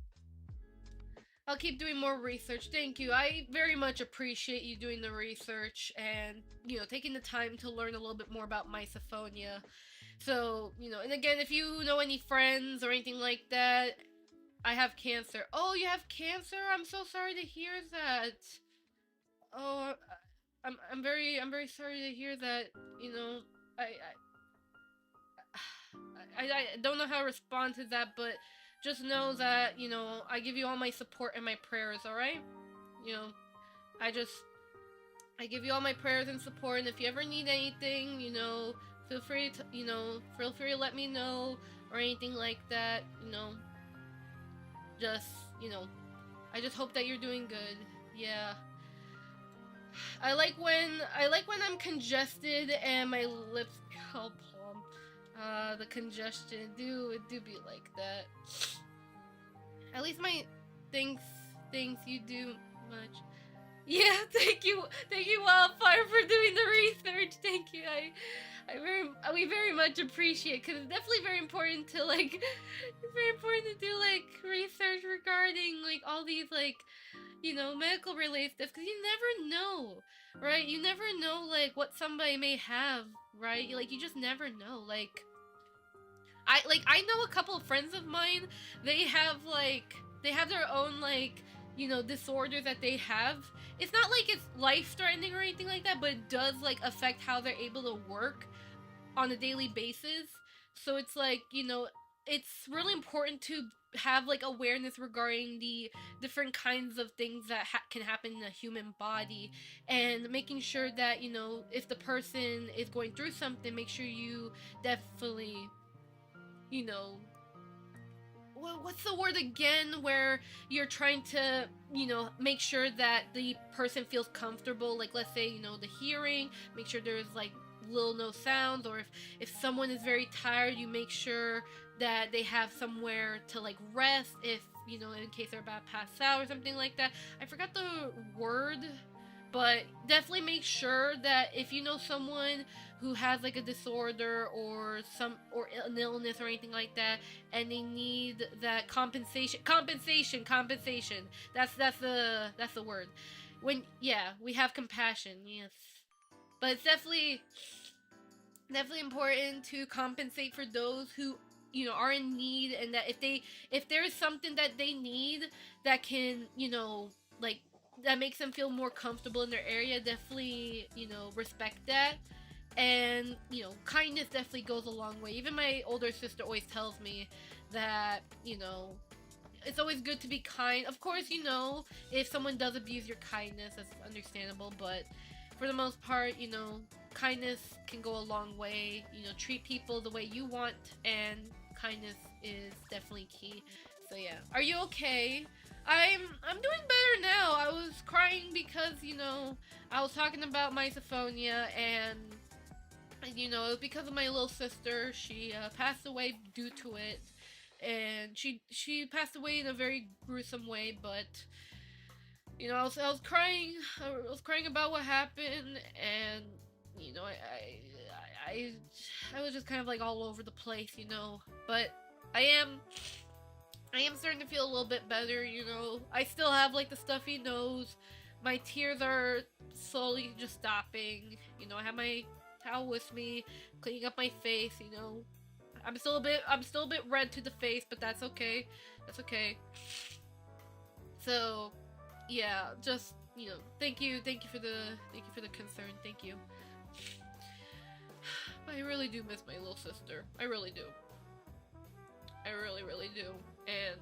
I'll keep doing more research. Thank you. I very much appreciate you doing the research and, you know, taking the time to learn a little bit more about misophonia. So, you know, and again, if you know any friends or anything like that, I have cancer. Oh, you have cancer? I'm so sorry to hear that. Oh, I'm very sorry to hear that. You know, I don't know how to respond to that, but just know that, you know, I give you all my support and my prayers, alright? You know, I give you all my prayers and support, and if you ever need anything, you know, feel free to let me know, or anything like that, you know. Just, you know, I just hope that you're doing good. Yeah. I like when I'm congested and my lips get all plump. The congestion do be like that. At least my thanks you do much. Yeah, thank you Wildfire for doing the research. Thank you. We very much appreciate, because it's definitely very important to like it's very important to do like research regarding like all these like, you know, medical related stuff, because you never know, right? You never know like what somebody may have, right? Like you just never know. Like I know a couple of friends of mine, they have their own like, you know, disorders that they have. It's not like it's life threatening or anything like that, but it does like affect how they're able to work on a daily basis. So it's like, you know, it's really important to have like awareness regarding the different kinds of things that can happen in a human body, and making sure that, you know, if the person is going through something, make sure you definitely, you know, what's the word again, where you're trying to, you know, make sure that the person feels comfortable. Like, let's say, you know, the hearing, make sure there's like little no sounds, or if someone is very tired, you make sure that they have somewhere to like rest, if, you know, in case they're about to pass out or something like that. I forgot the word, but definitely make sure that if you know someone who has like a disorder or an illness or anything like that, and they need that compensation. That's the word. When, yeah, we have compassion, yes. But it's definitely important to compensate for those who, you know, are in need, and that if there is something that they need that can, you know, like, that makes them feel more comfortable in their area, definitely, you know, respect that. And, you know, kindness definitely goes a long way. Even my older sister always tells me that, you know, it's always good to be kind. Of course, you know, if someone does abuse your kindness, that's understandable, but for the most part, you know, kindness can go a long way. You know, treat people the way you want, and kindness is definitely key. So yeah. Are you okay? I'm doing better now. I was crying because, you know, I was talking about misophonia, and, you know, it was because of my little sister. She passed away due to it, and she passed away in a very gruesome way. But, you know, I was crying. I was crying about what happened, and, you know, I was just kind of like all over the place, you know. But I am starting to feel a little bit better, you know. I still have like the stuffy nose. My tears are slowly just stopping. You know, I have my towel with me, cleaning up my face, you know. I'm still a bit red to the face, but that's okay. That's okay. So, yeah, just, you know, thank you for the concern. Thank you. I really do miss my little sister. I really do. I really, really do. And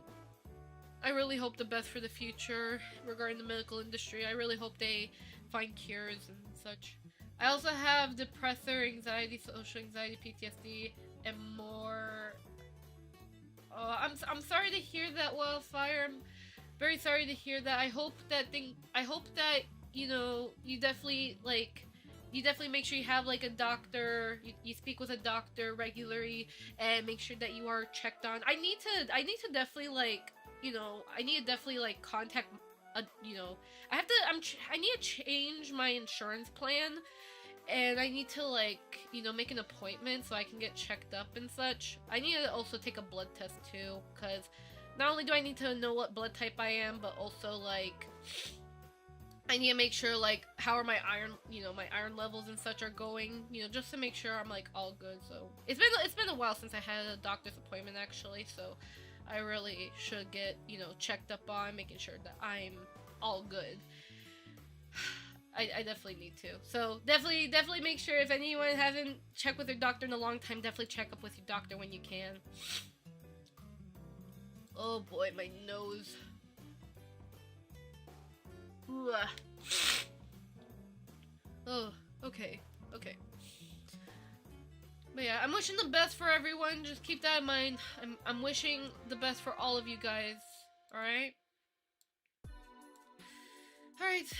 I really hope the best for the future regarding the medical industry. I really hope they find cures and such. I also have depressor, anxiety, social anxiety, PTSD, and more. I'm sorry to hear that, Wildfire. I'm very sorry to hear that. I hope that you know, you definitely make sure you have like a doctor. You speak with a doctor regularly and make sure that you are checked on. I need to definitely like, you know, I need to definitely like contact you know, I need to change my insurance plan, and I need to like, you know, make an appointment so I can get checked up and such. I need to also take a blood test too, because not only do I need to know what blood type I am, but also like I need to make sure like how are my iron, you know, my iron levels and such are going, you know, just to make sure I'm like all good. So it's been a while since I had a doctor's appointment actually, so I really should get, you know, checked up on, making sure that I'm all good. I definitely need to. So definitely make sure, if anyone hasn't checked with their doctor in a long time, definitely check up with your doctor when you can. Oh boy, my nose. Oh, okay. But yeah, I'm wishing the best for everyone. Just keep that in mind. I'm wishing the best for all of you guys. Alright? Alright,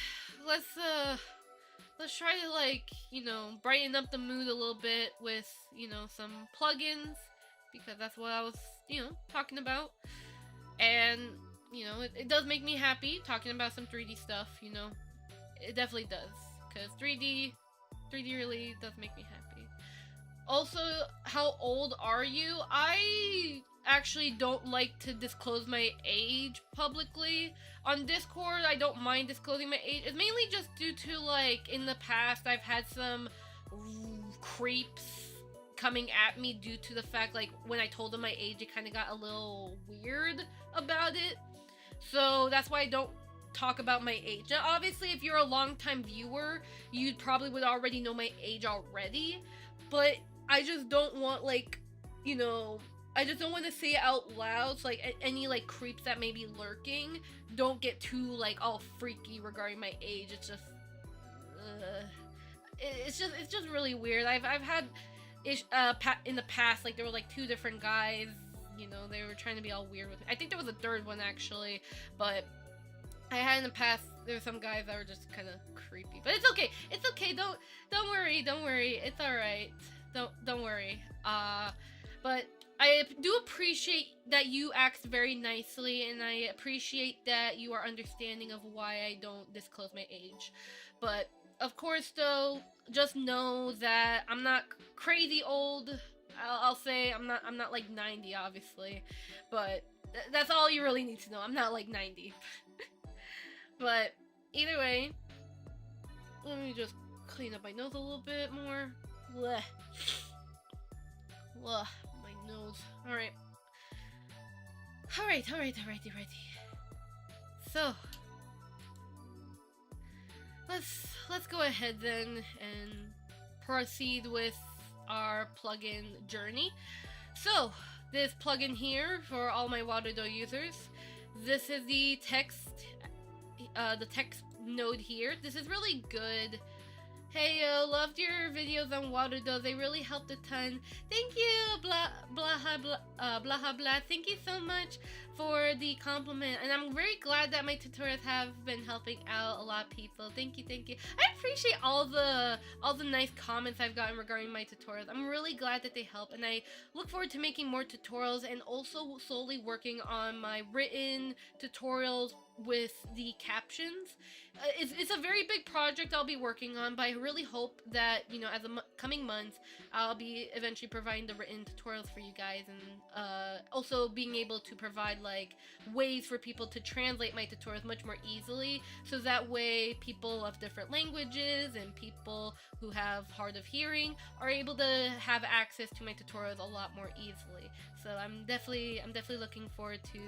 let's try to like, you know, brighten up the mood a little bit with, you know, some plugins, because that's what I was, you know, talking about. And, you know, it does make me happy talking about some 3D stuff, you know. It definitely does, because 3D really does make me happy. Also, how old are you? I actually don't like to disclose my age publicly. On Discord, I don't mind disclosing my age. It's mainly just due to, like, in the past, I've had some creeps coming at me due to the fact, like, when I told them my age, it kind of got a little weird about it. So that's why I don't talk about my age. Now, obviously, if you're a long-time viewer, you probably would already know my age already, but I just don't want, like, you know, I just don't want to say it out loud, so, like, any, like, creeps that may be lurking don't get too, like, all freaky regarding my age. It's just, it's just really weird. I've had, in the past, like, there were, like, 2 different guys, you know, they were trying to be all weird with me. I think there was a 3rd one, actually, but I had in the past, there were some guys that were just kind of creepy. But it's okay. It's okay. Don't worry. It's alright. Don't worry. But I do appreciate that you act very nicely, and I appreciate that you are understanding of why I don't disclose my age. But of course, though, just know that I'm not crazy old. I'll say I'm not like 90, obviously, but that's all you really need to know. I'm not like 90. But either way, let me just clean up my nose a little bit more. Blech. Ugh, my nose. Alright. Alrighty. So, let's go ahead then and proceed with our plugin journey. So, this plugin here, for all my Waterdo users, this is the text node here. This is really good. Hey yo, loved your videos on Waterdo. They really helped a ton. Thank you, blah blah. Thank you so much for the compliment, and I'm very glad that my tutorials have been helping out a lot of people. Thank you. I appreciate all the nice comments I've gotten regarding my tutorials. I'm really glad that they help, and I look forward to making more tutorials and also slowly working on my written tutorials with the captions. It's a very big project I'll be working on, but I really hope that, you know, as the coming months, I'll be eventually providing the written tutorials for you guys, and also being able to provide like ways for people to translate my tutorials much more easily, so that way people of different languages and people who have hard of hearing are able to have access to my tutorials a lot more easily. So I'm definitely looking forward to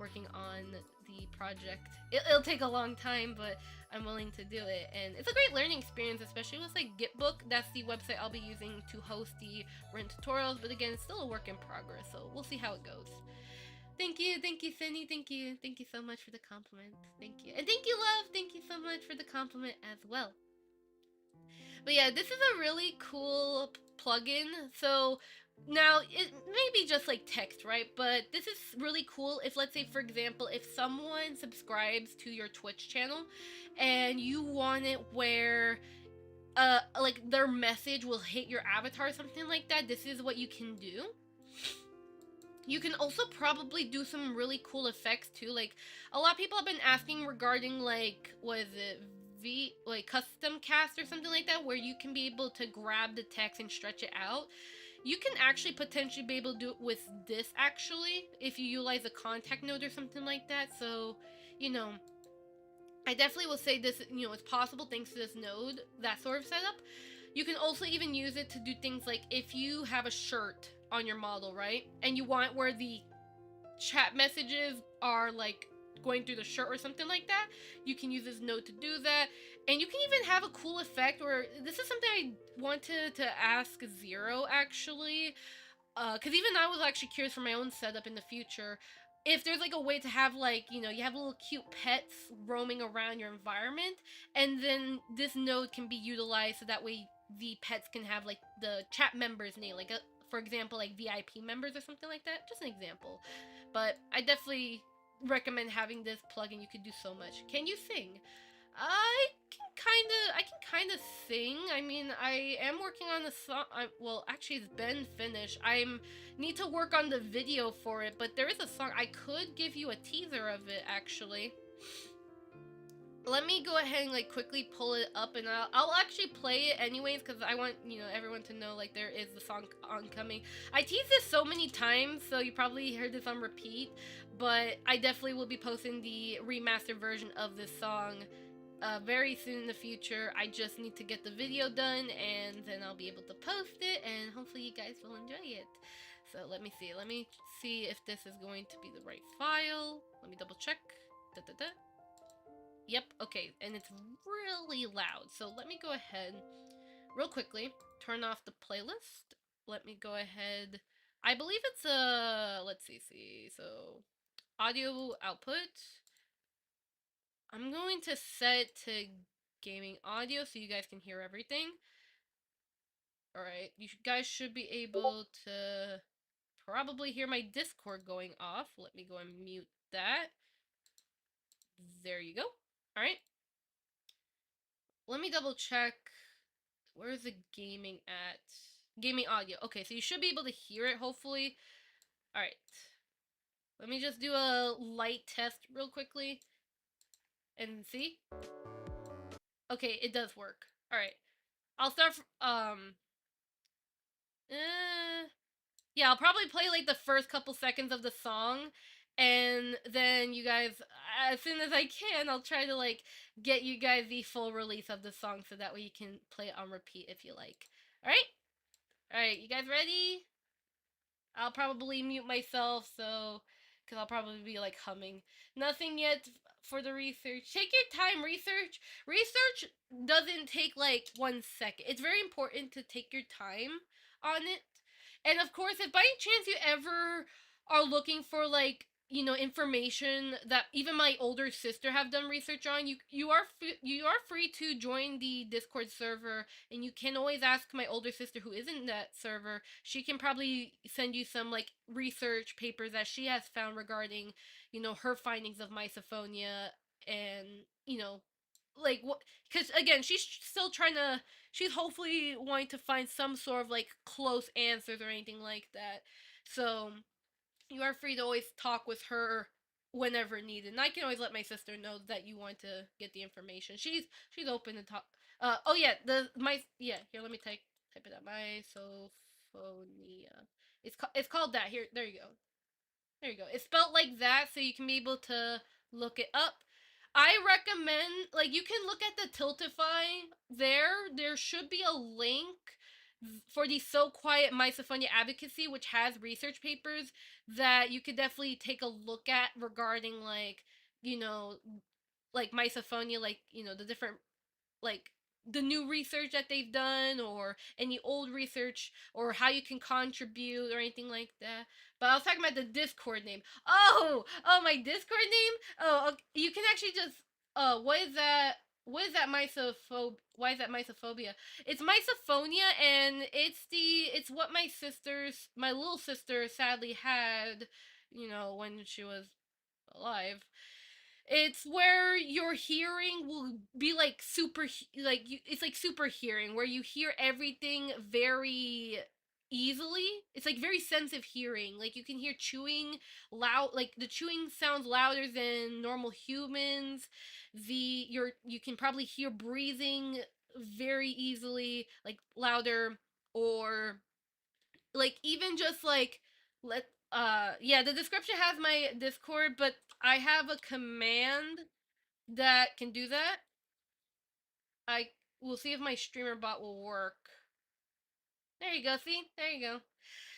working on the the project. It'll take a long time, but I'm willing to do it, and it's a great learning experience, especially with like Gitbook. That's the website I'll be using to host the written tutorials. But again, it's still a work in progress, so we'll see how it goes. Thank you, Cindy. Thank you so much for the compliment. Thank you, and thank you, love. Thank you so much for the compliment as well. But yeah, this is a really cool plugin. So now it may be just like text, right? But this is really cool if, let's say, for example, if someone subscribes to your Twitch channel and you want it where like their message will hit your avatar or something like that, this is what you can do. You can also probably do some really cool effects too. Like, a lot of people have been asking regarding, like, what is it, like custom cast or something like that, where you can be able to grab the text and stretch it out. You can actually potentially be able to do it with this, actually, if you utilize a contact node or something like that. So, you know, I definitely will say this, you know, it's possible thanks to this node, that sort of setup. You can also even use it to do things like if you have a shirt on your model, right? And you want where the chat messages are like going through the shirt or something like that, you can use this node to do that. And you can even have a cool effect where, this is something I wanted to ask Zero, actually, because even I was actually curious for my own setup in the future, if there's like a way to have, like, you know, you have little cute pets roaming around your environment, and then this node can be utilized so that way the pets can have like the chat member's name, like for example, like VIP members or something like that. Just an example. But I definitely recommend having this plugin. You could do so much. Can you sing? I can kind of sing. I mean, I am working on the song. Well, actually, it's been finished. I need to work on the video for it, but there is a song. I could give you a teaser of it, actually. Let me go ahead and like quickly pull it up, and I'll actually play it anyways, because I want, you know, everyone to know like there is the song oncoming. I teased this so many times, so you probably heard this on repeat, but I definitely will be posting the remastered version of this song very soon in the future. I just need to get the video done, and then I'll be able to post it, and hopefully you guys will enjoy it. So let me see if this is going to be the right file. Let me double check. Yep, okay, and it's really loud. So let me go ahead, real quickly, turn off the playlist. Let me go ahead. I believe it's let's see. So, audio output. I'm going to set to gaming audio so you guys can hear everything. Alright, you guys should be able to probably hear my Discord going off. Let me go and mute that. There you go. Alright. Let me double check. Where's the gaming at? Gaming audio. Okay, so you should be able to hear it, hopefully. Alright. Let me just do a light test real quickly. And see? Okay, it does work. Alright. I'll start yeah, I'll probably play like the first couple seconds of the song, and then you guys, as soon as I can, I'll try to like get you guys the full release of the song so that way you can play it on repeat if you like. Alright? Alright, you guys ready? I'll probably mute myself, so, because I'll probably be like humming. Nothing yet for the research. Take your time, research. Research doesn't take like 1 second. It's very important to take your time on it. And of course, if by any chance you ever are looking for like, you know, information that even my older sister have done research on, you are free to join the Discord server, and you can always ask my older sister who is in that server. She can probably send you some like research papers that she has found regarding, you know, her findings of misophonia, and, you know, like what, because again, she's hopefully wanting to find some sort of like close answers or anything like that. So you are free to always talk with her whenever needed. And I can always let my sister know that you want to get the information. She's open to talk. Oh yeah, here, let me type it up. Misophonia. It's called that. Here, there you go. There you go. It's spelled like that, so you can be able to look it up. I recommend, like, you can look at the Tiltify there. There should be a link for the So Quiet Misophonia Advocacy, which has research papers that you could definitely take a look at regarding, like, you know, like misophonia, like, the different, like, the new research that they've done, or any old research, or how you can contribute or anything like that. But I was talking about the Discord name. Oh, my Discord name. Oh, okay. You can actually just what is that? What is that misophob? Why is that misophobia? It's misophonia, and it's what my little sister sadly had, when she was alive. It's where your hearing will be like it's like super hearing, where you hear everything very easily. It's like very sensitive hearing. Like you can hear chewing loud, like the chewing sounds louder than normal humans. You can probably hear breathing very easily, like louder, or like even just like let yeah, the description has my Discord, but I have a command that can do that. I will see if my streamer bot will work. There you go. See, there you go.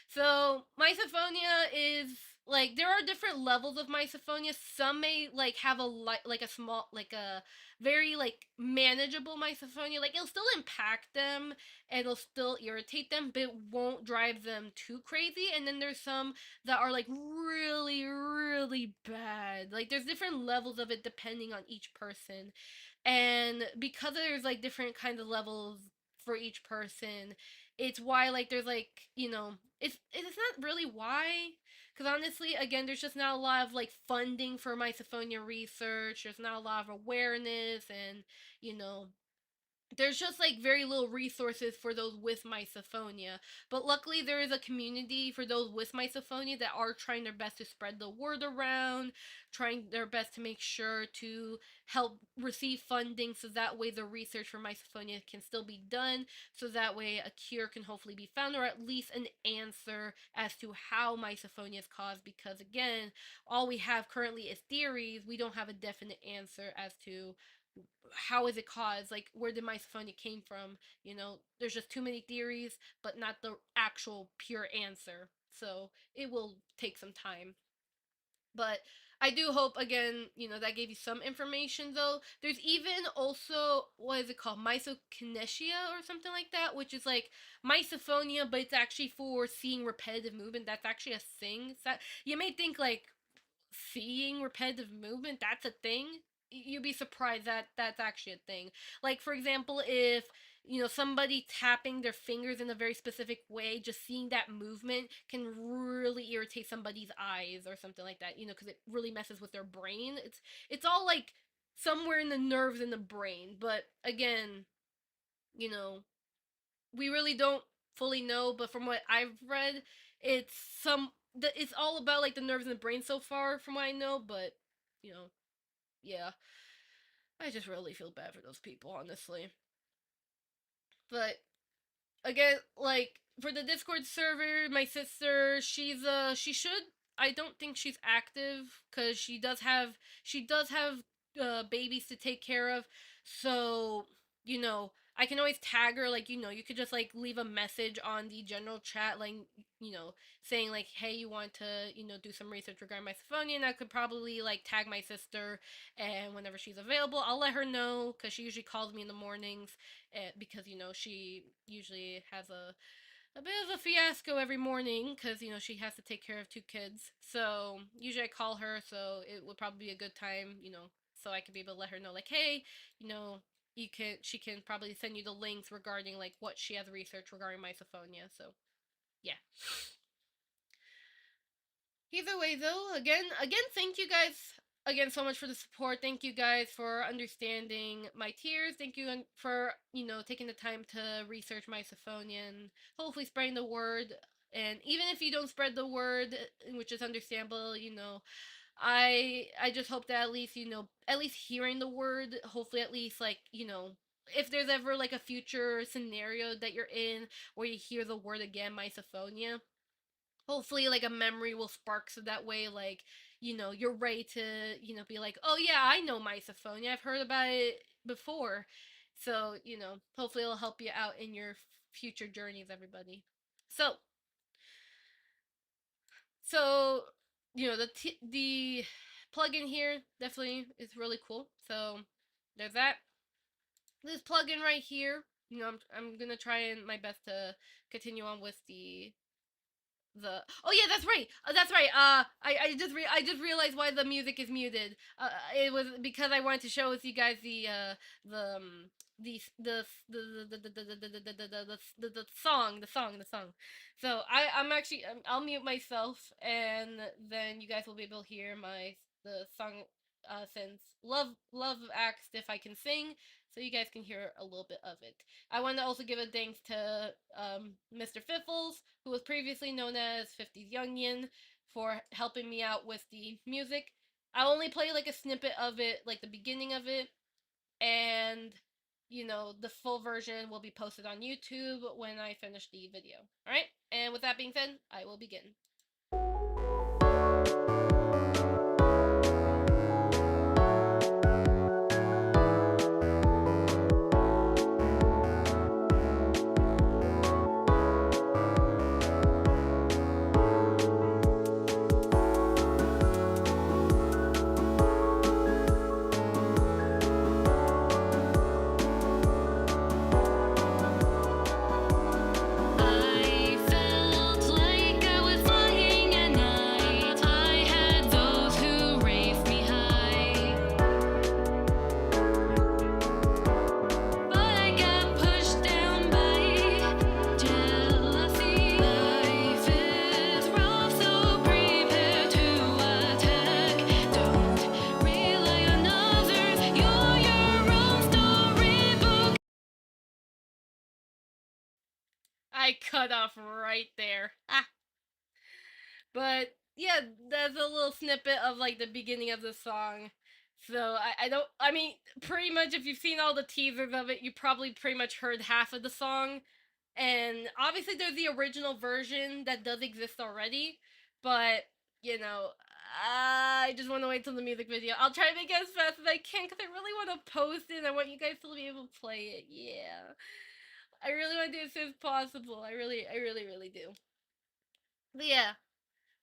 So misophonia is like, there are different levels of misophonia. Some may like have like a small, like a very like manageable misophonia. Like it'll still impact them and it'll still irritate them, but it won't drive them too crazy. And then there's some that are like really really bad. Like there's different levels of it depending on each person. And because there's like different kinds of levels for each person, it's why like there's like, it's not really why, because honestly, again, there's just not a lot of like funding for misophonia research. There's not a lot of awareness, and you know there's just like very little resources for those with misophonia. But luckily, there is a community for those with misophonia that are trying their best to spread the word around, trying their best to make sure to help receive funding, so that way the research for misophonia can still be done, so that way a cure can hopefully be found, or at least an answer as to how misophonia is caused. Because again, all we have currently is theories. We don't have a definite answer as to how is it caused, like where did misophonia came from. There's just too many theories, but not the actual pure answer, so it will take some time. But I do hope, again, that gave you some information. Though there's even also, what is it called, misokinesia or something like that, which is like misophonia, but it's actually for seeing repetitive movement. That's actually a thing. That you may think like seeing repetitive movement, that's a thing. You'd be surprised that that's actually a thing. Like for example, if somebody tapping their fingers in a very specific way, just seeing that movement can really irritate somebody's eyes or something like that, because it really messes with their brain. It's all like somewhere in the nerves in the brain. But again, you know we really don't fully know, but from what I've read, it's it's all about like the nerves in the brain so far, from what I know. But you know, yeah, I just really feel bad for those people, honestly. But again, like for the Discord server, my sister, she should. I don't think she's active because she does have babies to take care of. So I can always tag her. Like you could just like leave a message on the general chat, like you know, saying like, hey, you want to do some research regarding misophonia, and I could probably like tag my sister, and whenever she's available, I'll let her know because she usually calls me in the mornings, because she usually has a bit of a fiasco every morning because she has to take care of two kids. So usually I call her, so it would probably be a good time, so I could be able to let her know like, hey, you know she can probably send you the links regarding like what she has researched regarding misophonia. So yeah. Either way, though, again, thank you guys again so much for the support. Thank you guys for understanding my tears. Thank you for taking the time to research misophonia and hopefully spreading the word. And even if you don't spread the word, which is understandable, I just hope that at least hearing the word, hopefully at least like if there's ever like a future scenario that you're in where you hear the word again, misophonia, hopefully like a memory will spark, so that way like you're ready to be like, oh yeah, I know misophonia, I've heard about it before. So hopefully it'll help you out in your future journeys, everybody. So so the plugin here definitely is really cool. So there's that. This plugin right here, I'm gonna try and my best to continue on with the oh yeah, that's right, that's right. I just realized why the music is muted. It was because I wanted to show with you guys the the song. So I'm actually I'll mute myself, and then you guys will be able to hear my the song, since love asked if I can sing, so you guys can hear a little bit of it. I want to also give a thanks to Mr. Fiffles, who was previously known as 50's Youngin, for helping me out with the music. I only play like a snippet of it, like the beginning of it, and the full version will be posted on YouTube when I finish the video. Alright? And with that being said, I will begin. I cut off right there. But yeah, that's a little snippet of like the beginning of the song. So I don't, I mean, pretty much if you've seen all the teasers of it, you probably pretty much heard half of the song. And obviously there's the original version that does exist already, but you know, I just want to wait till the music video. I'll try to make it as fast as I can because I really want to post it. I want you guys to be able to play it. Yeah, I really want to do it as soon as possible. I really do. But yeah,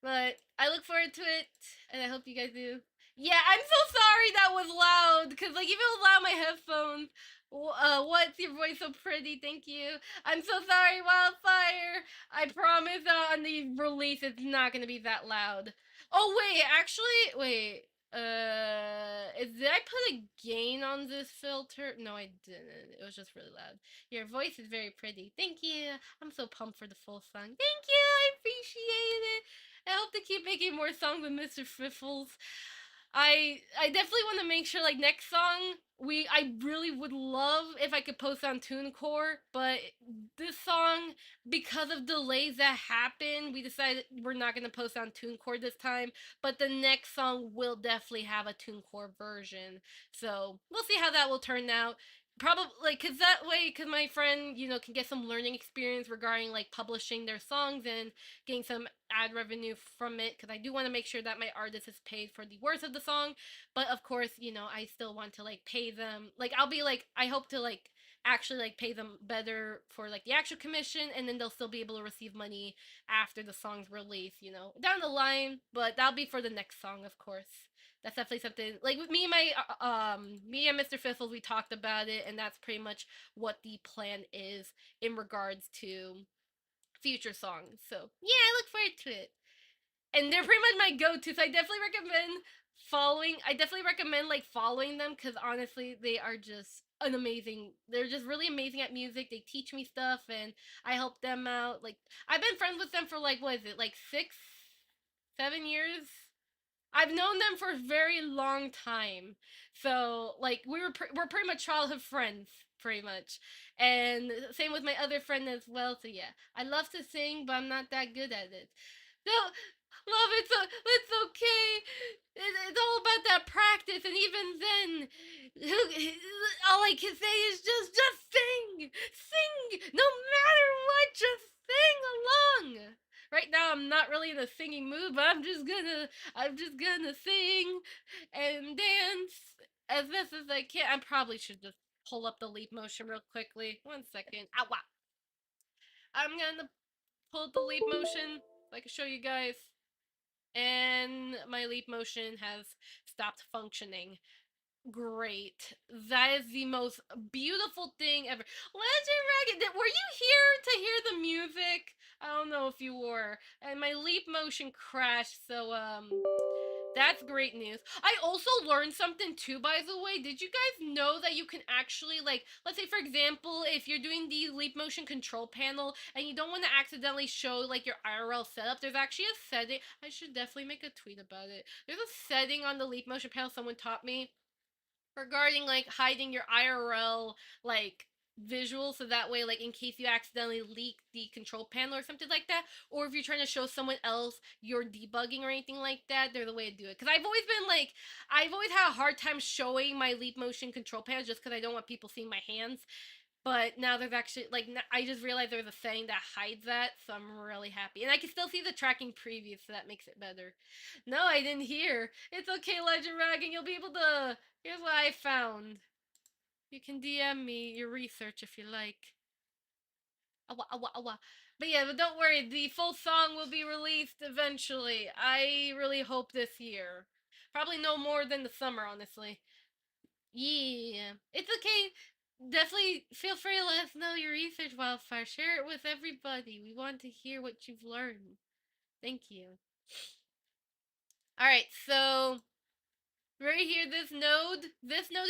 but I look forward to it, and I hope you guys do. Yeah, I'm so sorry that was loud, because, like, even with loud my headphones. What's your voice so pretty? Thank you. I'm so sorry, Wildfire. I promise on the release it's not gonna be that loud. Oh, wait, actually, wait. Did I put a gain on this filter? No, I didn't. It was just really loud. Your voice is very pretty. Thank you. I'm so pumped for the full song. Thank you. I appreciate it. I hope to keep making more songs with Mr. Fiffles. I definitely want to make sure, like, next song I really would love if I could post on TuneCore, but this song, because of delays that happened, we decided we're not gonna post on TuneCore this time. But the next song will definitely have a TuneCore version, so we'll see how that will turn out. Probably, like, cause that way, cause my friend, can get some learning experience regarding like publishing their songs and getting some ad revenue from it, because I do want to make sure that my artist is paid for the words of the song. But of course, I still want to like pay them. Like, I'll be like, I hope to like actually like pay them better for like the actual commission, and then they'll still be able to receive money after the song's release, down the line. But that'll be for the next song, of course. That's definitely something like with me and Mr. Fiffles, we talked about it, and that's pretty much what the plan is in regards to future songs. So yeah, I look forward to it. And they're pretty much my go-to. So I definitely recommend following. I definitely recommend like following them, because honestly, they are just an amazing. They're just really amazing at music. They teach me stuff, and I help them out. Like, I've been friends with them for like, what is it, like 6, 7 years? I've known them for a very long time. So, like, we're pretty much childhood friends, pretty much. And same with my other friend as well. So yeah, I love to sing, but I'm not that good at it. No, love, it's okay. It's all about that practice, and even then, all I can say is just sing, no matter what, just sing along. Right now, I'm not really in a singing mood, but I'm just gonna sing and dance as best as I can. I probably should just pull up the leap motion real quickly. 1 second. Ow, wow. I'm gonna pull up the leap motion so I can show you guys. and my leap motion has stopped functioning. Great. That is the most beautiful thing ever. Legend Dragon, were you here to hear the music? I don't know if you were. And my leap motion crashed, so that's great news. I also learned something too, by the way. Did you guys know that you can actually, like, let's say, for example, if you're doing the leap motion control panel and you don't want to accidentally show, like, your IRL setup, there's actually a setting. I should definitely make a tweet about it. There's a setting on the leap motion panel someone taught me regarding like hiding your IRL like visual so that way like in case you accidentally leak the control panel or something like that, or if you're trying to show someone else you're debugging or anything like that, there's a way to do it. Because I've always had a hard time showing my leap motion control panel just because I don't want people seeing my hands. But now there's actually like I just realized there's a setting that hides that, so I'm really happy, and I can still see the tracking preview, so that makes it better. No, I didn't hear. It's okay, Legend Dragon. You'll be able to. Here's what I found. You can DM me your research if you like. Awa, awa, awa. But yeah, but don't worry. The full song will be released eventually. I really hope this year. Probably no more than the summer, honestly. Yeah, it's okay. Definitely feel free to let us know your research, Wildfire. Share it with everybody. We want to hear what you've learned. Thank you. Alright, so right here, this node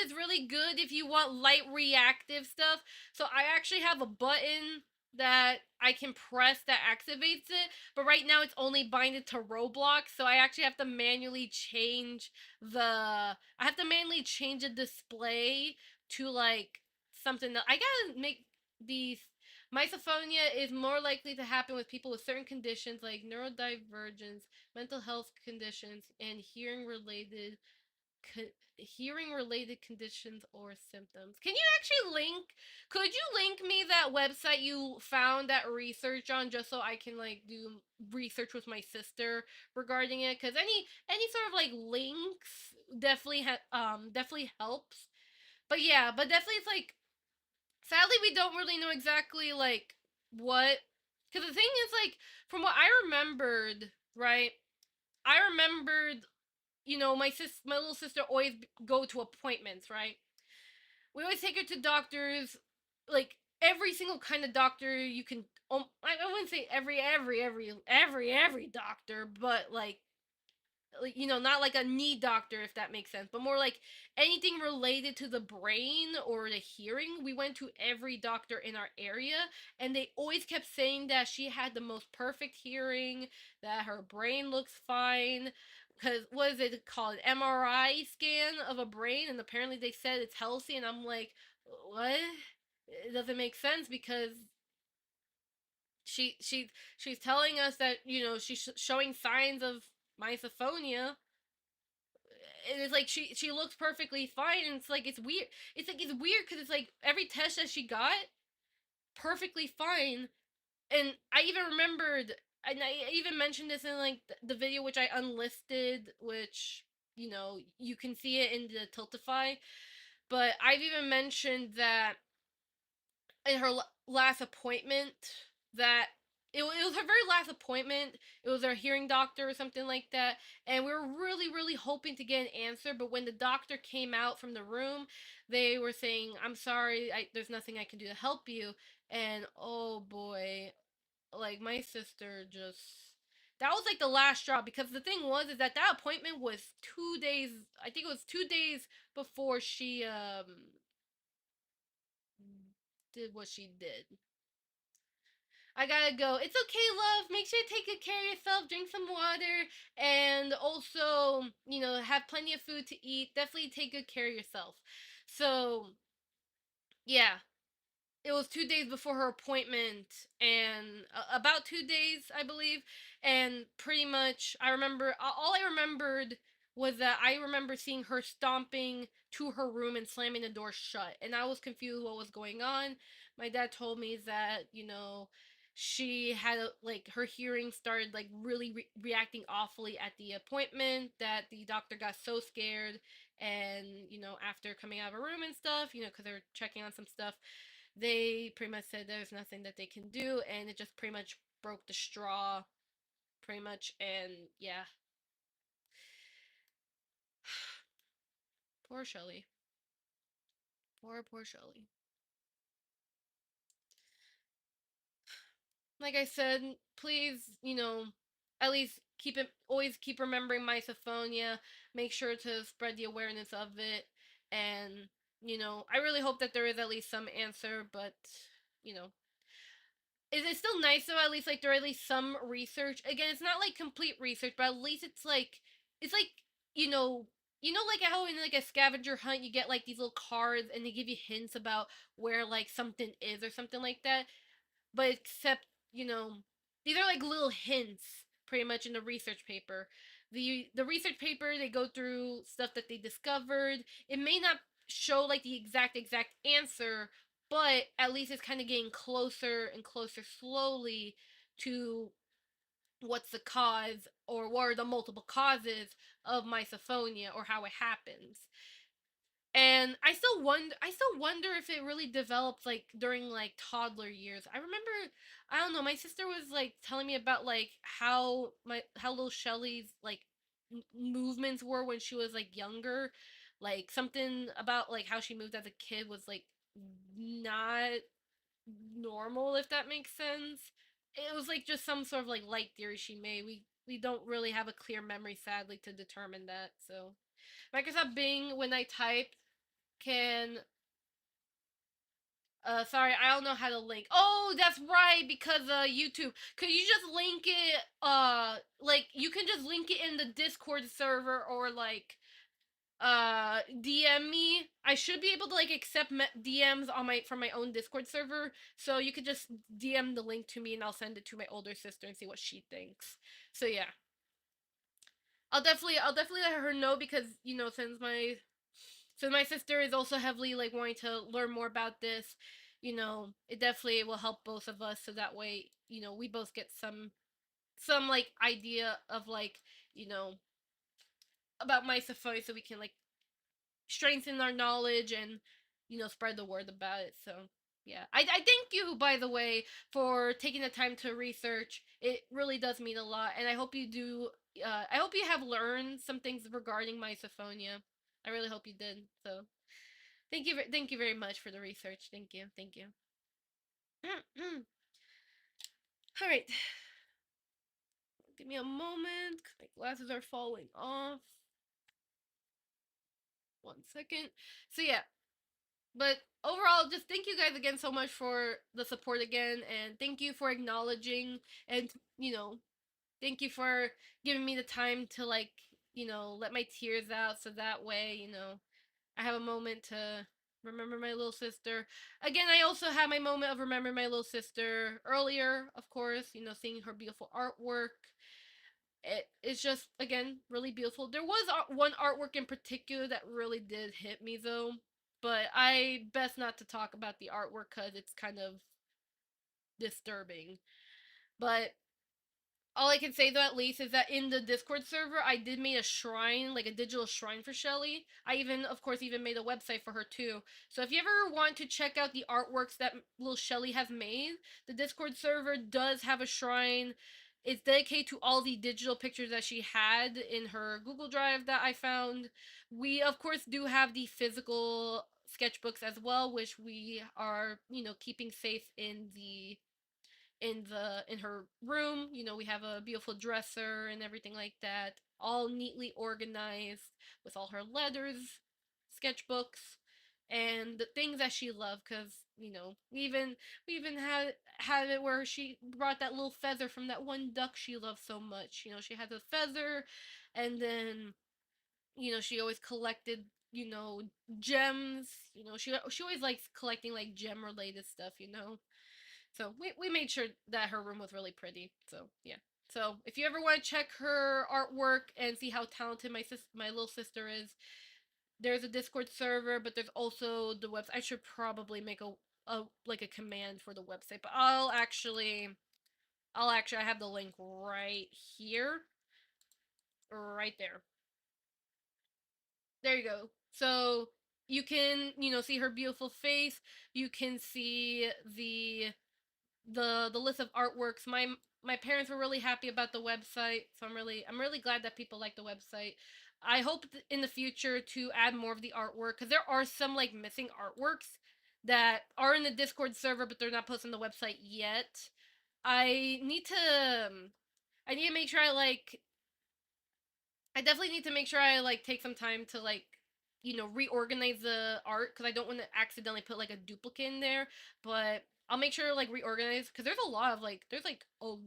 is really good if you want light reactive stuff. So I actually have a button that I can press that activates it, but right now it's only binded to Roblox, so I actually have to manually change the display to like something that I gotta make these. Misophonia is more likely to happen with people with certain conditions like neurodivergence, mental health conditions, and hearing related conditions or symptoms. Can you actually could you link me that website you found that research on just so I can like do research with my sister regarding it? Cuz any sort of like links definitely helps. But yeah, but definitely it's like sadly we don't really know exactly like what, cuz the thing is like from what I remembered, right? I remembered, my little sister always go to appointments, right? We always take her to doctors, like every single kind of doctor you can. I wouldn't say every doctor, but not like a knee doctor, if that makes sense, but more like anything related to the brain or the hearing. We went to every doctor in our area, and they always kept saying that she had the most perfect hearing, that her brain looks fine. Because what is it called? MRI scan of a brain, and apparently they said it's healthy, and I'm like, what? It doesn't make sense because she's telling us that she's showing signs of misophonia, and it's like she looks perfectly fine, and it's like it's weird because it's like every test that she got perfectly fine. And I even remembered, and I even mentioned this in like the video which I unlisted, which you can see it in the Tiltify, but I've even mentioned that in her last appointment that it was her very last appointment. It was her hearing doctor or something like that. And we were really, really hoping to get an answer. But when the doctor came out from the room, they were saying, I'm sorry, there's nothing I can do to help you. And oh boy, like my sister just. That was like the last straw because the thing was is that appointment was 2 days. I think it was 2 days before she did what she did. I gotta go. It's okay, love. Make sure to take good care of yourself. Drink some water. And also, have plenty of food to eat. Definitely take good care of yourself. So, yeah. It was 2 days before her appointment, and about 2 days, I believe. And pretty much, all I remembered was that I remember seeing her stomping to her room and slamming the door shut. And I was confused what was going on. My dad told me that, she had like her hearing started like really reacting awfully at the appointment, that the doctor got so scared, and after coming out of her room and stuff, because they're checking on some stuff, they pretty much said there's nothing that they can do, and it just pretty much broke the straw, pretty much. And yeah, Poor Shelly. Poor Shelly. Like I said, please, at least always keep remembering misophonia. Make sure to spread the awareness of it. And, I really hope that there is at least some answer, but, you know, it's still nice though, at least, like, there are at least some research. Again, it's not, like, complete research, but at least it's like, you know, like how in, like, a scavenger hunt, you get, like, these little cards and they give you hints about where, like, something is or something like that, but except, these are like little hints pretty much in the research paper. The research paper, they go through stuff that they discovered. It may not show like the exact answer, but at least it's kind of getting closer and closer slowly to what's the cause or what are the multiple causes of misophonia or how it happens. And I still wonder if it really developed like during like toddler years. I remember, I don't know, my sister was like telling me about like how little Shelly's like movements were when she was like younger, like something about like how she moved as a kid was like not normal, if that makes sense. It was like just some sort of like light theory she made. We don't really have a clear memory, sadly, to determine that. So Microsoft Bing, when I type, can sorry, I don't know how to link. Oh, that's right, because YouTube. Could you just link it like you can just link it in the Discord server or like DM me. I should be able to like accept DMs on my from my own Discord server, so you could just DM the link to me and I'll send it to my older sister and see what she thinks. So yeah. I'll definitely let her know because, since my sister is also heavily like wanting to learn more about this, it definitely will help both of us so that way, we both get some like idea of like, you know, about misophonia so we can like strengthen our knowledge and, spread the word about it. So yeah, I thank you, by the way, for taking the time to research. It really does mean a lot, and I hope you do. I hope you have learned some things regarding misophonia. I really hope you did. So thank you very much for the research. Thank you. All right, give me a moment. My glasses are falling off. 1 second. So yeah, but overall, just thank you guys again so much for the support again, and thank you for acknowledging and, thank you for giving me the time to like, let my tears out so that way, I have a moment to remember my little sister. Again, I also had my moment of remembering my little sister earlier, of course, seeing her beautiful artwork. It's just, again, really beautiful. There was one artwork in particular that really did hit me though, but I best not to talk about the artwork because it's kind of disturbing. But all I can say though, at least, is that in the Discord server, I did make a shrine, like a digital shrine for Shelly. I even, of course, even made a website for her too. So if you ever want to check out the artworks that little Shelly has made, the Discord server does have a shrine. It's dedicated to all the digital pictures that she had in her Google Drive that I found. We, of course, do have the physical sketchbooks as well, which we are, keeping safe in her room. We have a beautiful dresser and everything like that, all neatly organized with all her letters, sketchbooks, and the things that she loved. Because we even had it where she brought that little feather from that one duck she loved so much. She had the feather, and then she always collected gems. She always likes collecting like gem related stuff. So we made sure that her room was really pretty. So yeah. So if you ever want to check her artwork and see how talented my little sister is, there's a Discord server, but there's also the website. I should probably make a like a command for the website, but I'll actually I have the link right here, right there. There you go. So you can see her beautiful face. You can see the list of artworks. My parents were really happy about the website, so I'm really glad that people like the website. I hope in the future to add more of the artwork, because there are some like missing artworks that are in the Discord server, but they're not posted on the website yet. I need to I need to make sure I definitely need to make sure I like take some time to like reorganize the art, because I don't want to accidentally put like a duplicate in there. But I'll make sure to like reorganize, because there's a lot of a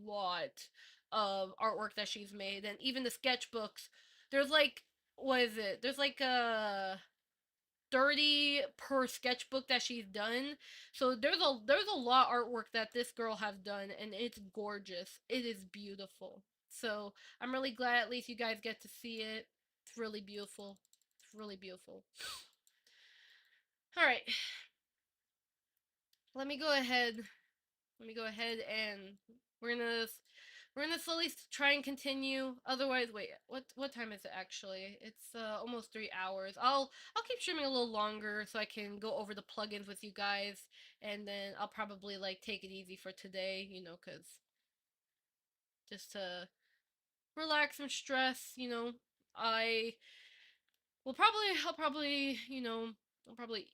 lot of artwork that she's made, and even the sketchbooks. There's like, what is it? There's like 30 per sketchbook that she's done. So there's a lot of artwork that this girl has done, and it's gorgeous. It is beautiful. So I'm really glad at least you guys get to see it. It's really beautiful. It's really beautiful. All right. Let me go ahead. Let me go ahead and we're gonna we're gonna slowly try and continue. Otherwise, wait, what time is it actually? It's almost 3 hours. I'll keep streaming a little longer so I can go over the plugins with you guys, and then I'll probably like take it easy for today, cause just to relax some stress, I I'll probably, I'll probably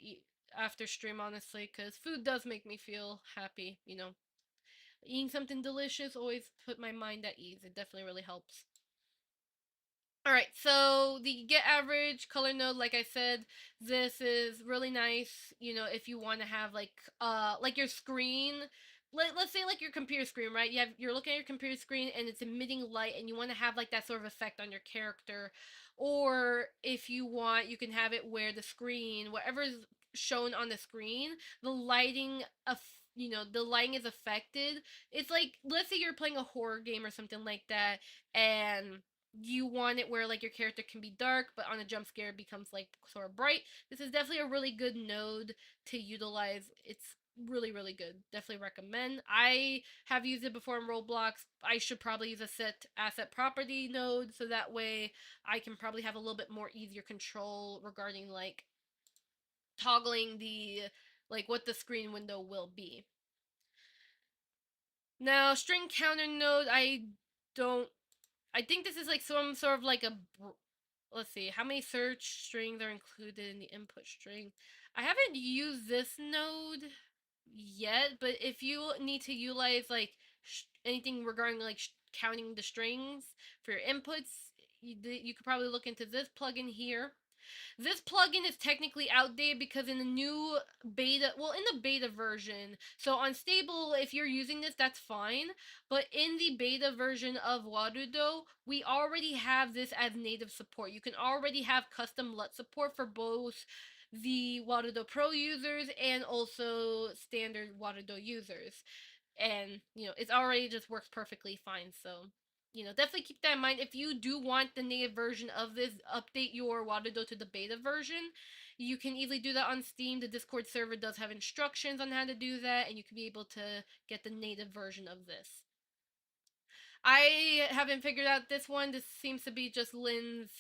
eat after stream, honestly, cause food does make me feel happy. Eating something delicious always put my mind at ease. It definitely really helps. Alright, so the get average color node, like I said, this is really nice, if you want to have like your screen, let's say like your computer screen, right? You're looking at your computer screen and it's emitting light, and you want to have like that sort of effect on your character. Or if you want, you can have it where the screen, whatever is shown on the screen, the lighting of the lighting is affected. It's like, let's say you're playing a horror game or something like that, and you want it where like your character can be dark, but on a jump scare it becomes like sort of bright. This is definitely a really good node to utilize. It's really, really good. Definitely recommend. I have used it before in Roblox. I should probably use a set asset property node, so that way I can probably have a little bit more easier control regarding like toggling the like what the screen window will be. Now, string counter node, don't I think this is like some sort of like let's see, how many search strings are included in the input string. I haven't used this node yet, but if you need to utilize like anything regarding like counting the strings for your inputs, you could probably look into this plugin here. This plugin is technically outdated because in the new beta, well, in the beta version, so on stable, if you're using this, that's fine. But in the beta version of Warudo, we already have this as native support. You can already have custom LUT support for both the Warudo Pro users and also standard Warudo users. And, it's already just works perfectly fine, so definitely keep that in mind. If you do want the native version of this, update your Warudo to the beta version. You can easily do that on Steam. The Discord server does have instructions on how to do that, and you can be able to get the native version of this. I haven't figured out this one. This seems to be just Leon's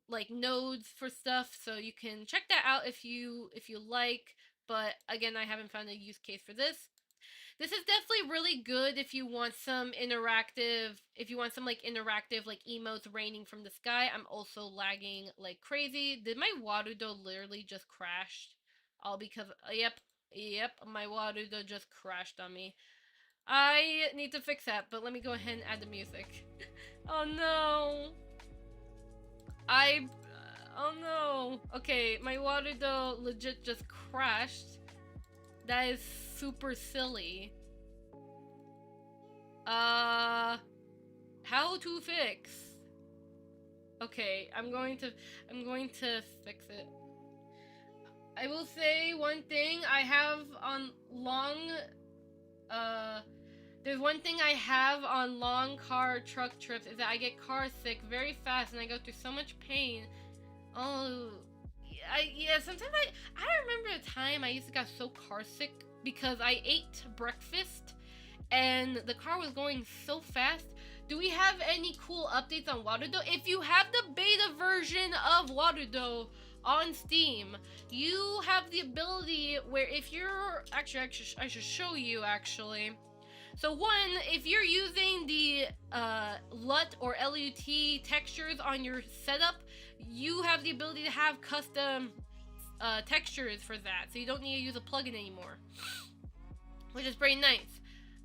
like nodes for stuff, so you can check that out if you like. But again, I haven't found a use case for this. This is definitely really good if you want some interactive, like interactive like emotes raining from the sky. I'm also lagging like crazy. Did my Warudo literally just crashed? All because, yep, my Warudo just crashed on me. I need to fix that, but let me go ahead and add the music. Oh no. Oh no. Okay, my Warudo legit just crashed. That is super silly. How to fix? Okay, I'm going to fix it. I will say one thing I have on there's one thing I have on long car truck trips is that I get car sick very fast and I go through so much pain. Oh, sometimes I remember a time I used to get so car sick because I ate breakfast and the car was going so fast. Do we have any cool updates on Warudo? If you have the beta version of Warudo on Steam, you have the ability where if you're... Actually, I should show you, actually. So one, if you're using the LUT or LUT textures on your setup, you have the ability to have custom textures for that, so you don't need to use a plugin anymore, which is pretty nice.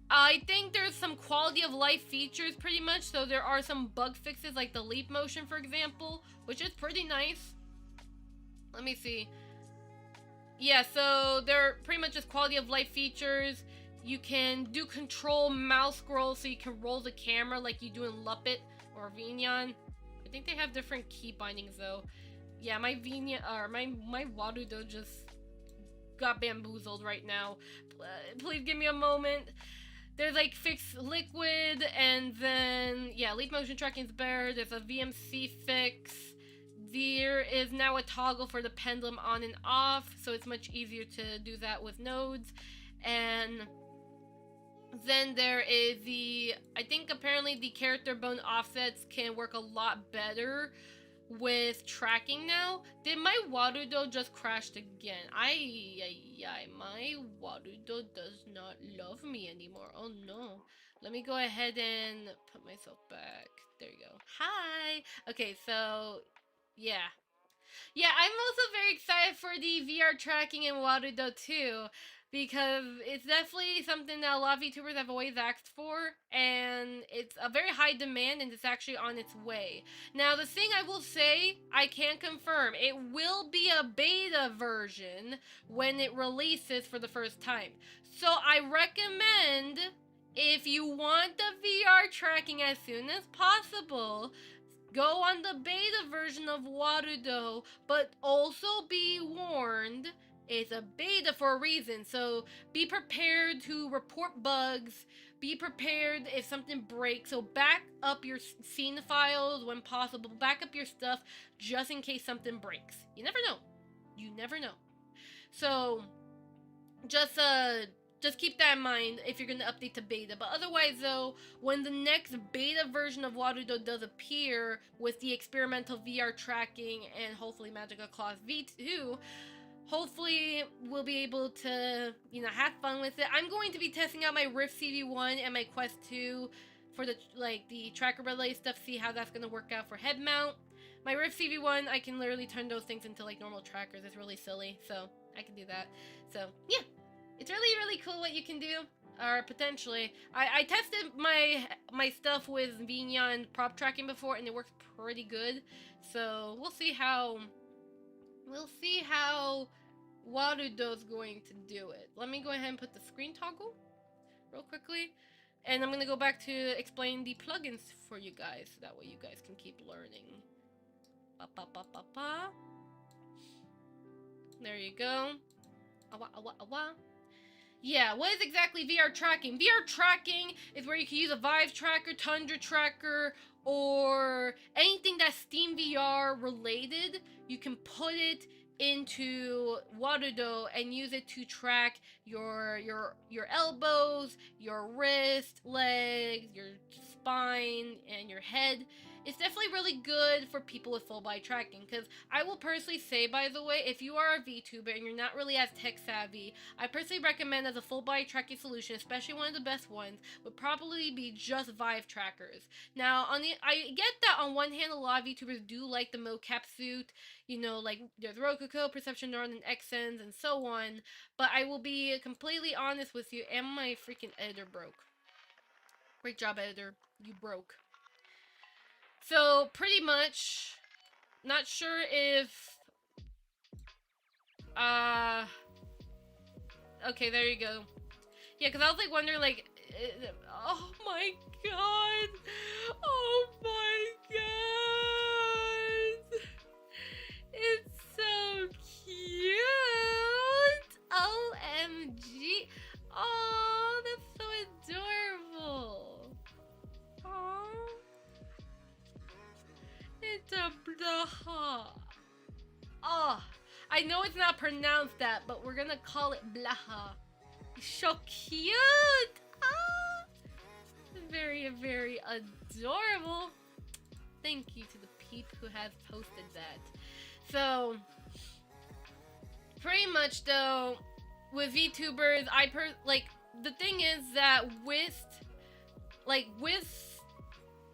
I think there's some quality of life features pretty much, so there are some bug fixes like the leap motion, for example, which is pretty nice. Let me see. Yeah, so they're pretty much just quality of life features. You can do control mouse scroll, so you can roll the camera like you do in Luppet or Vignon. I think they have different key bindings though. Yeah, my Vignon, or my Warudo just got bamboozled right now. Please give me a moment. There's like fixed liquid, and then yeah, leap motion tracking is better. There's a VMC fix. There is now a toggle for the pendulum on and off, so it's much easier to do that with nodes. And then there is the, I think apparently the character bone offsets can work a lot better with tracking now. Did my Warudo just crashed again? My Warudo does not love me anymore. Oh no. Let me go ahead and put myself back. There you go. Hi! Okay, so yeah. Yeah, I'm also very excited for the VR tracking in Warudo too, because it's definitely something that a lot of VTubers have always asked for, and it's a very high demand, and it's actually on its way. Now, the thing I will say, I can confirm, it will be a beta version when it releases for the first time. So I recommend, if you want the VR tracking as soon as possible, go on the beta version of Warudo, but also be warned, it's a beta for a reason, so be prepared to report bugs, be prepared if something breaks, so back up your scene files when possible, back up your stuff just in case something breaks. You never know. You never know. So, just keep that in mind if you're going to update to beta. But otherwise, though, when the next beta version of Warudo does appear with the experimental VR tracking and hopefully Magical Claws V2, hopefully we'll be able to, have fun with it. I'm going to be testing out my Rift CV1 and my Quest 2 for the tracker relay stuff, see how that's going to work out for head mount. My Rift CV1, I can literally turn those things into normal trackers. It's really silly, so I can do that. So, yeah. It's really, really cool what you can do, or potentially. I tested my stuff with Vignon prop tracking before, and it works pretty good. So we'll see how Warudo's going to do it. Let me go ahead and put the screen toggle real quickly, and I'm gonna go back to explain the plugins for you guys. So that way you guys can keep learning. There you go. Awa, awa, awa. Yeah, what is exactly VR tracking? VR tracking is where you can use a Vive tracker, Tundra tracker, or anything that's Steam VR related. You can put it into Warudo and use it to track your elbows, your wrist, legs, your spine, and your head. It's definitely really good for people with full body tracking, because I will personally say, by the way, if you are a VTuber and you're not really as tech savvy, I personally recommend as a full body tracking solution, especially one of the best ones, would probably be just Vive trackers. Now, I get that on one hand, a lot of VTubers do like the mocap suit, like there's Rococo, Perception Neuron, and Xens, and so on, but I will be completely honest with you, and my freaking editor broke. Great job, editor. You broke. So, pretty much, not sure if, okay, there you go. Yeah, because I was, wondering, oh my god! Oh my god! It's so cute! OMG! Oh, that's so adorable! Aww. It's a blaha. Oh, I know it's not pronounced that, but we're gonna call it blaha. So cute. Ah, very, very adorable. Thank you to the peep who has posted that. So, pretty much though, with VTubers, the thing is that with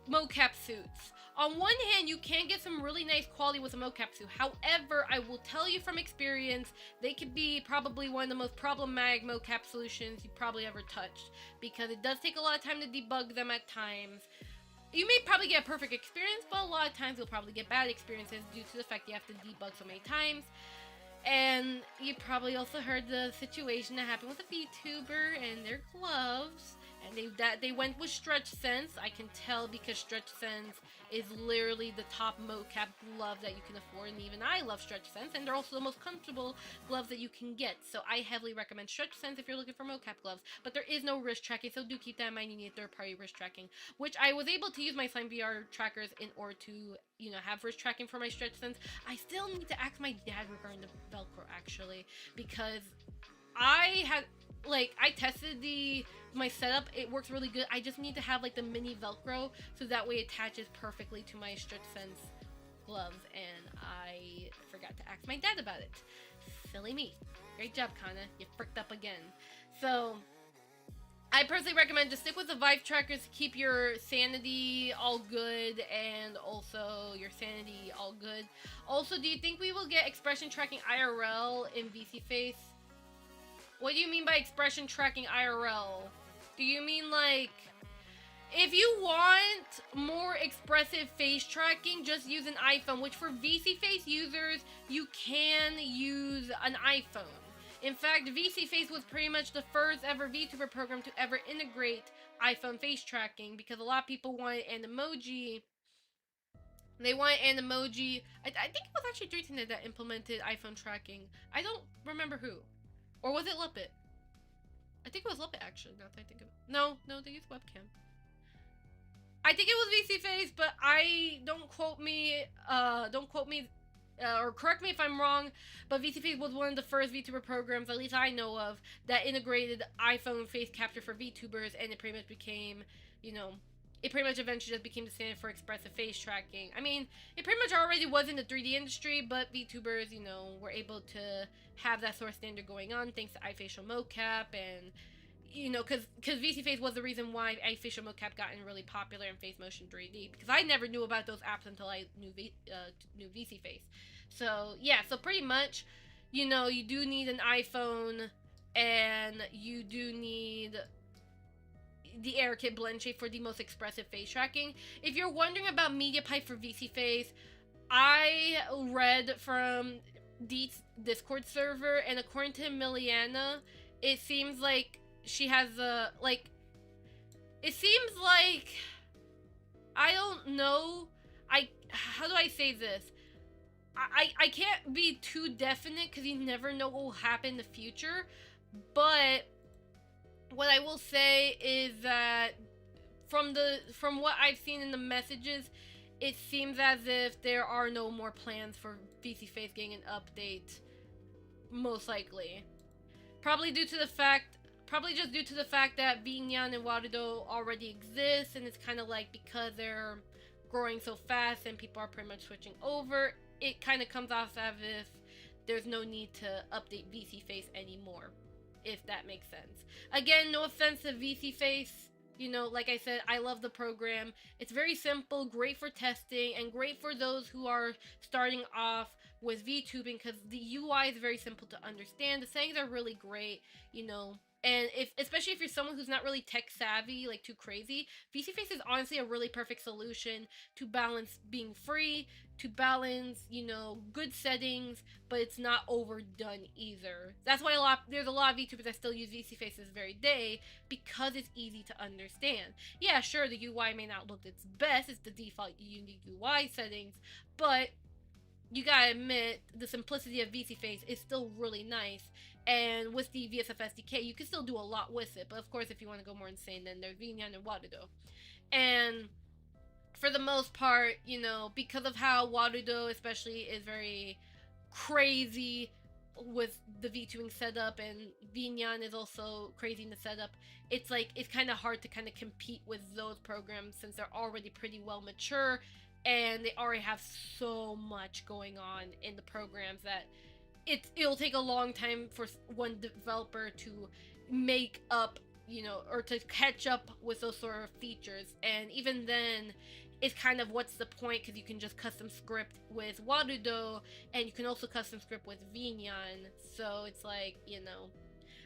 mocap suits, on one hand, you can get some really nice quality with a mocap suit. However, I will tell you from experience, they could be probably one of the most problematic mocap solutions you've probably ever touched, because it does take a lot of time to debug them at times. You may probably get a perfect experience, but a lot of times you'll probably get bad experiences due to the fact you have to debug so many times. And you probably also heard the situation that happened with a VTuber and their gloves. And they went with Stretch Sense. I can tell because Stretch Sense is literally the top mocap glove that you can afford, and even I love Stretch Sense, and they're also the most comfortable gloves that you can get. So I heavily recommend Stretch Sense if you're looking for mocap gloves. But there is no wrist tracking, so do keep that in mind. You need third-party wrist tracking, which I was able to use my Slime VR trackers in order to, you know, have wrist tracking for my Stretch Sense. I still need to ask my dad regarding the Velcro, actually, because I tested my setup. It works really good. I just need to have like the mini Velcro so that way it attaches perfectly to my Stretch Sense gloves, and I forgot to ask my dad about it. Silly me. Great job, Kana. You fricked up again. So I personally recommend just stick with the Vive trackers to keep your sanity all good, and also your sanity all good. Also, do you think we will get expression tracking IRL in VC Face? What do you mean by expression tracking IRL? Do you mean like, if you want more expressive face tracking, just use an iPhone, which for VC Face users, you can use an iPhone. In fact, VC Face was pretty much the first ever VTuber program to ever integrate iPhone face tracking, because a lot of people wanted an emoji. They wanted an emoji. I think it was actually Drayton that implemented iPhone tracking. I don't remember who. Or was it Lippet? I think it was Lippet, actually, now that I think of it. No, they used webcam. I think it was VC Face, but don't quote me, or correct me if I'm wrong, but VC Face was one of the first VTuber programs, at least I know of, that integrated iPhone face capture for VTubers, and it pretty much became, it pretty much eventually just became the standard for expressive face tracking. I mean, it pretty much already was in the 3D industry, but VTubers, were able to have that sort of standard going on thanks to iFacial mocap, and, because VC Face was the reason why iFacial mocap gotten really popular in Face Motion 3D, because I never knew about those apps until I knew VC Face. So, yeah, so pretty much, you do need an iPhone, and you do need the AirKit blend shape for the most expressive face tracking. If you're wondering about MediaPipe for VC Face, I read from Deet's Discord server, and according to Miliana, it seems like she has it seems like, I don't know, how do I say this? I can't be too definite because you never know what will happen in the future, but what I will say is that from what I've seen in the messages, it seems as if there are no more plans for VC Face getting an update, most likely. Probably just due to the fact that Binyan and Warudo already exist, and it's kind of like, because they're growing so fast and people are pretty much switching over, it kind of comes off as if there's no need to update VC Face anymore, if that makes sense. Again, no offense to VC Face. Like I said, I love the program. It's very simple, great for testing, and great for those who are starting off with VTubing, because the UI is very simple to understand. The settings are really great, and especially if you're someone who's not really tech savvy, like too crazy, VC Face is honestly a really perfect solution to balance being free, to balance, good settings, but it's not overdone either. That's why there's a lot of VTubers that still use VC Face this very day, because it's easy to understand. Yeah, sure, the UI may not look its best, it's the default unique UI settings, but you gotta admit, the simplicity of VC Face is still really nice. And with the VSF SDK, you can still do a lot with it. But of course, if you want to go more insane, then there's Vinyan and Warudo. And for the most part, because of how Warudo especially is very crazy with the VTubing setup, and Vinyan is also crazy in the setup, it's kind of hard to kind of compete with those programs, since they're already pretty well mature, and they already have so much going on in the programs that it'll take a long time for one developer to make up, or to catch up with those sort of features. And even then, it's kind of what's the point, because you can just custom script with Warudo, and you can also custom script with Vinyan. So it's like,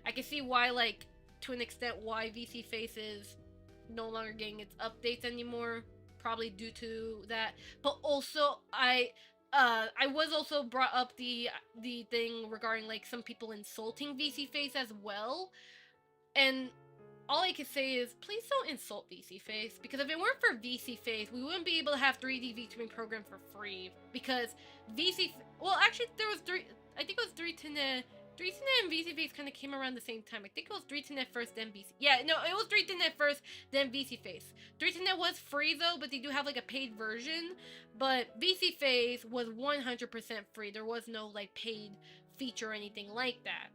I can see why, like, to an extent, why VC Face is no longer getting its updates anymore, probably due to that. But also, I was also brought up the thing regarding, like, some people insulting VC Face as well, and all I can say is, please don't insult VC Face, because if it weren't for VC Face, we wouldn't be able to have 3D VTubing program for free, because well, actually, there was I think it was 3Tnet and VC Face kind of came around the same time. I think it was 3Tnet first, then VC. Yeah, no, it was 3Tnet first, then VC Face. 3Tnet was free though, but they do have like a paid version. But VC Face was 100% free. There was no like paid feature or anything like that.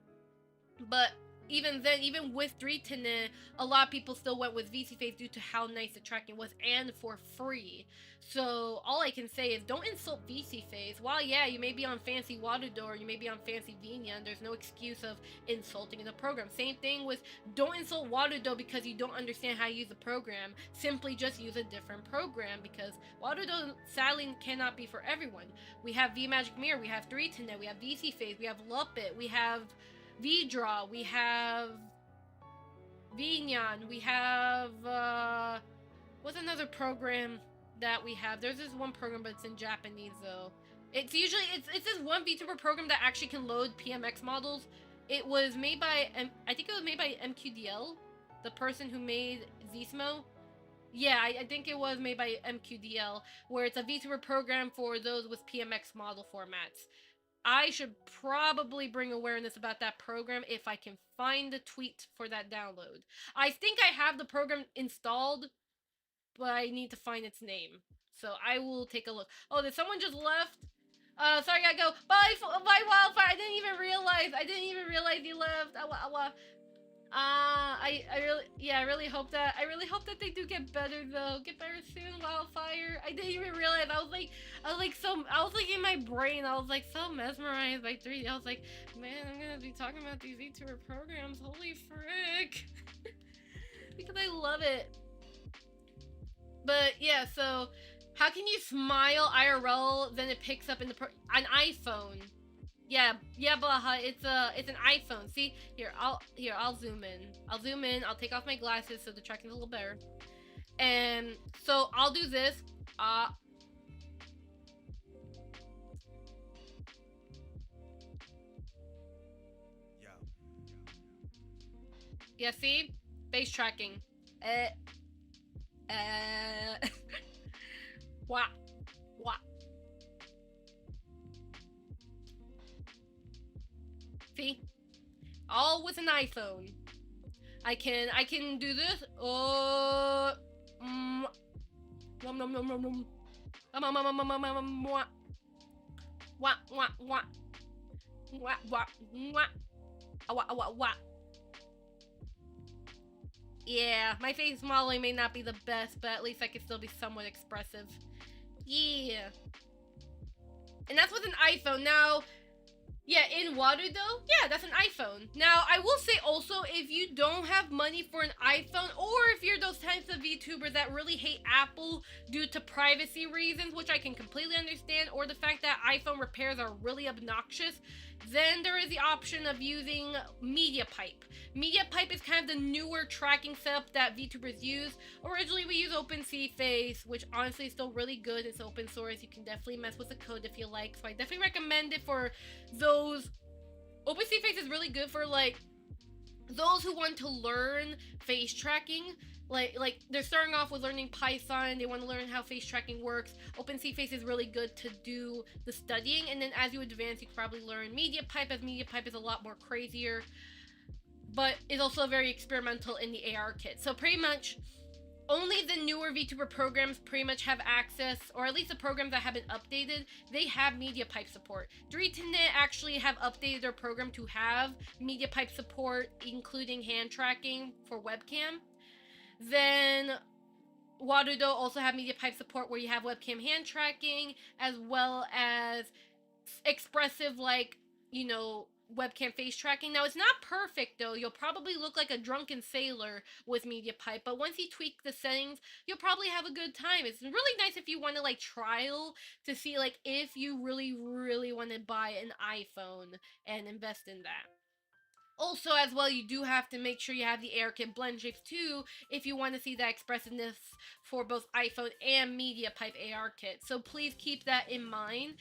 But even then, even with 3Tnet, a lot of people still went with VC Face due to how nice the tracking was and for free. So all I can say is, don't insult VC Face. While yeah, you may be on fancy Warudo or you may be on fancy Vinyan, there's no excuse of insulting the program. Same thing with, don't insult Warudo because you don't understand how to use the program. Simply just use a different program, because Warudo sadly cannot be for everyone. We have VMagic Mirror, we have 3Tnet, we have VC Face, we have Lupit, we have VDraw, we have Vinyan, we have what's another program that we have? There's this one program, but it's in Japanese though. It's this one VTuber program that actually can load PMX models. It was made by I think it was made by MQDL, the person who made Zsmo. Yeah, I think it was made by MQDL, where it's a VTuber program for those with PMX model formats. I should probably bring awareness about that program if I can find the tweet for that download. I think I have the program installed, but I need to find its name. So I will take a look. Oh, did someone just left? Sorry, I gotta go. Bye, Wildfire. I didn't even realize you left. I really hope that they do get better though. Get better soon, Wildfire. I didn't even realize. I was like in my brain, I was like so mesmerized by 3D. I was like, man, I'm gonna be talking about these VTuber programs. Holy frick. Because I love it. But yeah, so how can you smile IRL, then it picks up in an iPhone? Yeah, Blaha, it's an iPhone. See, I'll zoom in. I'll take off my glasses so the tracking's a little better. And so I'll do this. Yeah, see? Face tracking. Wah. See? All with an iPhone. I can do this. Yeah, my face modeling may not be the best, but at least I can still be somewhat expressive. Yeah. And that's with an iPhone. Now, yeah, in Warudo, yeah, that's an iPhone. Now, I will say also, if you don't have money for an iPhone, or if you're those types of VTubers that really hate Apple due to privacy reasons, which I can completely understand, or the fact that iPhone repairs are really obnoxious, then there is the option of using MediaPipe. MediaPipe is kind of the newer tracking setup that VTubers use. Originally, we use OpenCFace, which honestly is still really good. It's open source. You can definitely mess with the code if you like. So I definitely recommend it for those. OpenCFace is really good for like those who want to learn face tracking. Like they're starting off with learning Python, they want to learn how face tracking works. OpenCFace is really good to do the studying, and then as you advance, you can probably learn MediaPipe, as MediaPipe is a lot more crazier, but it's also very experimental in the AR kit. So pretty much, only the newer VTuber programs pretty much have access, or at least the programs that have been updated, they have MediaPipe support. 3Tnet actually have updated their program to have MediaPipe support, including hand tracking for webcam. Then Warudo also have MediaPipe support where you have webcam hand tracking, as well as expressive like you know, webcam face tracking. Now, it's not perfect though. You'll probably look like a drunken sailor with media pipe, but once you tweak the settings, you'll probably have a good time. It's really nice if you want to like trial to see like if you really want to buy an iPhone and invest in that. Also, as well, you do have to make sure you have the ARKit blend shapes too if you want to see that expressiveness for both iPhone and media pipe ARKit. So please keep that in mind.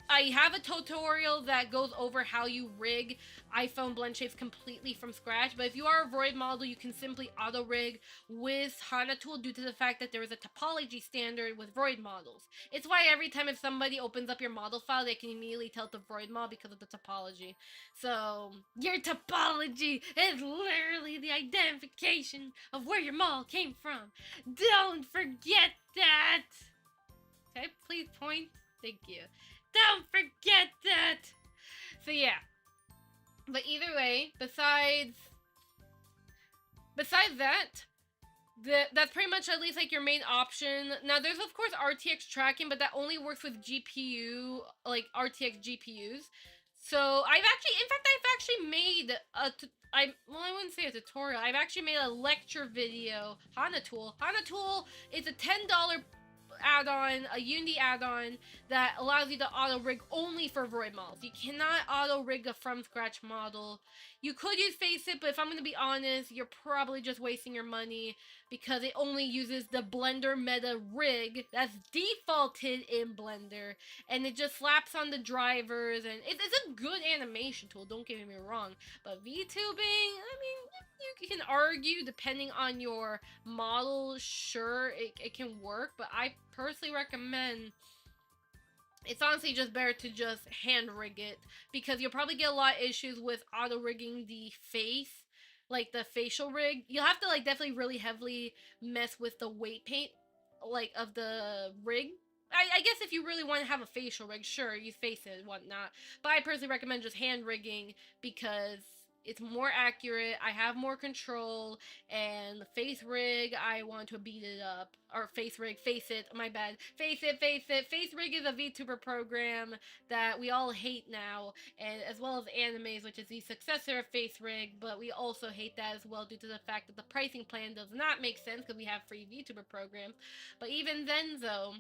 I have a tutorial that goes over how you rig iPhone blend shapes completely from scratch, but if you are a Void model, you can simply auto rig with Kana tool due to the fact that there is a topology standard with Void models. It's why every time if somebody opens up your model file, they can immediately tell it's a Void model because of the topology. So, your topology is literally the identification of where your model came from. Don't forget that! Okay, please point. Thank you. Don't forget that! So yeah. But either way, besides that, that's pretty much at least like your main option. Now there's of course RTX tracking, but that only works with GPU, like RTX GPUs. So I've actually made I wouldn't say a tutorial. I've actually made a lecture video. Hana tool is a $10 add-on, a Unity add-on that allows you to auto rig only for Void models. You cannot auto rig a from scratch model. You could use Faceit, but if I'm going to be honest, you're probably just wasting your money because it only uses the Blender meta rig that's defaulted in Blender, and it just slaps on the drivers, and it's a good animation tool, don't get me wrong, but VTubing, I mean, you can argue depending on your model, sure, it can work, but I personally recommend, it's honestly just better to just hand rig it, because you'll probably get a lot of issues with auto rigging the face, like the facial rig. You'll have to like definitely really heavily mess with the weight paint, like of the rig. I guess if you really want to have a facial rig, sure, use Faceit and whatnot, but I personally recommend just hand rigging because it's more accurate, I have more control, and the face rig, I want to beat it up. Or face rig, Faceit, my bad. Faceit. Face rig is a VTuber program that we all hate now, and as well as Animes, which is the successor of face rig, but we also hate that as well due to the fact that the pricing plan does not make sense because we have free VTuber programs. But even then, though,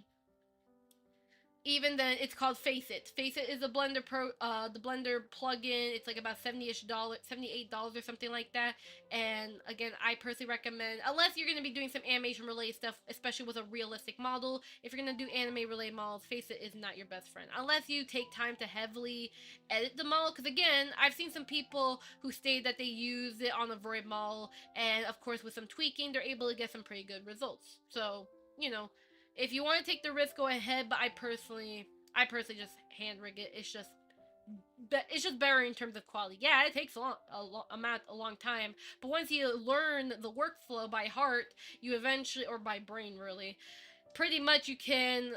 it's called Faceit. Faceit is a Blender the Blender plugin. It's like about $78 or something like that. And again, I personally recommend, unless you're going to be doing some animation related stuff, especially with a realistic model, if you're going to do anime related models, Faceit is not your best friend. Unless you take time to heavily edit the model, because again, I've seen some people who state that they use it on a Void model, and of course with some tweaking, they're able to get some pretty good results. So, you know, if you want to take the risk, go ahead. But I personally just hand rig it. It's just better in terms of quality. Yeah, it takes a long time. But once you learn the workflow by heart, you eventually, or by brain really, pretty much you can,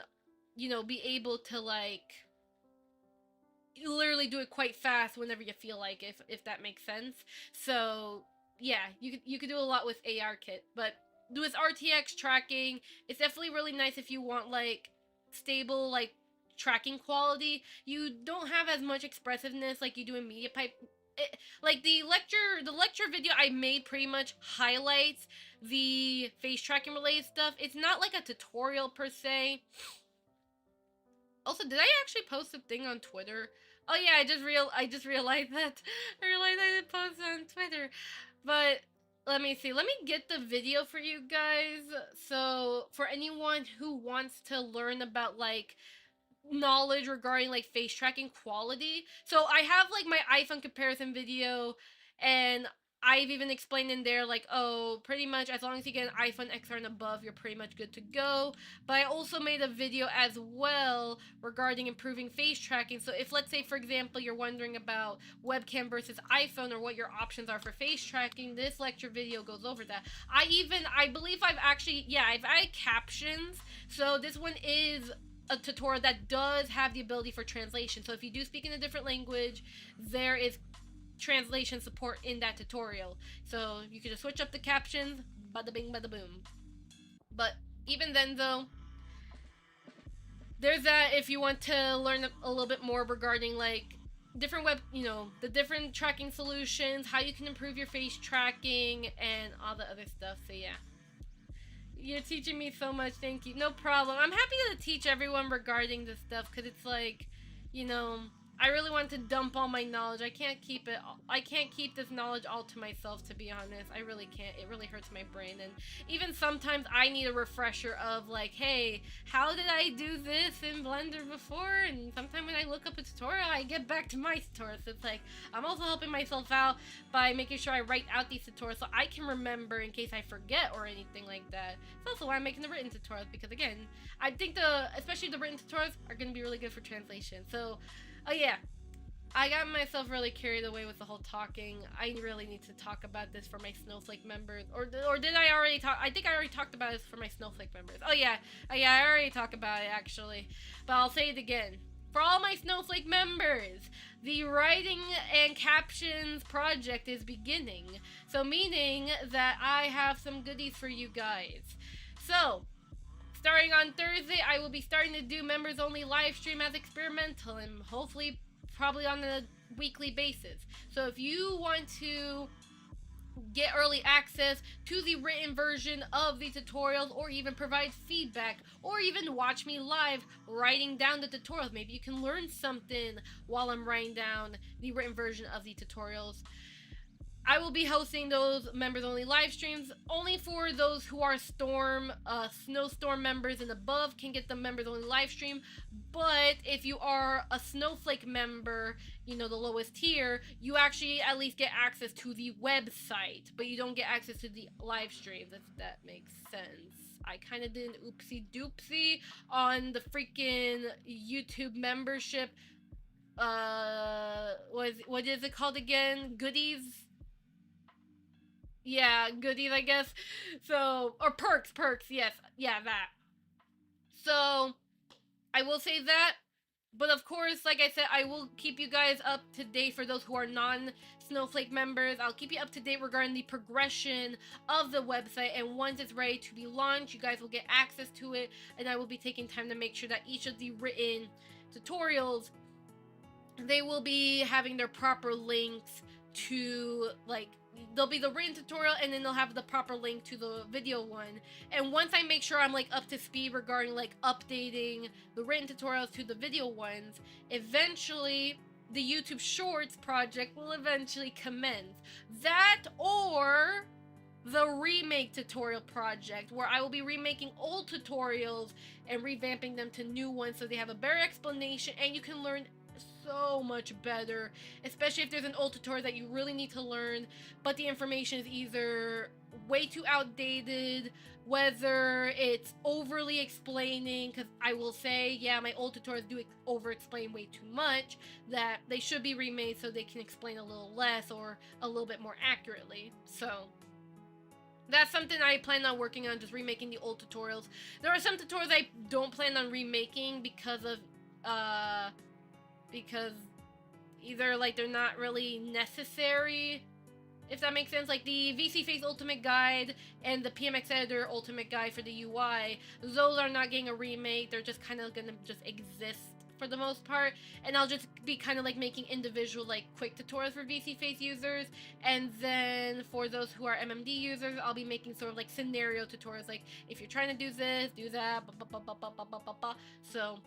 you know, be able to like, you literally do it quite fast whenever you feel like, if that makes sense. So yeah, you could do a lot with ARKit, but with RTX tracking, it's definitely really nice if you want like stable like tracking quality. You don't have as much expressiveness like you do in MediaPipe. Like the lecture video I made pretty much highlights the face tracking related stuff. It's not like a tutorial per se. Also, did I actually post a thing on Twitter? Oh yeah, I just realized that. I realized I didn't post it on Twitter. But let me see. Let me get the video for you guys. So, for anyone who wants to learn about, like, knowledge regarding, like, face tracking quality. So, I have, like, my iPhone comparison video, and I've even explained in there, like, oh, pretty much as long as you get an iPhone XR and above, you're pretty much good to go. But I also made a video as well regarding improving face tracking. So if, let's say, for example, you're wondering about webcam versus iPhone or what your options are for face tracking, this lecture video goes over that. I believe I've added captions. So this one is a tutorial that does have the ability for translation. So if you do speak in a different language, there is translation support in that tutorial. So you can just switch up the captions, bada bing, bada boom. But even then though, there's that if you want to learn a little bit more regarding like different the different tracking solutions, how you can improve your face tracking, and all the other stuff. So yeah. You're teaching me so much. Thank you. No problem. I'm happy to teach everyone regarding this stuff because it's like, you know, I really want to dump all my knowledge. I can't keep it. I can't keep this knowledge all to myself, to be honest. I really can't. It really hurts my brain. And even sometimes I need a refresher of like, hey, how did I do this in Blender before? And sometimes when I look up a tutorial, I get back to my tutorial. So it's like, I'm also helping myself out by making sure I write out these tutorials so I can remember in case I forget or anything like that. It's also why I'm making the written tutorials, because again, I think especially the written tutorials are going to be really good for translation. So, oh yeah, I got myself really carried away with the whole talking. I really need to talk about this for my Snowflake members, or did I already talk? I think I already talked about this for my Snowflake members. Oh yeah, I already talked about it actually, but I'll say it again. For all my Snowflake members, the writing and captions project is beginning. So meaning that I have some goodies for you guys. So, starting on Thursday, I will be starting to do members only live stream as experimental and hopefully probably on a weekly basis. So if you want to get early access to the written version of the tutorials, or even provide feedback, or even watch me live writing down the tutorials. Maybe you can learn something while I'm writing down the written version of the tutorials. I will be hosting those members only live streams. Only for those who are Snowstorm members and above can get the members only live stream. But if you are a Snowflake member, the lowest tier, you actually at least get access to the website, but you don't get access to the live streams, if that makes sense. I kind of did an oopsie doopsie on the freaking YouTube membership. What is it called again? Goodies? Yeah, goodies, I guess. So, or perks, yes. Yeah, that. So, I will say that. But of course, like I said, I will keep you guys up to date for those who are non-Snowflake members. I'll keep you up to date regarding the progression of the website. And once it's ready to be launched, you guys will get access to it. And I will be taking time to make sure that each of the written tutorials, they will be having their proper links to, like, there'll be the written tutorial and then they'll have the proper link to the video one. And once I make sure I'm like up to speed regarding like updating the written tutorials to the video ones, eventually the YouTube Shorts project will eventually commence. That, or the remake tutorial project, where I will be remaking old tutorials and revamping them to new ones so they have a better explanation and you can learn so much better, especially if there's an old tutorial that you really need to learn, but the information is either way too outdated, whether it's overly explaining, because I will say, yeah, my old tutorials do over-explain way too much, that they should be remade so they can explain a little less or a little bit more accurately. So that's something I plan on working on, just remaking the old tutorials. There are some tutorials I don't plan on remaking because either like they're not really necessary, if that makes sense. Like the VC Face Ultimate Guide and the PMX Editor Ultimate Guide for the UI, those are not getting a remake. They're just kind of gonna just exist for the most part, and I'll just be kind of like making individual like quick tutorials for VC Face users, and then for those who are MMD users, I'll be making sort of like scenario tutorials, like if you're trying to do this, do that, so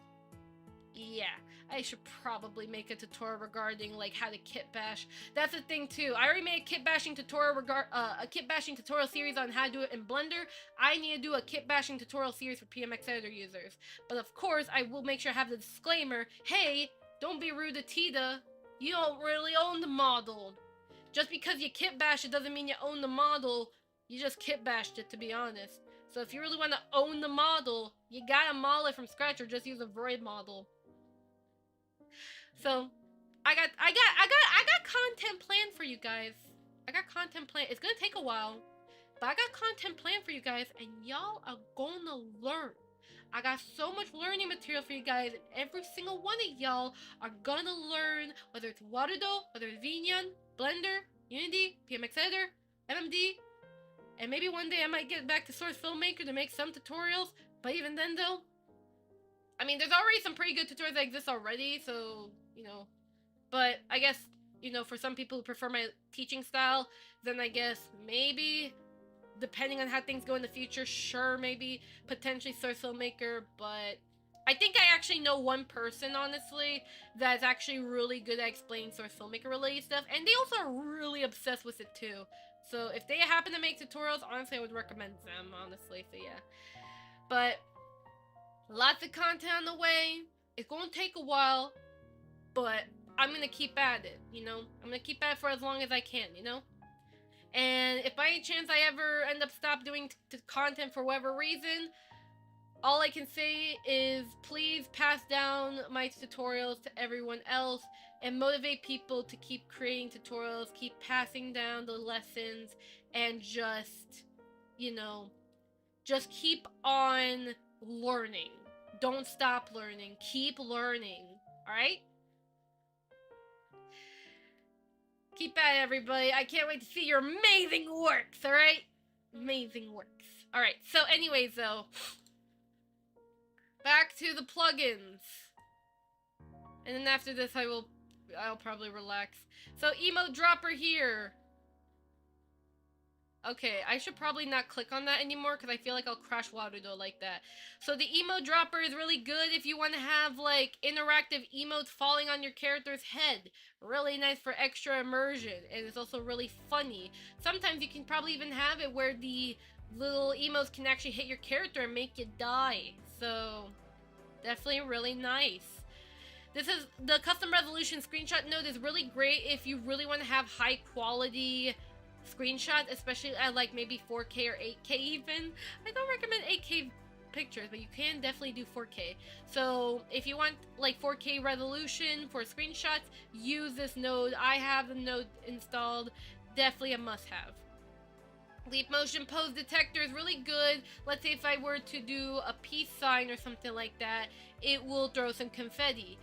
yeah, I should probably make a tutorial regarding like how to kit bash. That's the thing too. I already made a kit bashing tutorial a kit bashing tutorial series on how to do it in Blender. I need to do a kit bashing tutorial series for PMX Editor users. But of course, I will make sure I have the disclaimer, hey, don't be rude to Tita. You don't really own the model. Just because you kit bash it doesn't mean you own the model. You just kit bashed it, to be honest. So if you really want to own the model, you gotta model it from scratch or just use a void model. So, I got content planned for you guys. I got content planned. It's gonna take a while, but I got content planned for you guys, and y'all are gonna learn. I got so much learning material for you guys, and every single one of y'all are gonna learn, whether it's Warudo, whether it's Vinyan, Blender, Unity, PMX Editor, MMD, and maybe one day I might get back to Source Filmmaker to make some tutorials, but even then though, I mean, there's already some pretty good tutorials that exist already, so, But I guess, you know, for some people who prefer my teaching style, then I guess maybe, depending on how things go in the future, sure, maybe potentially source filmmaker. But I think I actually know one person, honestly, that's actually really good at explaining source filmmaker related stuff, and they also are really obsessed with it too. So if they happen to make tutorials, honestly, I would recommend them, honestly. So yeah. But lots of content on the way. It's gonna take a while, but I'm gonna keep at it, you know? I'm gonna keep at it for as long as I can, you know? And if by any chance I ever end up stop doing content for whatever reason, all I can say is please pass down my tutorials to everyone else and motivate people to keep creating tutorials, keep passing down the lessons, and just, you know, just keep on learning. Don't stop learning. Keep learning. Alright? Keep at it, everybody. I can't wait to see your amazing works, alright? Amazing works. Alright, so anyways, though, back to the plugins. And then after this, I'll probably relax. So, emote dropper here. Okay, I should probably not click on that anymore because I feel like I'll crash Warudo like that. So the emote dropper is really good if you want to have like interactive emotes falling on your character's head. Really nice for extra immersion, and it's also really funny. Sometimes you can probably even have it where the little emotes can actually hit your character and make you die. So definitely really nice. This is the custom resolution screenshot node is really great if you really want to have high quality screenshots, especially at like maybe 4K or 8K even. I don't recommend 8K pictures, but you can definitely do 4K. So if you want like 4K resolution for screenshots, use this node. I have the node installed. Definitely a must-have. Leap motion pose detector is really good. Let's say if I were to do a peace sign or something like that, it will throw some confetti.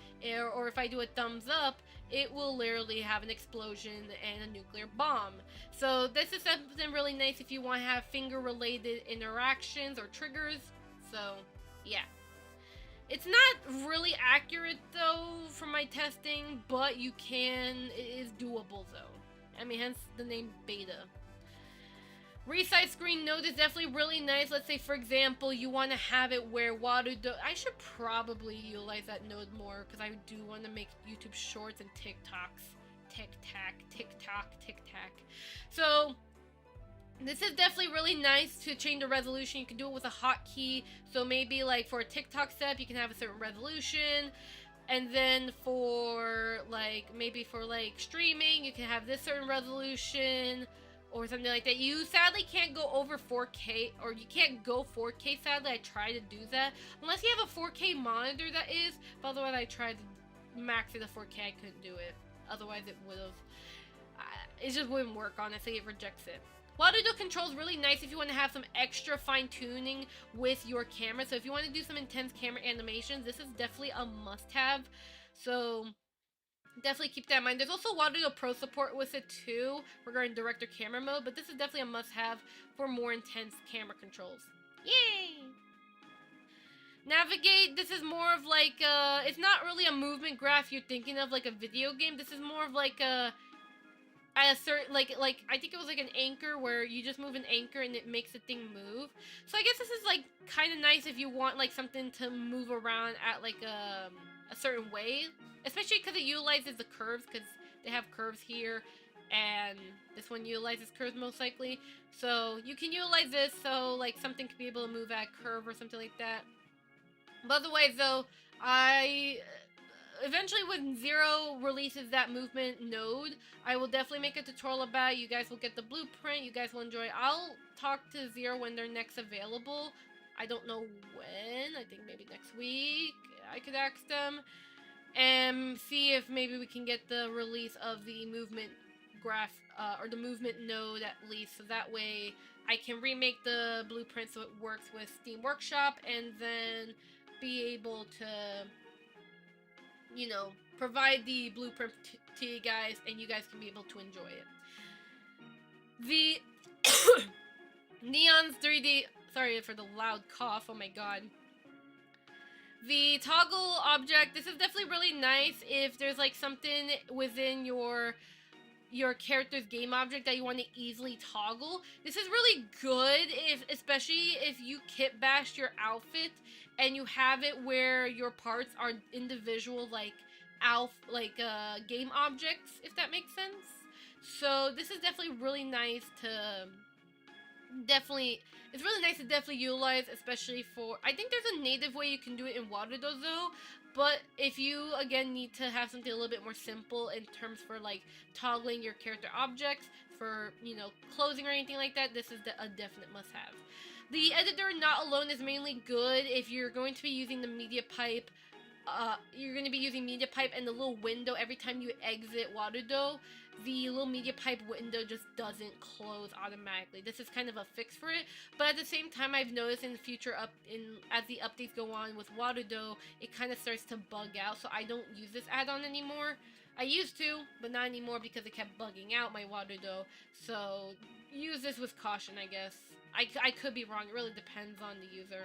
Or if I do a thumbs up, it will literally have an explosion and a nuclear bomb. So this is something really nice if you want to have finger-related interactions or triggers. So, yeah. It's not really accurate, though, from my testing, but you can. It is doable, though. I mean, hence the name beta. Resize screen node is definitely really nice. Let's say, for example, you want to have it where Warudo... I should probably utilize that node more, because I do want to make YouTube Shorts and TikToks. Tick-tack. So, this is definitely really nice to change the resolution. You can do it with a hotkey. So maybe, like, for a TikTok step, you can have a certain resolution. And then for, like, maybe for, like, streaming, you can have this certain resolution or something like that. You sadly can't go over 4K, or you can't go 4K, sadly. I tried to do that. Unless you have a 4K monitor, that is. But otherwise, I tried to max it to 4K. I couldn't do it. Otherwise, it would have. It just wouldn't work, honestly. It rejects it. Warudo control is really nice if you want to have some extra fine-tuning with your camera. So if you want to do some intense camera animations, this is definitely a must-have. So definitely keep that in mind. There's also Warudo Pro support with it too, regarding director camera mode, but this is definitely a must-have for more intense camera controls. Yay! Navigate, this is more of like it's not really a movement graph you're thinking of like a video game. This is more of like a certain, like I think it was like an anchor where you just move an anchor and it makes the thing move. So I guess this is like kind of nice if you want like something to move around at like a certain way, especially because it utilizes the curves, because they have curves here and this one utilizes curves most likely. So you can utilize this so like something could be able to move at a curve or something like that. But otherwise though, eventually when Zero releases that movement node, I will definitely make a tutorial about it. You guys will get the blueprint. You guys will enjoy it. I'll talk to Zero when they're next available. I don't know when. I think maybe next week. I could ask them and see if maybe we can get the release of the movement graph or the movement node at least, so that way I can remake the blueprint so it works with Steam Workshop and then be able to, you know, provide the blueprint to you guys, and you guys can be able to enjoy it. The Neon's 3D... Sorry for the loud cough, oh my god. The toggle object, this is definitely really nice if there's like something within your character's game object that you want to easily toggle. This is really good if, especially if you kit bash your outfit and you have it where your parts are individual game objects, if that makes sense. So this is definitely really nice to it's really nice to definitely utilize, especially for, I think there's a native way you can do it in Waterdo though, but if you again need to have something a little bit more simple in terms for like toggling your character objects for, you know, closing or anything like that, this is a definite must-have. The editor not alone is mainly good if you're going to be using the media pipe. You're going to be using media pipe and the little window every time you exit Waterdo. The little media pipe window just doesn't close automatically. This is kind of a fix for it, but at the same time, I've noticed in the future as the updates go on with Waterdo, it kind of starts to bug out, so I don't use this add-on anymore. I used to, but not anymore because it kept bugging out my Waterdo, so use this with caution, I guess. I could be wrong, it really depends on the user.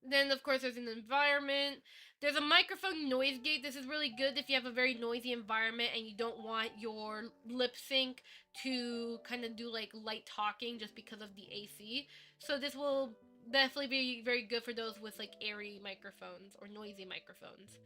Then, of course, there's an environment. There's a microphone noise gate. This is really good if you have a very noisy environment and you don't want your lip sync to kind of do like light talking just because of the AC. So this will definitely be very good for those with like airy microphones or noisy microphones.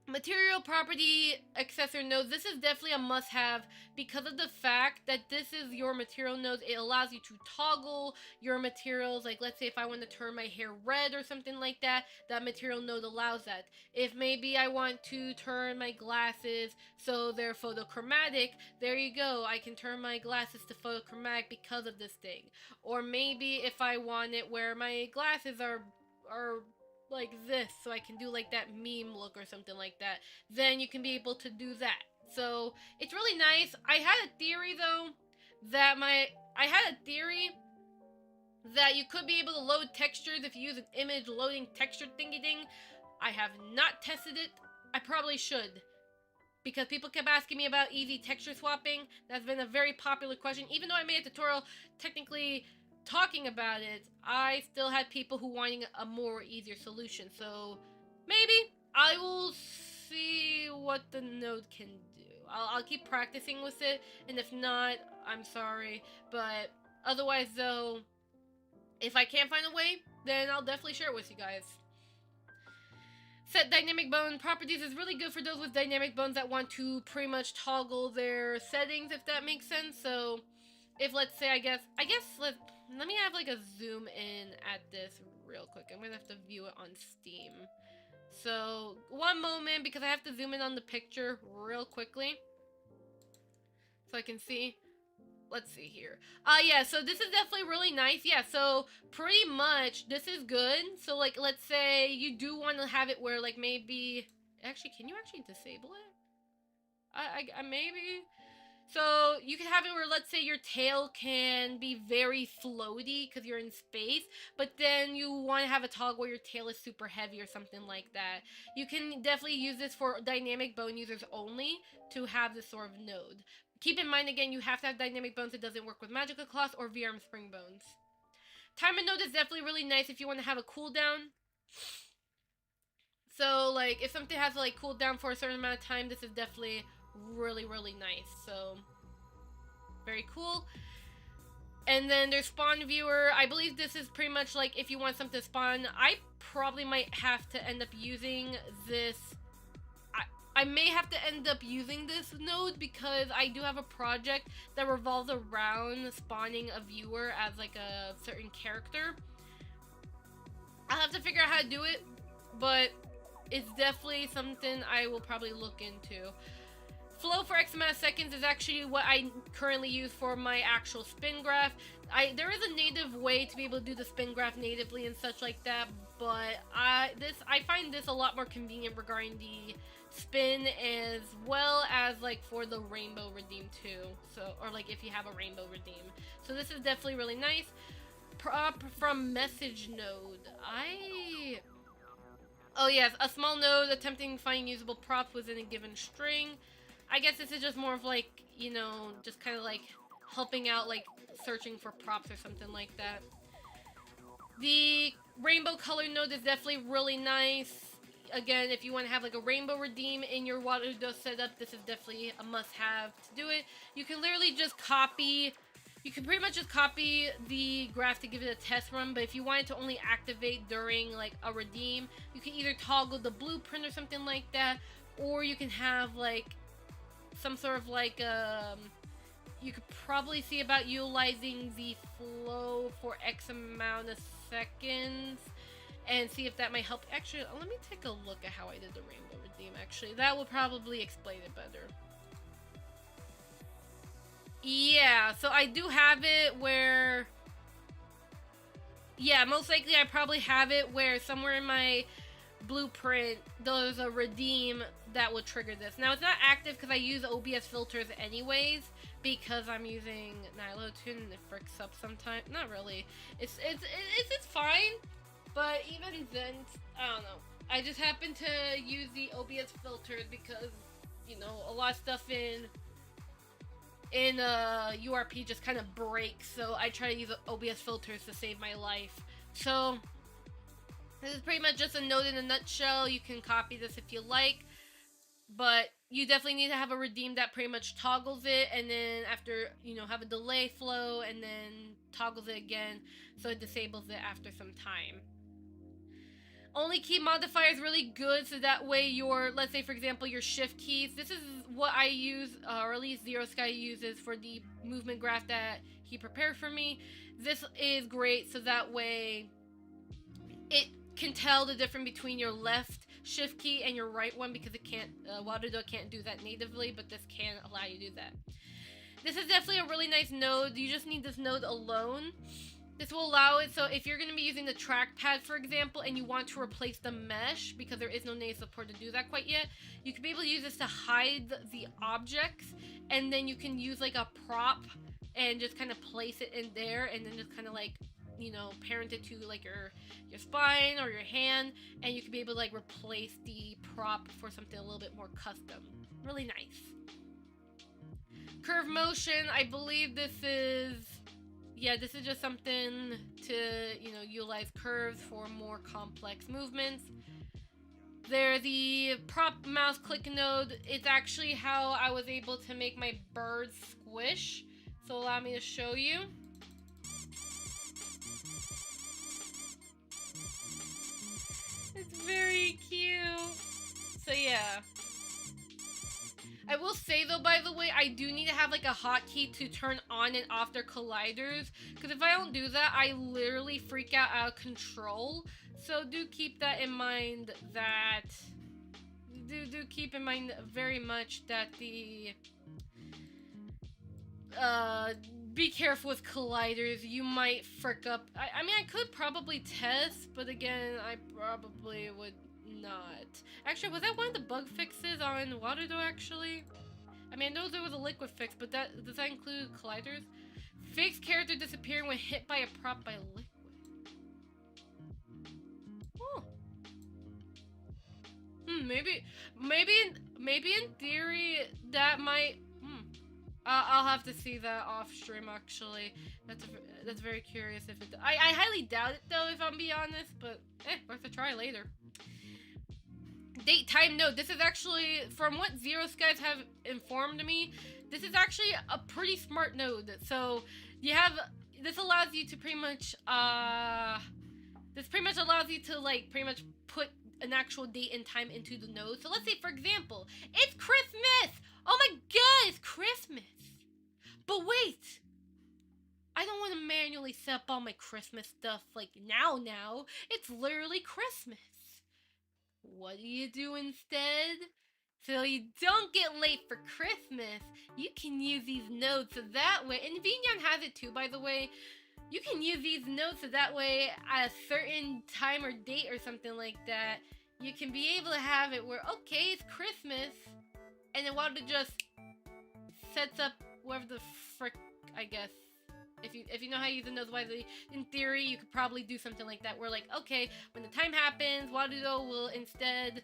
Material property accessor nodes, this is definitely a must-have because of the fact that this is your material nodes. It allows you to toggle your materials. Like, let's say if I want to turn my hair red or something like that, that material node allows that. If maybe I want to turn my glasses so they're photochromatic, there you go. I can turn my glasses to photochromatic because of this thing. Or maybe if I want it where my glasses are like this, so I can do like that meme look or something like that, then you can be able to do that. So it's really nice. I had a theory though that you could be able to load textures if you use an image loading texture thingy ding. I have not tested it. I probably should, because people kept asking me about easy texture swapping. That's been a very popular question. Even though I made a tutorial technically talking about it, I still had people who wanting a more easier solution. So maybe I will see what the node can do. I'll keep practicing with it, and if not, I'm sorry. But otherwise though, if I can't find a way, then I'll definitely share it with you guys. Set dynamic bone properties is really good for those with dynamic bones that want to pretty much toggle their settings, if that makes sense. So if, let's say, I guess let me have like a zoom in at this real quick. I'm gonna have to view it on Steam. So one moment, because I have to zoom in on the picture real quickly so I can see. Let's see here. Yeah, so this is definitely really nice. Yeah, so pretty much this is good. So like, let's say you do want to have it where like maybe, actually, can you actually disable it? I maybe. So you can have it where, let's say, your tail can be very floaty because you're in space, but then you want to have a toggle where your tail is super heavy or something like that. You can definitely use this for dynamic bone users only to have this sort of node. Keep in mind, again, you have to have dynamic bones. It doesn't work with magical cloth or VRM spring bones. Timer node is definitely really nice if you want to have a cooldown. So, like, if something has to, like, cool down for a certain amount of time, this is definitely really, really nice. So, very cool. And then there's spawn viewer. I believe this is pretty much like if you want something to spawn. I probably might have to end up using this. I may have to end up using this node because I do have a project that revolves around spawning a viewer as like a certain character. I'll have to figure out how to do it, but it's definitely something I will probably look into. Flow for X amount of seconds is actually what I currently use for my actual spin graph. There is a native way to be able to do the spin graph natively and such like that, but I find this a lot more convenient regarding the spin, as well as like for the rainbow redeem too. So, or like if you have a rainbow redeem. So this is definitely really nice. Prop from message node. Oh yes, a small node attempting to find usable props within a given string. I guess this is just more of like, you know, just kind of like helping out, like searching for props or something like that. The rainbow color node is definitely really nice. Again, if you want to have like a rainbow redeem in your water dose setup, this is definitely a must-have to do it. You can literally just copy. You can pretty much just copy the graph to give it a test run, but if you want it to only activate during like a redeem, you can either toggle the blueprint or something like that, or you can have like some sort of like you could probably see about utilizing the flow for X amount of seconds and see if that might help. Actually, let me take a look at how I did the rainbow redeem. Actually, that will probably explain it better. Yeah, so I do have it where... Yeah, most likely I probably have it where somewhere in my blueprint there's a redeem that will trigger this. Now, it's not active because I use OBS filters anyways, because I'm using Nilotune and it fricks up sometimes. Not really. It's fine, but even then, I don't know. I just happen to use the OBS filters because, you know, a lot of stuff in URP just kind of breaks, so I try to use OBS filters to save my life. So this is pretty much just a note in a nutshell. You can copy this if you like, but you definitely need to have a redeem that pretty much toggles it, and then after, you know, have a delay flow, and then toggles it again, so it disables it after some time. Only key modifier is really good, so that way your, let's say for example, your shift keys, this is what I use, or at least Zero Sky uses for the movement graph that he prepared for me. This is great, so that way it can tell the difference between your left shift key and your right one, because it can't, Waterdo can't do that natively, but this can allow you to do that. This is definitely a really nice node. You just need this node alone. This will allow it, so if you're going to be using the trackpad, for example, and you want to replace the mesh, because there is no native support to do that quite yet, you can be able to use this to hide the objects, and then you can use like a prop and just kind of place it in there, and then just kind of like, you know, parent it to like your spine or your hand, and you can be able to like replace the prop for something a little bit more custom. Really nice. Curve motion, I believe this is... Yeah, this is just something to, you know, utilize curves for more complex movements. There's the prop mouse click node. It's actually how I was able to make my bird squish. So allow me to show you. It's very cute. So yeah. I will say though, by the way, I do need to have like a hotkey to turn on and off their colliders, because if I don't do that, I literally freak out of control. So do keep that in mind, that do keep in mind very much that the be careful with colliders. You might frick up. I mean, I could probably test, but again, I probably would not. Actually, was that one of the bug fixes on Waterdo, actually? I mean, I know there was a liquid fix, but does that include colliders? Fixed character disappearing when hit by a prop by liquid. Oh. Maybe in theory that might... I'll have to see that off stream, actually. That's very curious if it... I highly doubt it, though, if I'm being honest, but worth a try later. Date time node. This is actually, from what Zero Skies have informed me, this is actually a pretty smart node. So you have, this allows you to pretty much allows you to like pretty much put an actual date and time into the node. So let's say, for example, it's Christmas. Oh my god, it's Christmas. But wait, I don't want to manually set up all my Christmas stuff like now. It's literally Christmas. What do you do instead? So you don't get late for Christmas, you can use these nodes so that way, and Vinyan has it too, by the way, you can use these nodes so that way at a certain time or date or something like that, you can be able to have it where, okay, it's Christmas, and then Water just sets up whatever the frick, I guess. If you know how to use the nodes wisely, in theory, you could probably do something like that, where like, okay, when the time happens, Warudo will instead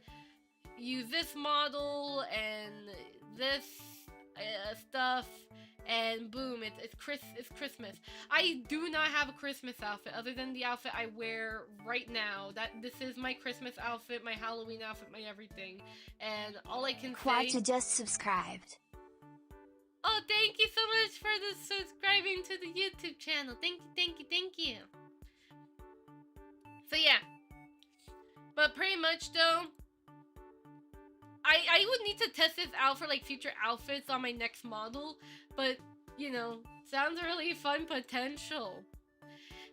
use this model and this stuff, and boom, it's Christmas. I do not have a Christmas outfit other than the outfit I wear right now. This is my Christmas outfit, my Halloween outfit, my everything. And all I can say. Quadja just subscribed. Oh, thank you so much for the subscribing to the YouTube channel. Thank you. So yeah. But pretty much though, I would need to test this out for like future outfits on my next model, but you know, sounds really fun potential.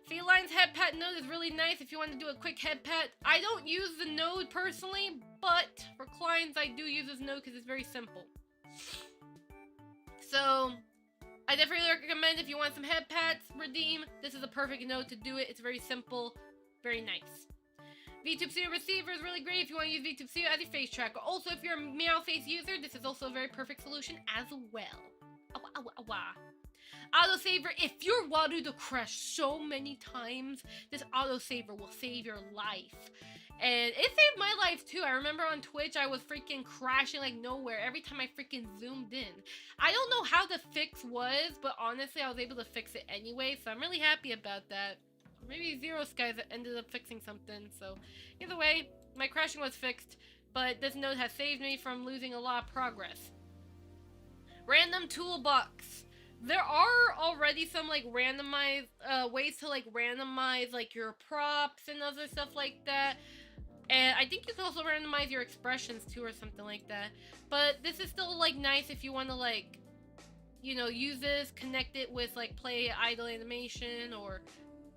Feline's head pat node is really nice if you want to do a quick head pat. I don't use the node personally, but for clients I do use this node because it's very simple. So I definitely recommend if you want some head pats, redeem. This is a perfect node to do it. It's very simple, very nice. Vtuber receiver is really great if you want to use Vtuber as your face tracker. Also, if you're a meow face user, this is also a very perfect solution as well. Autosaver, if your Warudo crashed so many times, this autosaver will save your life. And it saved my life too. I remember on Twitch, I was freaking crashing like nowhere every time I freaking zoomed in. I don't know how the fix was, but honestly, I was able to fix it anyway, so I'm really happy about that. Maybe Zero Skies ended up fixing something, so either way, my crashing was fixed, but this node has saved me from losing a lot of progress. Random toolbox. There are already some like randomized ways to like randomize like your props and other stuff like that. And I think you can also randomize your expressions too or something like that. But this is still like nice if you want to like, you know, use this, connect it with like play idle animation or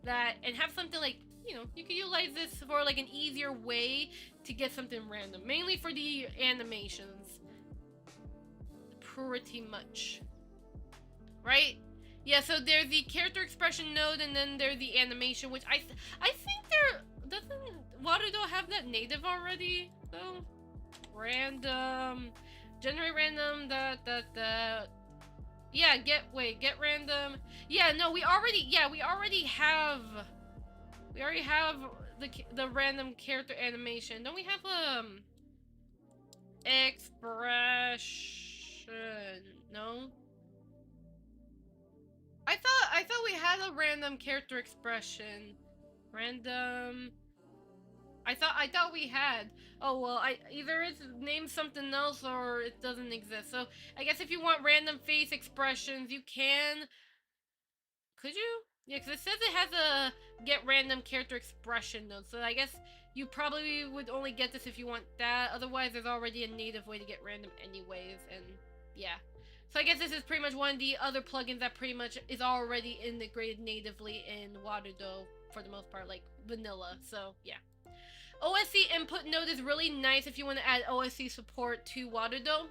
that, and have something like, you know, you can utilize this for like an easier way to get something random, mainly for the animations, pretty much, right? Yeah, so there's the character expression node, and then there's the animation, which I think doesn't Warudo have that native already though? Random, generate random, yeah, get random. Yeah, no, we already have the random character animation. Don't we have expression? No. I thought we had a random character expression. Random. I thought we had. Oh well, either it's named something else or it doesn't exist. So I guess if you want random face expressions, you can. Could you? Yeah, because it says it has a get random character expression node. So I guess you probably would only get this if you want that. Otherwise, there's already a native way to get random anyways. And yeah. So I guess this is pretty much one of the other plugins that pretty much is already integrated natively in Warudo for the most part, like vanilla. So yeah. OSC input node is really nice if you want to add OSC support to Warudo.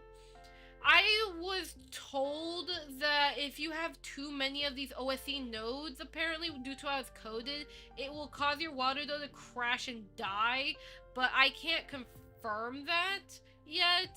I was told that if you have too many of these OSC nodes, apparently, due to how it's coded, it will cause your Warudo to crash and die, but I can't confirm that yet.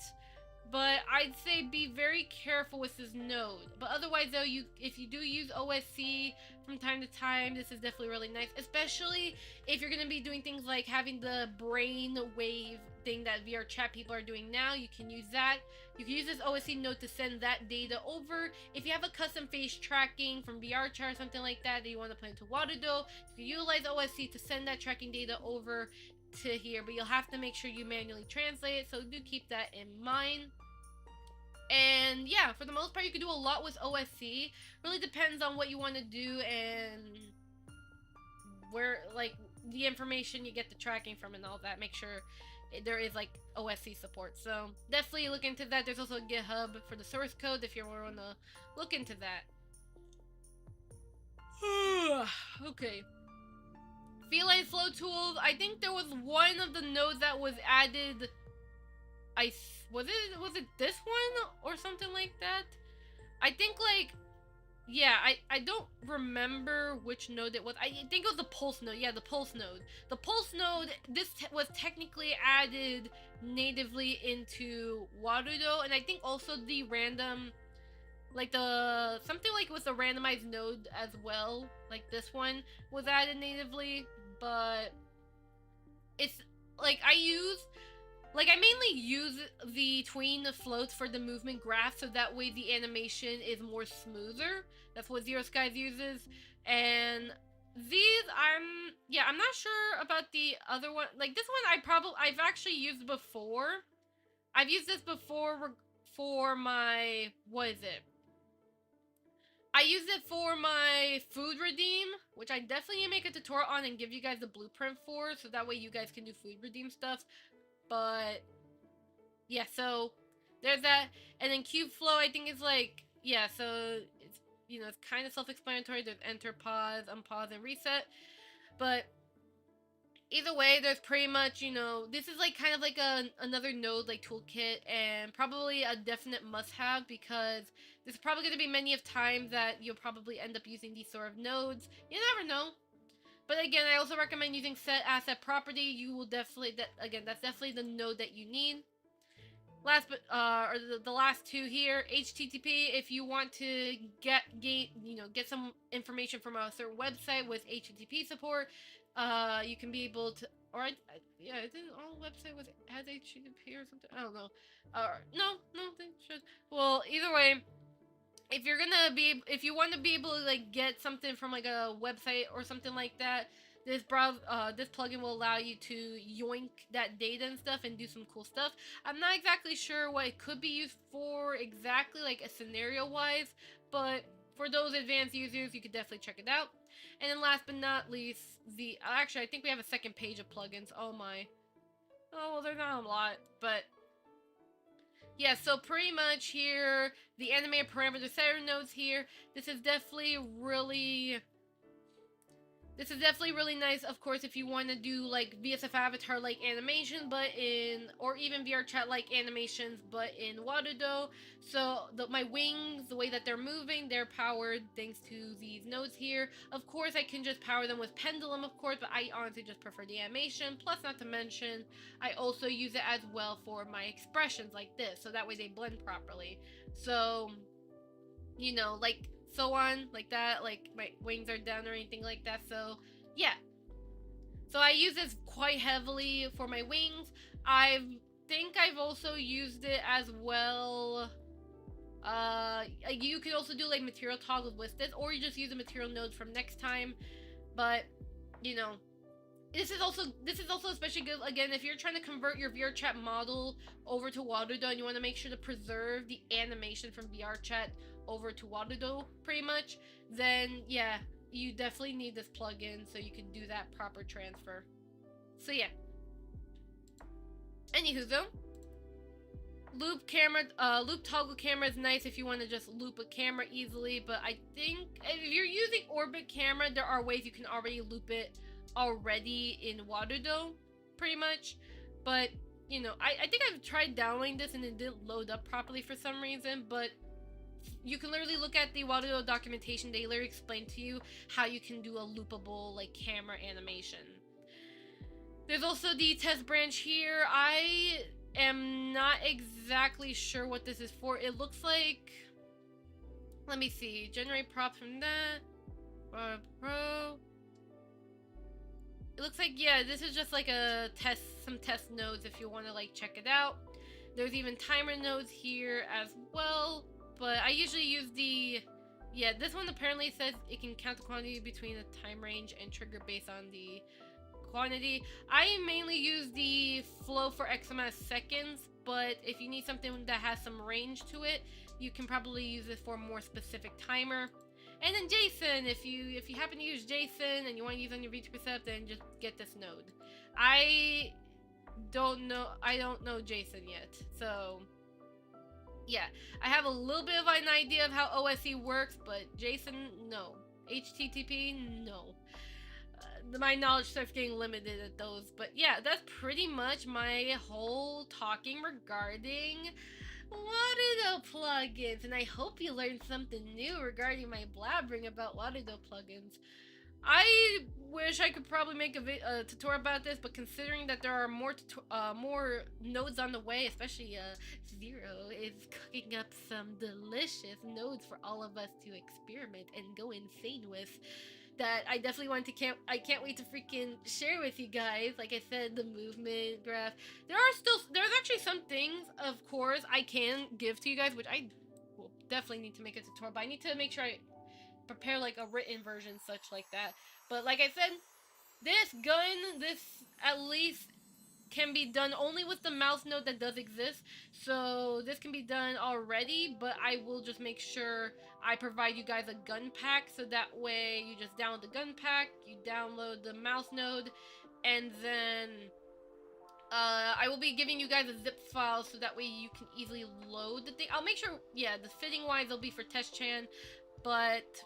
But I'd say be very careful with this node. But otherwise, though, if you do use OSC from time to time, this is definitely really nice. Especially if you're going to be doing things like having the brain wave thing that VR chat people are doing now. You can use that. You can use this OSC node to send that data over. If you have a custom face tracking from VR chat or something like that you want to put into Warudo, you can utilize OSC to send that tracking data over to here. But you'll have to make sure you manually translate it. So do keep that in mind. And yeah, for the most part, you can do a lot with OSC. Really depends on what you want to do and where, like, the information you get the tracking from and all that. Make sure there is, like, OSC support. So definitely look into that. There's also a GitHub for the source code if you want to look into that. Okay. Feline flow tools. I think there was one of the nodes that was added. Was it this one or something like that? I think, like, yeah, I don't remember which node it was. I think it was the pulse node. Yeah, the pulse node. The pulse node, this was technically added natively into Warudo, and I think also the random, like something like with the randomized node as well, like this one was added natively, but it's like I use like, I mainly use the tween floats for the movement graph, so that way the animation is more smoother. That's what Zero Skies uses. And these, I'm not sure about the other one. Like, this one I've actually used before. I've used this before for my, what is it? I used it for my food redeem, which I definitely make a tutorial on and give you guys the blueprint for, so that way you guys can do food redeem stuff. But yeah, so there's that. And then cube flow, I think is like, yeah, so it's, it's kind of self-explanatory. There's enter, pause, unpause, and reset. But either way, there's pretty much, this is like kind of like another node like toolkit, and probably a definite must-have, because there's probably going to be many of times that you'll probably end up using these sort of nodes. You never know. But again, I also recommend using set asset property. You will definitely, that's definitely the node that you need. Last but the last two here, HTTP. If you want to get some information from a certain website with HTTP support, you can be able to. Or I didn't all website has HTTP or something. I don't know. No, they should. Well, either way, if you want to be able to like get something from like a website or something like that, this plugin will allow you to yoink that data and stuff and do some cool stuff. I'm not exactly sure what it could be used for exactly, like a scenario wise, but for those advanced users, you could definitely check it out. And then last but not least, actually I think we have a second page of plugins. Oh my. Oh well, there's not a lot, but yeah, so pretty much here, the animated parameter setter nodes here. This is definitely really nice, of course, if you want to do like VSF avatar like animation, or even VR chat like animations, but in Warudo. So my wings, the way that they're moving, they're powered thanks to these nodes here. Of course, I can just power them with pendulum, of course, but I honestly just prefer the animation. Plus, not to mention, I also use it as well for my expressions like this, so that way they blend properly. So, like so on, like that, like my wings are down or anything like that. So yeah, so I use this quite heavily for my wings. I think I've also used it as well. You could also do like material toggles with this, or you just use the material nodes from next time. But this is also especially good, again, if you're trying to convert your VRChat model over to Warudo and you want to make sure to preserve the animation from VRChat over to Warudo, pretty much, then yeah, you definitely need this plugin so you can do that proper transfer. So yeah. Anywho though, loop toggle camera is nice if you want to just loop a camera easily, but I think if you're using orbit camera, there are ways you can already loop it already in Warudo, pretty much. But I think I've tried downloading this and it didn't load up properly for some reason, but you can literally look at the Warudo documentation. They literally explain to you how you can do a loopable like camera animation. There's also the test branch here. I am not exactly sure what this is for. It looks like, let me see, generate props from that. Pro. It looks like, yeah, this is just like some test nodes if you want to like check it out. There's even timer nodes here as well, but I usually use this one apparently says it can count the quantity between the time range and trigger based on the quantity. I mainly use the flow for X amount of seconds, but if you need something that has some range to it, you can probably use it for a more specific timer. And then Jason, if you happen to use Jason and you want to use on your Vtuber setup, then just get this node. I don't know Jason yet, so yeah, I have a little bit of an idea of how OSE works, but Jason, no. HTTP, no. My knowledge starts getting limited at those, but yeah, that's pretty much my whole talking regarding Warudo plugins, and I hope you learned something new regarding my blabbering about Warudo plugins. I wish I could probably make a tutorial about this, but considering that there are more nodes on the way, especially Zero is cooking up some delicious nodes for all of us to experiment and go insane with, that I definitely want to I can't wait to freaking share with you guys. Like I said, the movement graph. There's actually some things, of course, I can give to you guys, which I will definitely need to make a tutorial, but I need to make sure I prepare like a written version such like that. But like I said, this at least can be done only with the mouse node that does exist. So this can be done already, but I will just make sure I provide you guys a gun pack, so that way you just download the gun pack, you download the mouse node, and then I will be giving you guys a zip file so that way you can easily load the thing. I'll make sure, yeah, the fitting wise they'll be for test chan, but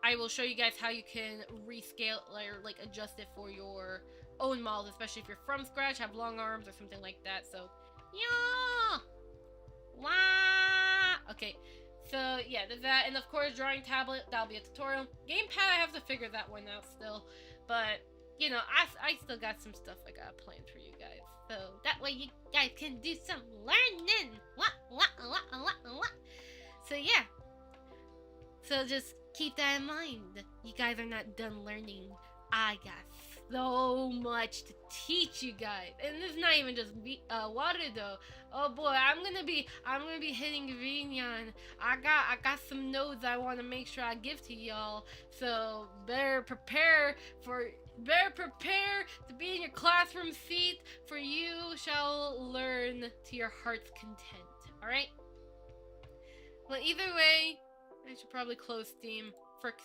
I will show you guys how you can rescale or like adjust it for your own models, especially if you're from scratch, have long arms or something like that. So, yeah, wow. Okay, so yeah, there's that, and of course, drawing tablet. That'll be a tutorial. Gamepad, I have to figure that one out still, but you know, I still got some stuff I got planned for you guys, so that way you guys can do some learning. So yeah, so just keep that in mind. You guys are not done learning. I got so much to teach you guys, and it's not even just water though. Oh boy, I'm gonna be hitting Vignon. I got some notes I want to make sure I give to y'all. So better prepare to be in your classroom seat, for you shall learn to your heart's content. All right. Well, either way, I should probably close Steam. Frick.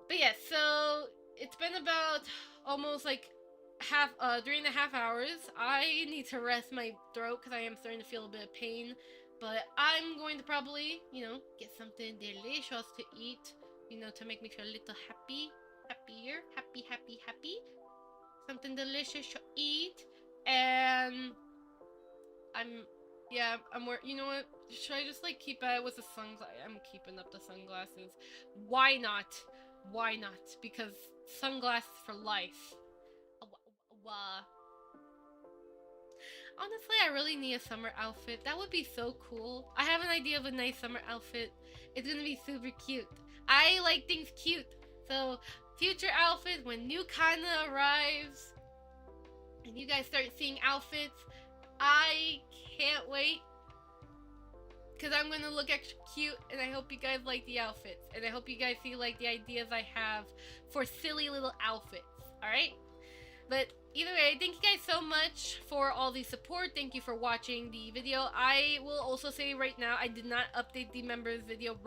But yeah, so it's been about almost like 3.5 hours. I need to rest my throat because I am starting to feel a bit of pain. But I'm going to probably, you know, get something delicious to eat, you know, to make me feel a little happier. Something delicious to eat. And you know what? Should I just like keep it with the sunglasses? I'm keeping up the sunglasses. Why not? Because sunglasses for life. Honestly, I really need a summer outfit. That would be so cool. I have an idea of a nice summer outfit. It's gonna be super cute. I like things cute. So, future outfits when new Kana arrives and you guys start seeing outfits, I can't wait. Because I'm going to look extra cute, and I hope you guys like the outfits. And I hope you guys see like the ideas I have for silly little outfits. Alright? But either way, thank you guys so much for all the support. Thank you for watching the video. I will also say right now, I did not update the members video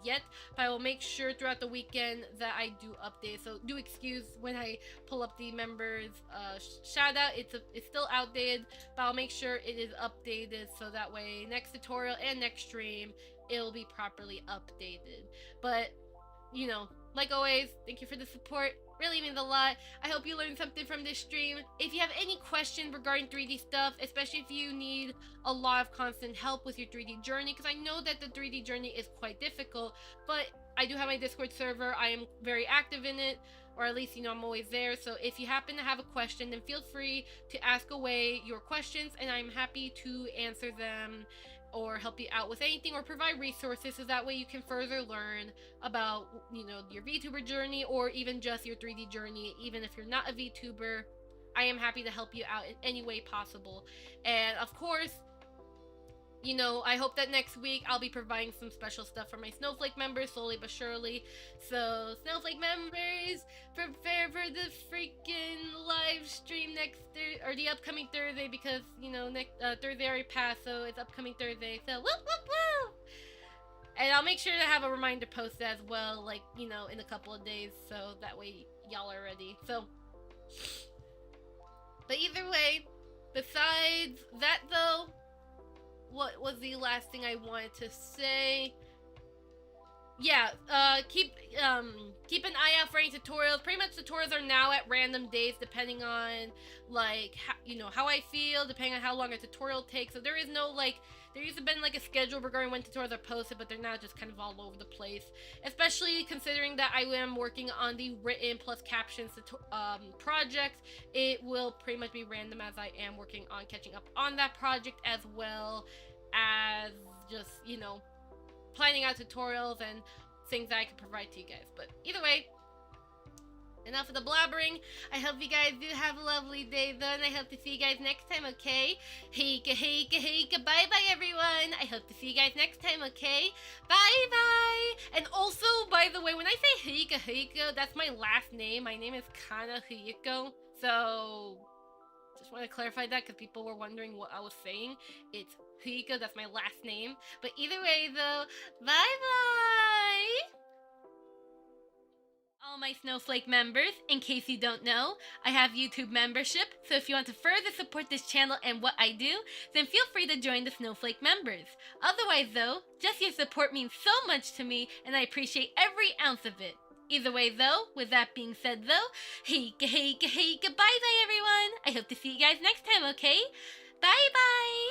yet, but I will make sure throughout the weekend that I do update. So do excuse when I pull up the members shout out. It's still outdated, but I'll make sure it is updated so that way next tutorial and next stream it'll be properly updated. But you know, like always, thank you for the support. Really means a lot. I hope you learned something from this stream. If you have any questions regarding 3D stuff, especially if you need a lot of constant help with your 3D journey, because I know that the 3D journey is quite difficult, but I do have my Discord server. I am very active in it, or at least, you know, I'm always there. So if you happen to have a question, then feel free to ask away your questions, and I'm happy to answer them or help you out with anything or provide resources so that way you can further learn about, you know, your VTuber journey or even just your 3D journey. Even if you're not a VTuber, I am happy to help you out in any way possible. And of course, you know, I hope that next week I'll be providing some special stuff for my Snowflake members, slowly but surely. So, Snowflake members, prepare for the freaking live stream next or the upcoming Thursday, because, you know, next Thursday already passed, so it's upcoming Thursday. So, woo! And I'll make sure to have a reminder post as well, like, you know, in a couple of days, so that way y'all are ready. So, but either way, besides that though, what was the last thing I wanted to say? Yeah, keep an eye out for any tutorials. Pretty much tutorials are now at random days depending on, like, how I feel, depending on how long a tutorial takes. So there is no, like, there used to have been, like, a schedule regarding when tutorials are posted, but they're now just kind of all over the place. Especially considering that I am working on the written plus captions project. It will pretty much be random as I am working on catching up on that project, as well as just, you know, planning out tutorials and things that I can provide to you guys. But either way, enough of the blabbering. I hope you guys do have a lovely day though, and I hope to see you guys next time, okay? Heika, heika, heika, bye-bye everyone! I hope to see you guys next time, okay? Bye-bye! And also, by the way, when I say heika, heika, that's my last name. My name is Kana Fuyuko, so just want to clarify that because people were wondering what I was saying. It's Fuyuko, that's my last name. But either way though, bye-bye! All my Snowflake members, in case you don't know, I have YouTube membership, so if you want to further support this channel and what I do, then feel free to join the Snowflake members. Otherwise though, just your support means so much to me, and I appreciate every ounce of it. Either way though, with that being said though, heika heika heika, bye bye everyone! I hope to see you guys next time, okay? Bye bye!